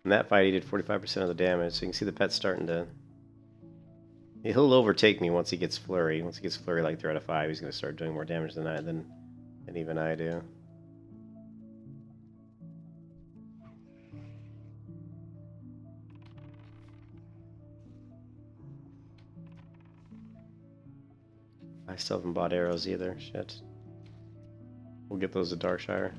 In that fight, he did 45% of the damage, so you can see the pet starting to... He'll overtake me once he gets flurry. Once he gets flurry like 3 out of 5, he's going to start doing more damage than even I do. I still haven't bought arrows either. Shit. We'll get those at Darkshire.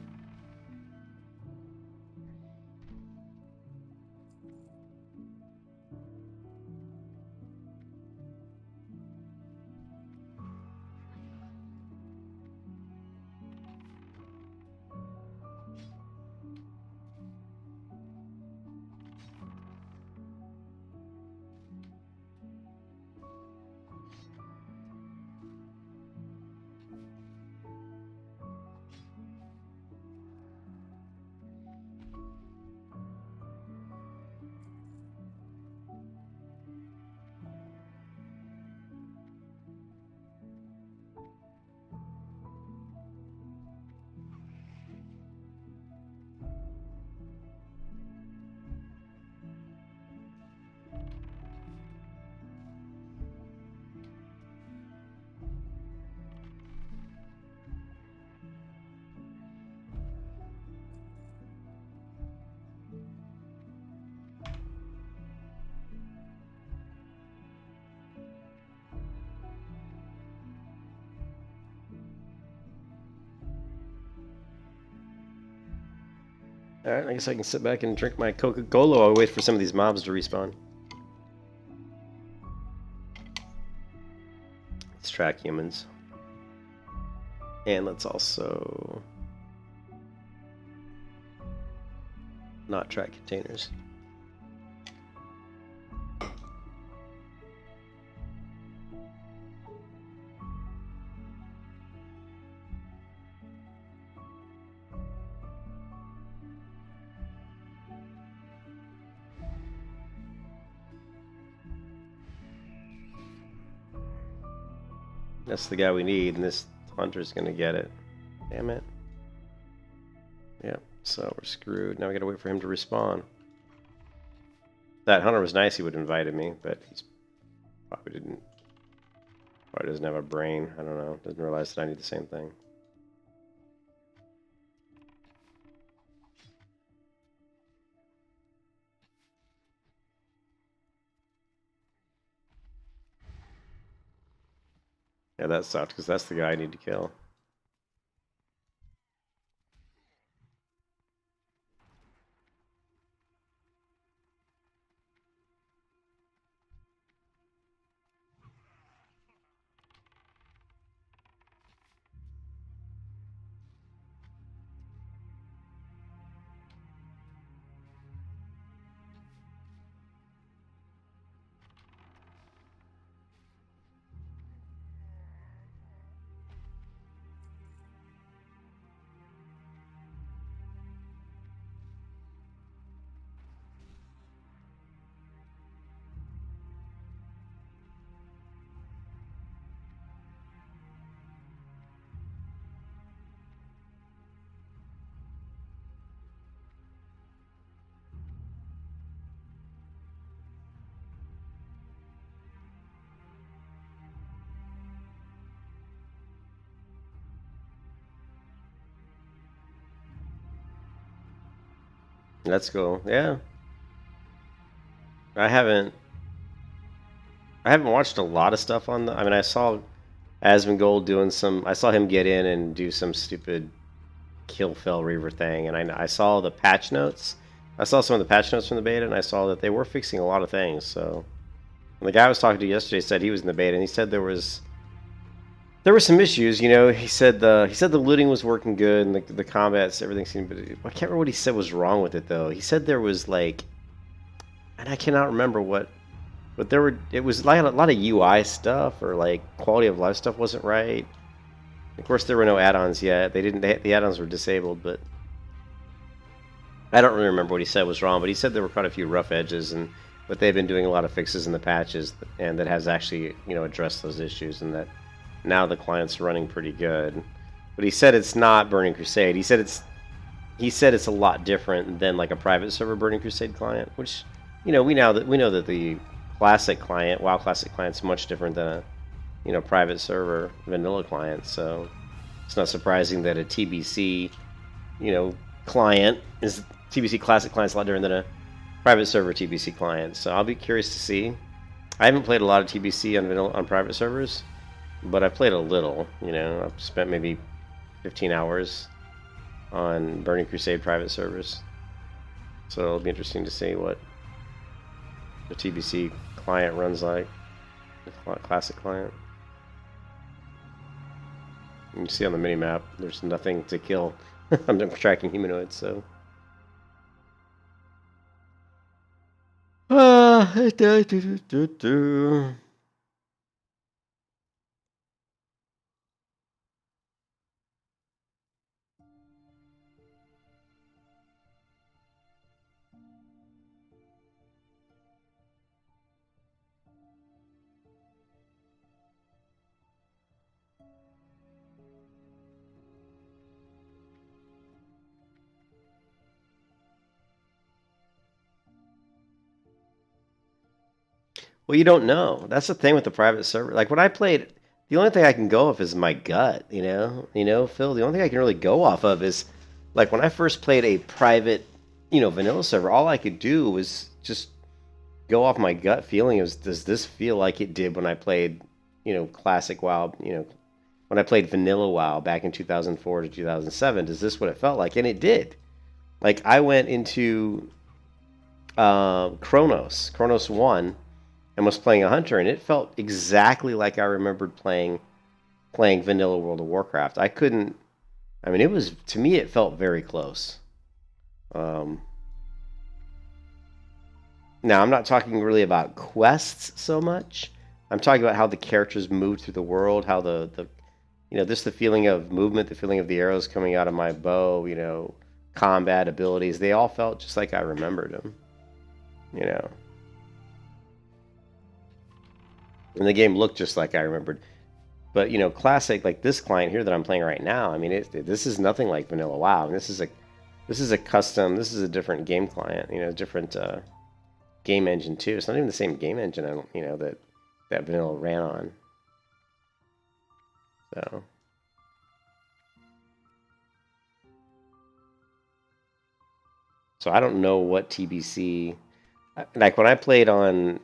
Alright, I guess I can sit back and drink my Coca-Cola while I wait for some of these mobs to respawn. Let's track humans. And let's also... not track containers. That's the guy we need, and this hunter's gonna get it. Damn it. Yep, so we're screwed. Now we gotta wait for him to respawn. That hunter was nice, he would have invited me, but he's probably doesn't have a brain. I don't know. Doesn't realize that I need the same thing. Yeah, that sucked, because that's the guy I need to kill. That's cool. Yeah. I haven't watched a lot of stuff on the. I mean, I saw Asmongold doing some. I saw him get in and do some stupid kill Fell Reaver thing, and I saw the patch notes. I saw some of the patch notes from the beta, and I saw that they were fixing a lot of things. So, and the guy I was talking to yesterday said he was in the beta, and he said there were some issues. You know, he said the looting was working good, and the combats, everything seemed. But I can't remember what he said was wrong with it though. He said there was like, and I cannot remember what. But it was like a lot of UI stuff or like quality of life stuff wasn't right. Of course, there were no add-ons yet. The add-ons were disabled, but I don't really remember what he said was wrong. But he said there were quite a few rough edges, but they've been doing a lot of fixes in the patches, and that has actually addressed those issues, and that now the client's running pretty good. But he said it's not Burning Crusade. He said it's a lot different than like a private server Burning Crusade client, which we know that the Classic client, WoW Classic client, is much different than a private server vanilla client. So it's not surprising that a TBC client is TBC Classic client is a lot different than a private server TBC client. So I'll be curious to see. I haven't played a lot of TBC on private servers, but I've played a little. I've spent maybe 15 hours on Burning Crusade private servers. So it'll be interesting to see what the TBC client runs like, the classic client. You can see on the minimap, there's nothing to kill. I'm tracking humanoids, so. Well, you don't know. That's the thing with the private server. Like when I played, the only thing I can go off is my gut. Phil. The only thing I can really go off of is, like when I first played a private, vanilla server. All I could do was just go off my gut feeling. Does this feel like it did when I played, classic WoW? When I played vanilla WoW back in 2004 to 2007. Does this what it felt like? And it did. Like I went into Chronos 1. And was playing a hunter, and it felt exactly like I remembered playing vanilla World of Warcraft. It was, to me, it felt very close. Now, I'm not talking really about quests so much. I'm talking about how the characters moved through the world, how just the feeling of movement, the feeling of the arrows coming out of my bow, combat abilities. They all felt just like I remembered them, And the game looked just like I remembered. But, classic, like this client here that I'm playing right now, this is nothing like vanilla WoW. This is a custom, this is a different game client, different game engine too. It's not even the same game engine, that vanilla ran on. So I don't know what TBC, like when I played on,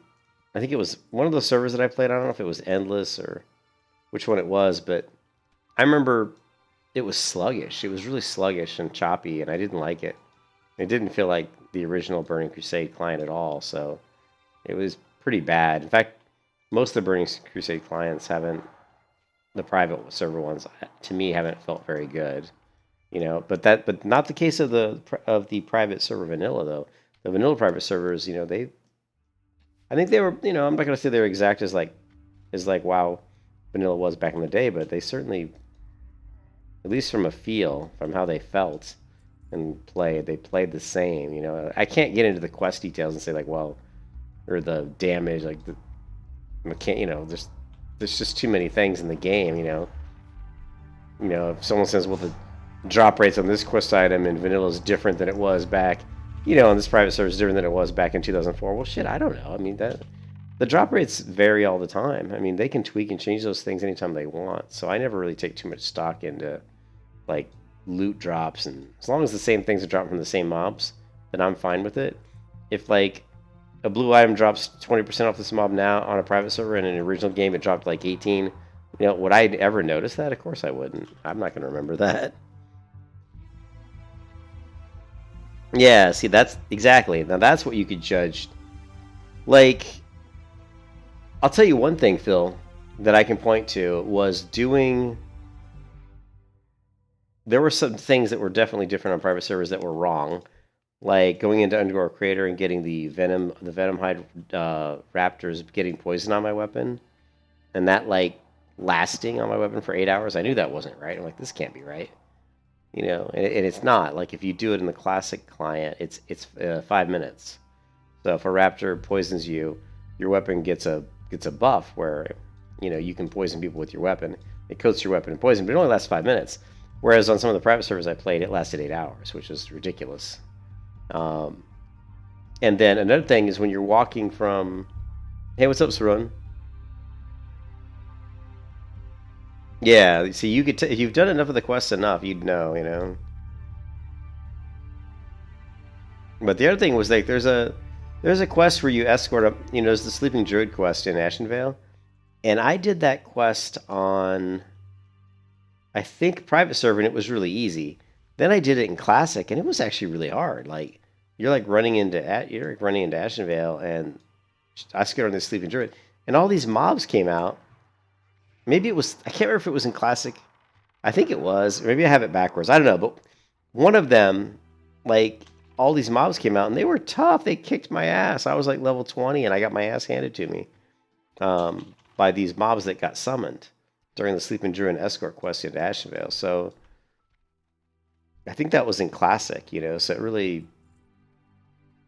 I think it was one of those servers that I played. I don't know if it was Endless or which one it was, but I remember it was sluggish. It was really sluggish and choppy, and I didn't like it. It didn't feel like the original Burning Crusade client at all, so it was pretty bad. In fact, most of the Burning Crusade clients the private server ones, to me, haven't felt very good. But not the case of the private server vanilla though. The vanilla private servers, I think they were, I'm not going to say they were exact as like WoW vanilla was back in the day, but they certainly, at least from a feel, from how they felt and played, they played the same. I can't get into the quest details and say like, well, or the damage, like the there's just too many things in the game. If someone says, well, the drop rates on this quest item in vanilla is different than it was back. On this private server is different than it was back in 2004. Well, shit, I don't know. The drop rates vary all the time. They can tweak and change those things anytime they want. So I never really take too much stock into, like, loot drops. And as long as the same things are dropped from the same mobs, then I'm fine with it. If like a blue item drops 20% off this mob now on a private server, and in an original game it dropped like 18, you know, would I ever notice that? Of course I wouldn't. I'm not going to remember that. Yeah, see, that's exactly. Now that's what you could judge. Like, I'll tell you one thing, Phil, that I can point to was doing. There were some things that were definitely different on private servers that were wrong, like going into Underground Crater and getting the venom hide raptors getting poison on my weapon, and that like lasting on my weapon for 8 hours. I knew that wasn't right. I'm like, this can't be right, you know, and it's not. Like if you do it in the classic client, it's 5 minutes. So if a raptor poisons you, your weapon gets a buff where, you know, you can poison people with your weapon. It coats your weapon in poison, but it only lasts 5 minutes. Whereas on some of the private servers I played, it lasted 8 hours, which is ridiculous. And then another thing is when you're walking from, hey, what's up, Sarun? Yeah, see, you could if you've done enough of the quests enough, you'd know, you know. But the other thing was like there's a quest where you escort up, you know, there's the Sleeping Druid quest in Ashenvale, and I did that quest on, I think, private server, and it was really easy. Then I did it in classic, and it was actually really hard. Like you're running into Ashenvale, and I scared on the Sleeping Druid, and all these mobs came out. Maybe it was, I can't remember if it was in classic. I think it was. Maybe I have it backwards. I don't know, but one of them, like all these mobs came out, and they were tough. They kicked my ass. I was like level 20, and I got my ass handed to me by these mobs that got summoned during the Sleeping Druid escort quest into Ashenvale. So I think that was in classic, you know. So it really,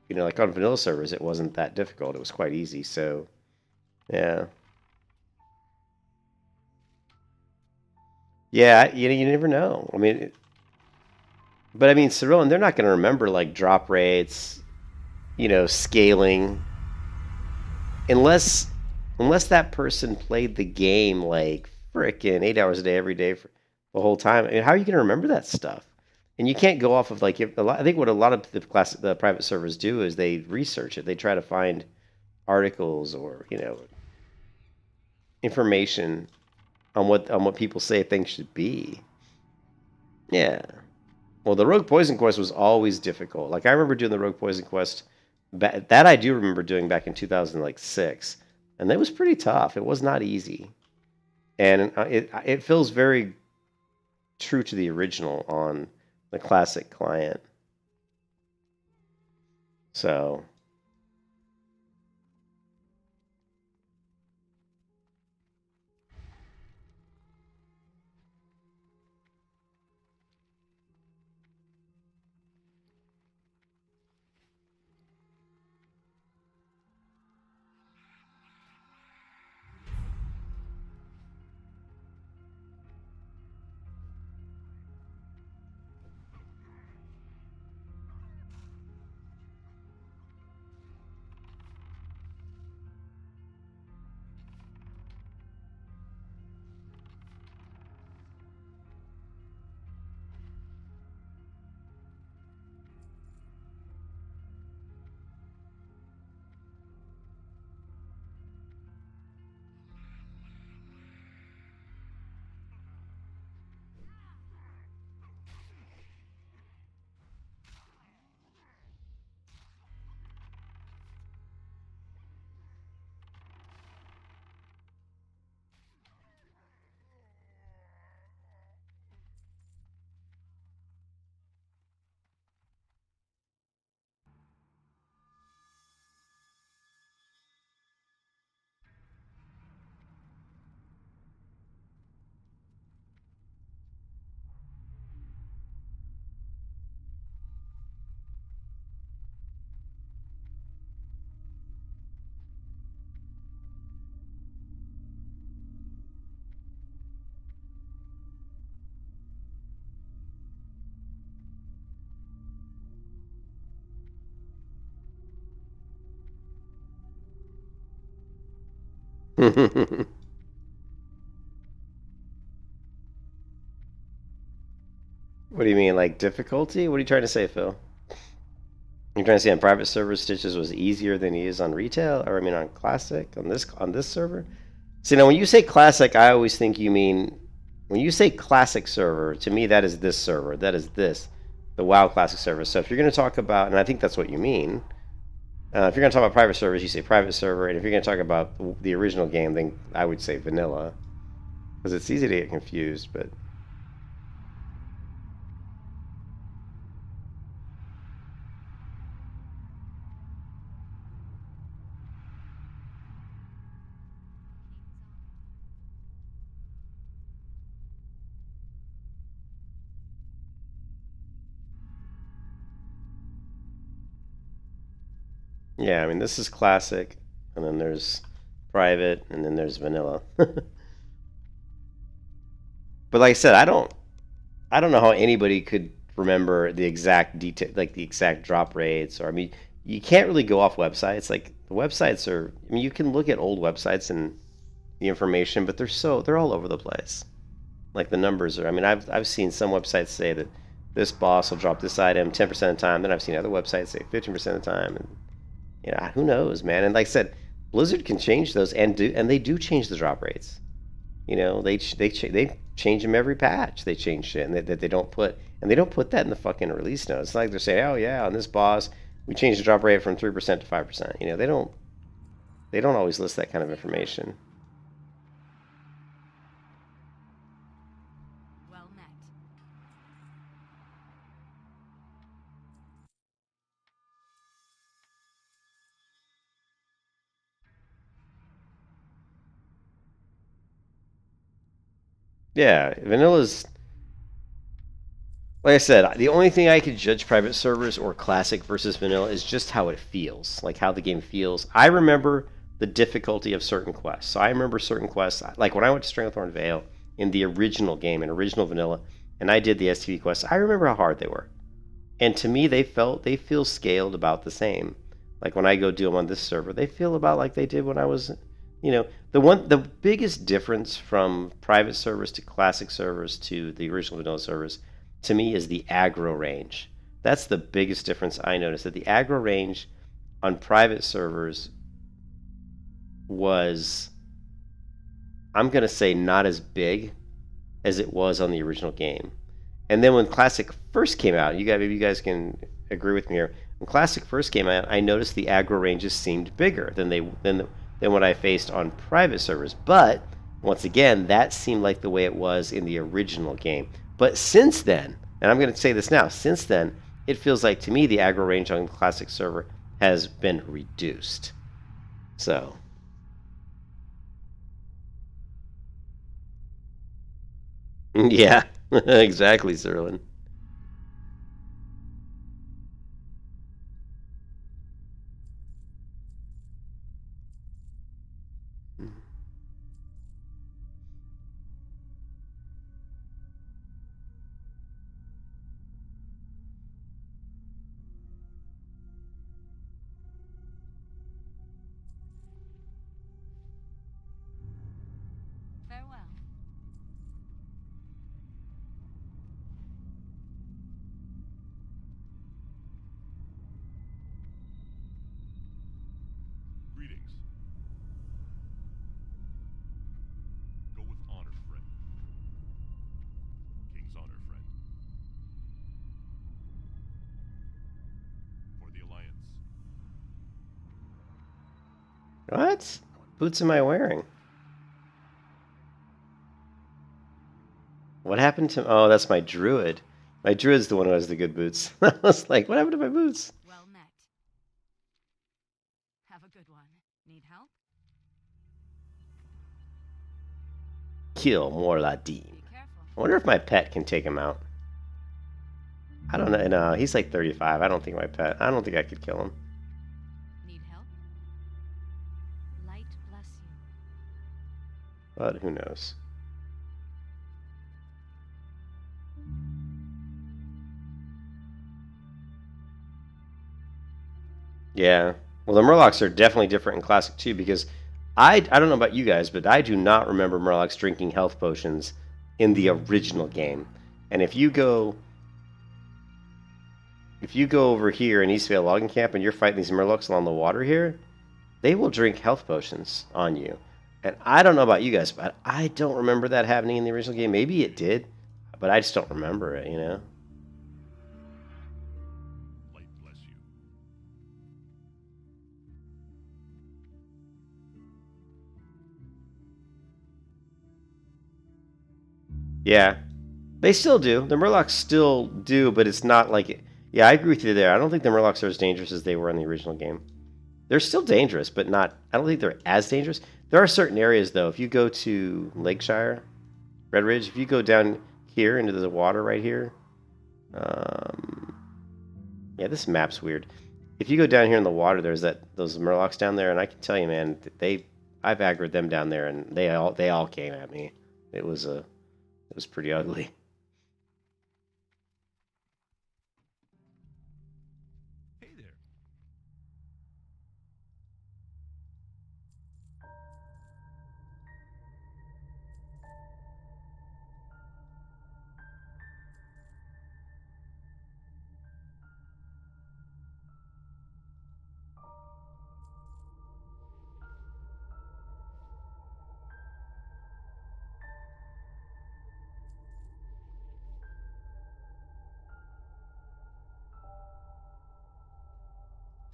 you know, like on vanilla servers, it wasn't that difficult. It was quite easy. So yeah. Yeah, you never know. I mean, but I mean, Cyril, and they're not going to remember like drop rates, you know, scaling, unless that person played the game like frickin' 8 hours a day every day for the whole time. I mean, how are you going to remember that stuff? And you can't go off of like I think what a lot of the private servers do is they research it. They try to find articles or, you know, information on what people say things should be. Yeah. Well, the Rogue Poison quest was always difficult. Like I remember doing the Rogue Poison quest. That I do remember doing back in 2006, and that was pretty tough. It was not easy, and it feels very true to the original on the classic client. So. What do you mean, like difficulty? What are you trying to say, Phil? You're trying to say on private server, Stitches was easier than he is on retail, or I mean on classic on this server. See, now when you say classic, I always think you mean when you say classic server. To me, that is this server. That is the WoW classic server. So if you're going to talk about, and I think that's what you mean. If you're going to talk about private servers, you say private server, and if you're going to talk about the original game, then I would say vanilla, because it's easy to get confused. But yeah, I mean this is classic, and then there's private, and then there's vanilla. But like I said, I don't know how anybody could remember the exact detail, like the exact drop rates, or I mean, you can't really go off websites. Like the websites are, I mean, you can look at old websites and the information, but they're all over the place. Like the numbers are, I mean, I've seen some websites say that this boss will drop this item 10% of the time. Then I've seen other websites say 15% of the time, and you know, who knows, man. And like I said, Blizzard can change those, and they do change the drop rates. You know, they change them every patch. They change shit, and they don't put that in the fucking release notes. It's not like they're saying, oh yeah, on this boss we changed the drop rate from 3% to 5%. You know, they don't always list that kind of information. Well met. Yeah, vanilla's, like I said, the only thing I could judge private servers or classic versus vanilla is just how it feels, like how the game feels. I remember the difficulty of certain quests. So I remember certain quests, like when I went to Stranglethorn Vale in the original game, in original vanilla, and I did the STV quests, I remember how hard they were. And to me, they feel scaled about the same. Like when I go do them on this server, they feel about like they did when I was, you know, the biggest difference from private servers to classic servers to the original vanilla servers, to me, is the aggro range. That's the biggest difference I noticed. That the aggro range on private servers was, I'm gonna say, not as big as it was on the original game. And then when Classic first came out, maybe you guys can agree with me here. When Classic first came out, I noticed the aggro ranges seemed bigger than what I faced on private servers. But once again, that seemed like the way it was in the original game. But since then, and I'm going to say this now, since then, it feels like to me the aggro range on the Classic server has been reduced. So. Yeah, exactly, Serlin. Farewell. Greetings. Go with honor, friend. King's honor, friend. For the Alliance. What boots am I wearing? What happened to... Oh, that's my druid. My druid's the one who has the good boots. I was like, what happened to my boots? Well met. Have a good one. Need help? Kill Morladin. Be careful. I wonder if my pet can take him out. I don't know. No, he's like 35. I don't think I could kill him. Need help? Light bless you. But who knows? Yeah. Well, the Murlocs are definitely different in Classic too, because I don't know about you guys, but I do not remember Murlocs drinking health potions in the original game. And if you go... if you go over here in Eastvale Logging Camp and you're fighting these Murlocs along the water here, they will drink health potions on you. And I don't know about you guys, but I don't remember that happening in the original game. Maybe it did, but I just don't remember it, you know? Light bless you. Yeah, they still do. The Murlocs still do, but it's not like it. Yeah, I agree with you there. I don't think the Murlocs are as dangerous as they were in the original game. They're still dangerous, but not. I don't think they're as dangerous. There are certain areas, though. If you go to Lakeshire, Red Ridge, if you go down here into the water right here, yeah, this map's weird. If you go down here in the water, there's those Murlocs down there, and I can tell you, man, I've aggroed them down there, and they all came at me. It was pretty ugly. Hey there.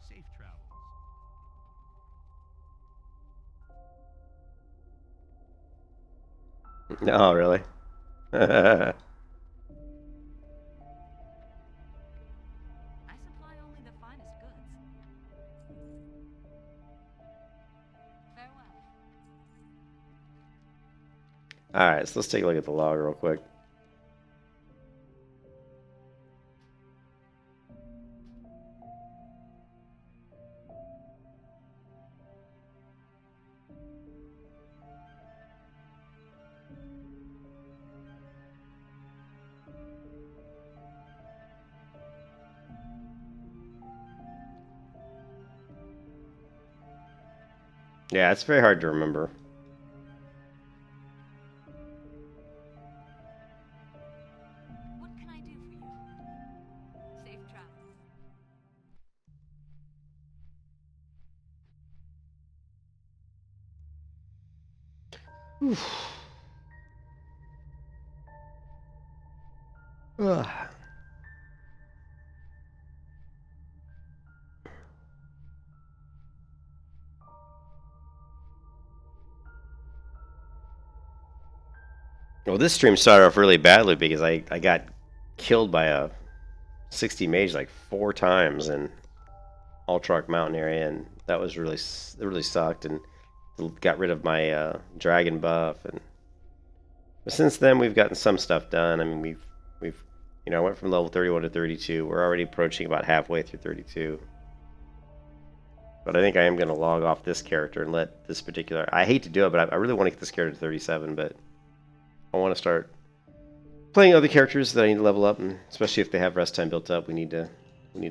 Safe travels. Oh, really? I supply only the finest goods. Farewell. All right, so let's take a look at the log real quick. Yeah, it's very hard to remember. What can I do for you? Safe travels. Ugh. Well, this stream started off really badly because I got killed by a 60 mage like 4 times in Ultrak Mountain area, and that was it really sucked, and got rid of my dragon buff, and but since then we've gotten some stuff done. I mean, we've went from level 31 to 32. We're already approaching about halfway through 32. But I think I am going to log off this character and let this particular... I hate to do it, but I really want to get this character to 37, but I want to start playing other characters that I need to level up, and especially if they have rest time built up, we need to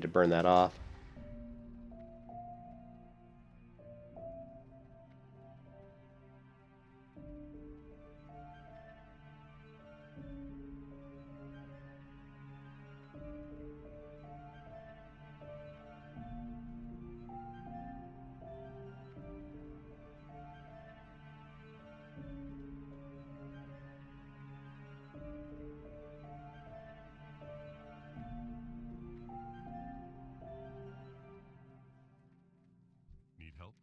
burn that off. Need help?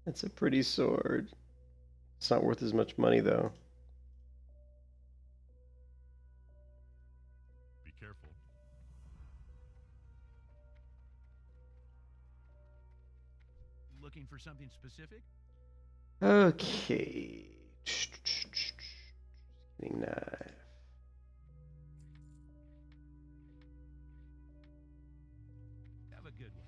It's a pretty sword. It's not worth as much money, though. Be careful. Looking for something specific? Okay. Getting knife. Have a good one.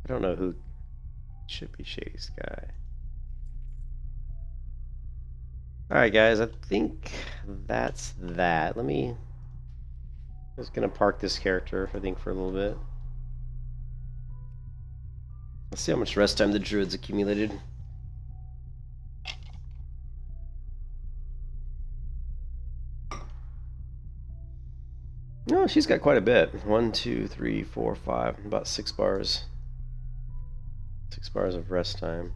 I don't know who should be Shady Sky. Alright guys, I think that's that. I'm just gonna park this character, I think, for a little bit. Let's see how much rest time the druid's accumulated. No, she's got quite a bit. 1, 2, 3, 4, 5. About 6 bars. 6 bars of rest time.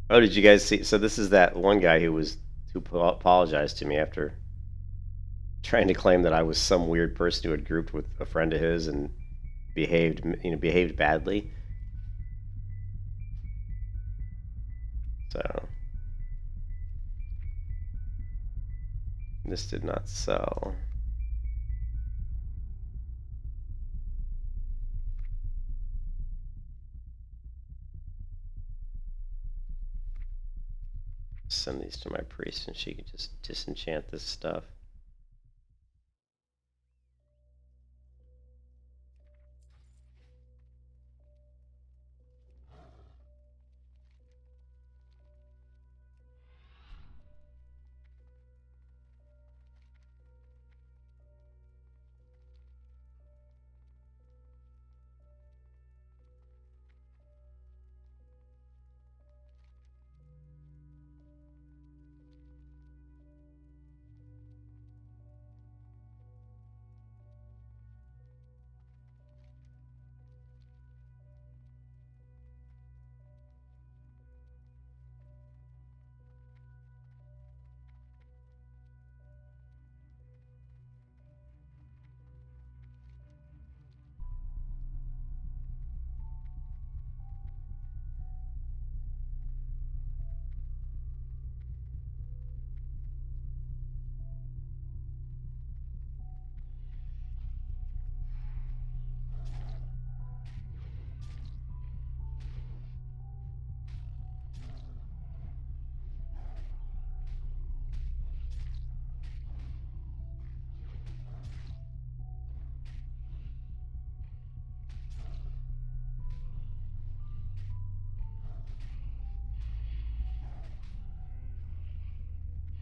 Oh, did you guys see? So this is that one guy who apologized to me after trying to claim that I was some weird person who had grouped with a friend of his and behaved badly. So this did not sell. Send these to my priest and she can just disenchant this stuff.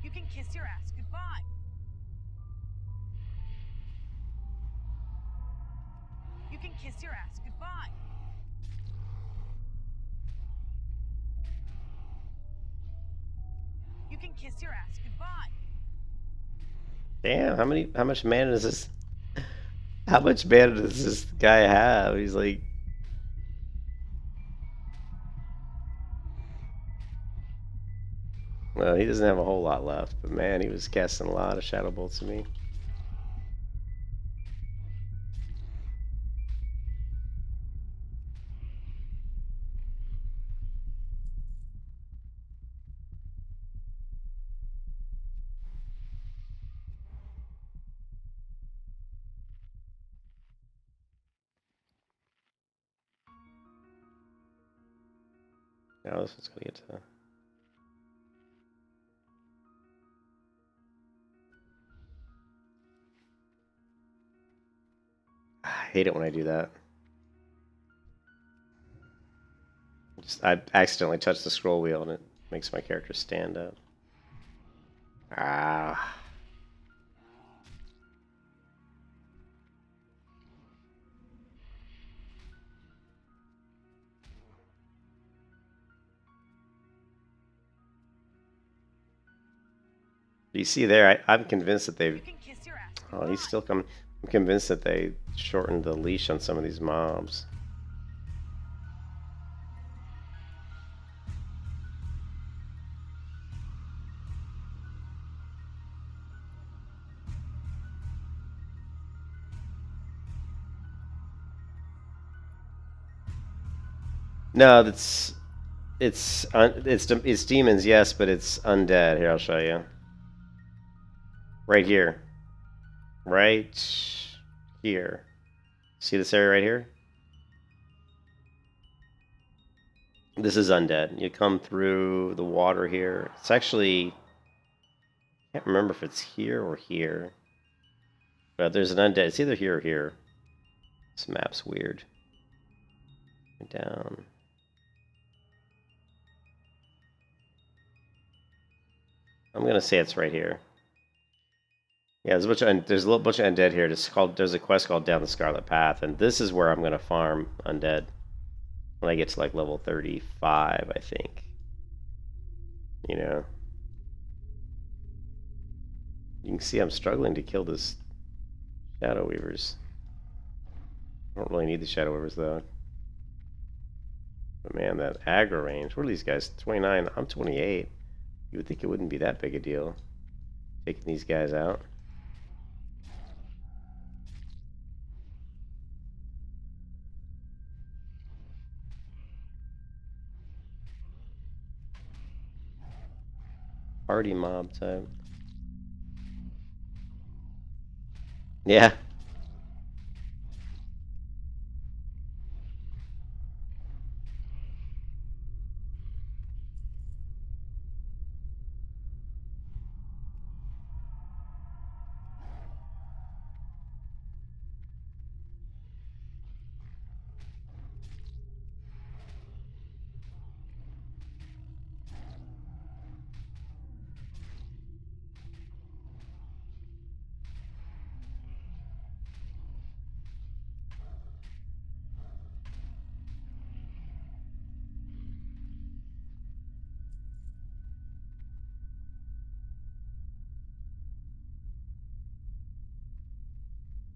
You can kiss your ass goodbye. You can kiss your ass goodbye. You can kiss your ass goodbye. Damn, how much mana does this how much mana does this guy have? He's like well, he doesn't have a whole lot left, but man, he was casting a lot of shadow bolts at me. Now this one's gonna get to I hate it when I do that. I accidentally touch the scroll wheel and it makes my character stand up. Ah. You see there, I'm convinced that they've... You can kiss your ass Oh, goodbye. he's still coming. I'm convinced that they shortened the leash on some of these mobs. No, it's demons, yes, but it's undead. Here, I'll show you. Right here. Right here. See this area right here? This is undead. You come through the water here. It's actually... I can't remember if it's here or here. But there's an undead. It's either here or here. This map's weird. Down. I'm gonna say it's right here. Yeah, there's a little bunch of undead here. There's a quest called Down the Scarlet Path, and this is where I'm gonna farm undead when I get to like level 35, I think. You know. You can see I'm struggling to kill this Shadow Weavers. I don't really need the Shadow Weavers though. But man, that aggro range. What are these guys? 29. I'm 28. You would think it wouldn't be that big a deal taking these guys out. Party mob type. Yeah.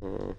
Hmm.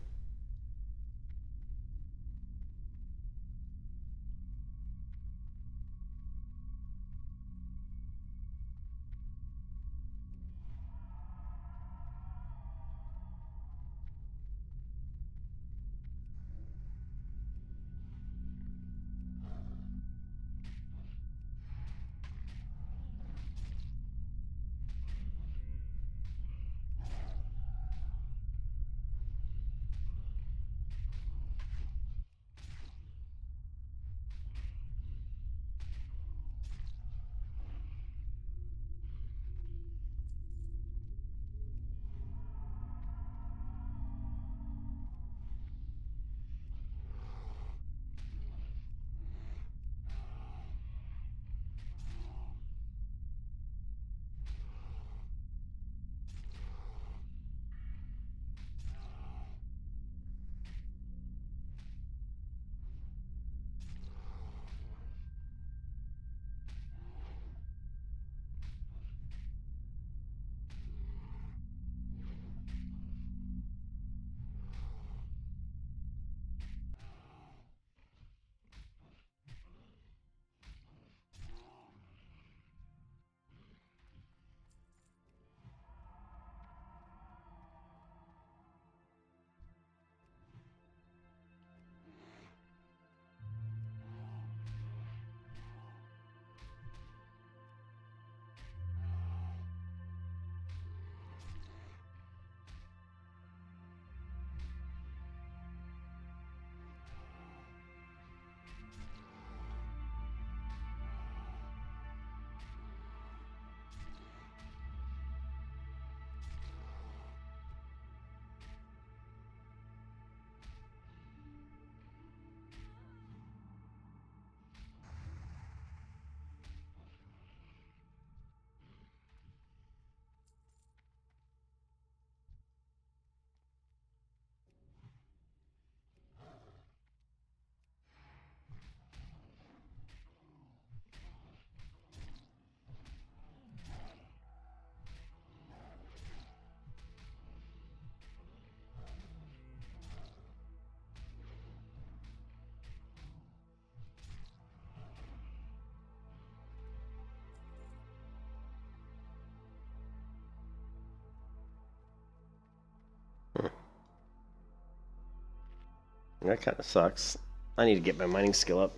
That kind of sucks. I need to get my mining skill up.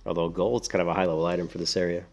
Although gold's kind of a high level item for this area.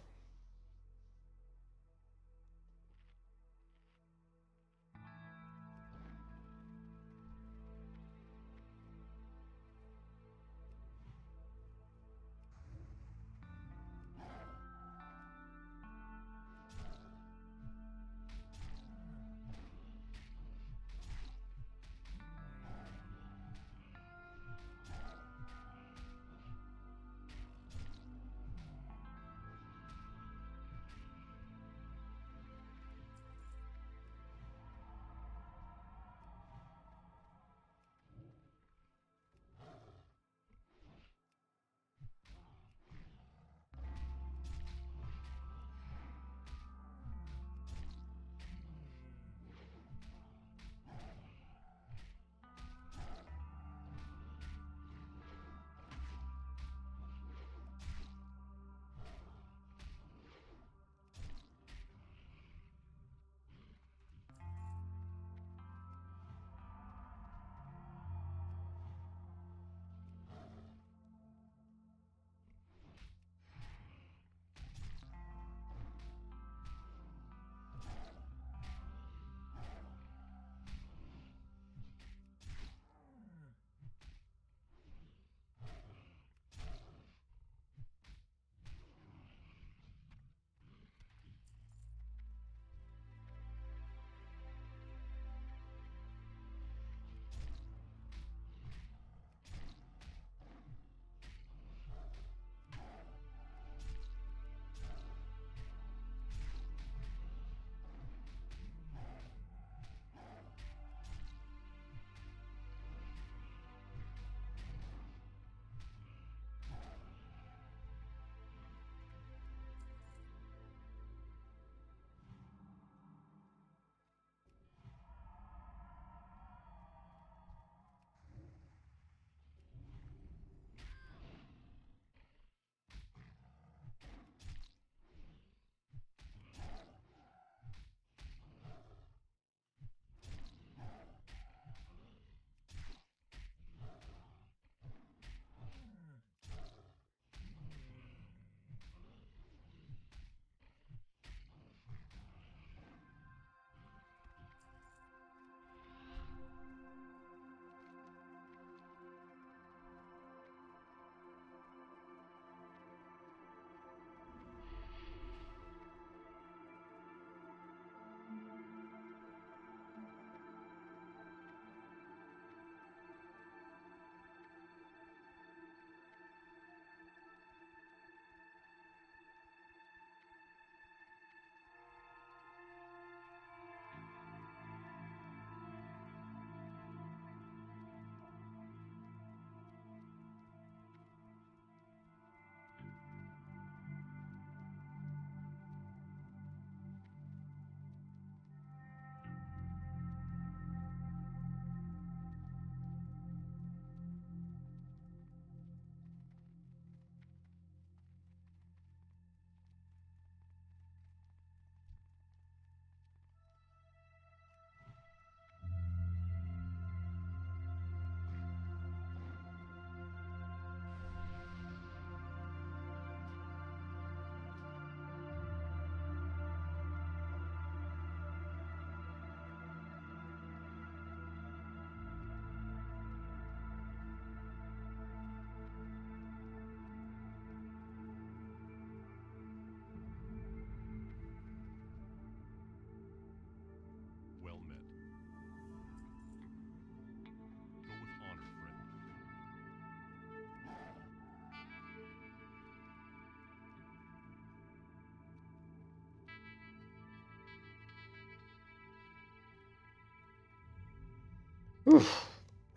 Oof.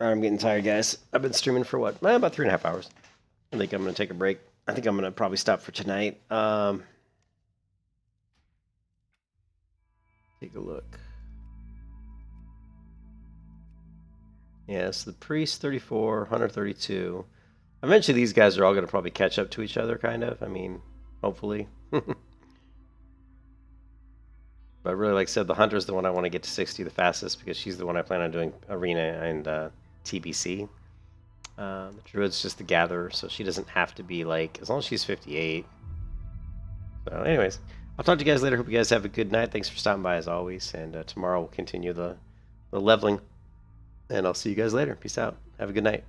I'm getting tired, guys. I've been streaming for what? About 3.5 hours. I think I'm going to take a break. I think I'm going to probably stop for tonight. Take a look. Yes, the priest 34, hunter 32. Eventually, these guys are all going to probably catch up to each other, kind of. I mean, hopefully. But really, like I said, the hunter's the one I want to get to 60 the fastest because she's the one I plan on doing arena and TBC. The druid's just the gatherer, so she doesn't have to be like, as long as she's 58. So anyways, I'll talk to you guys later. Hope you guys have a good night. Thanks for stopping by as always. And tomorrow we'll continue the leveling. And I'll see you guys later. Peace out. Have a good night.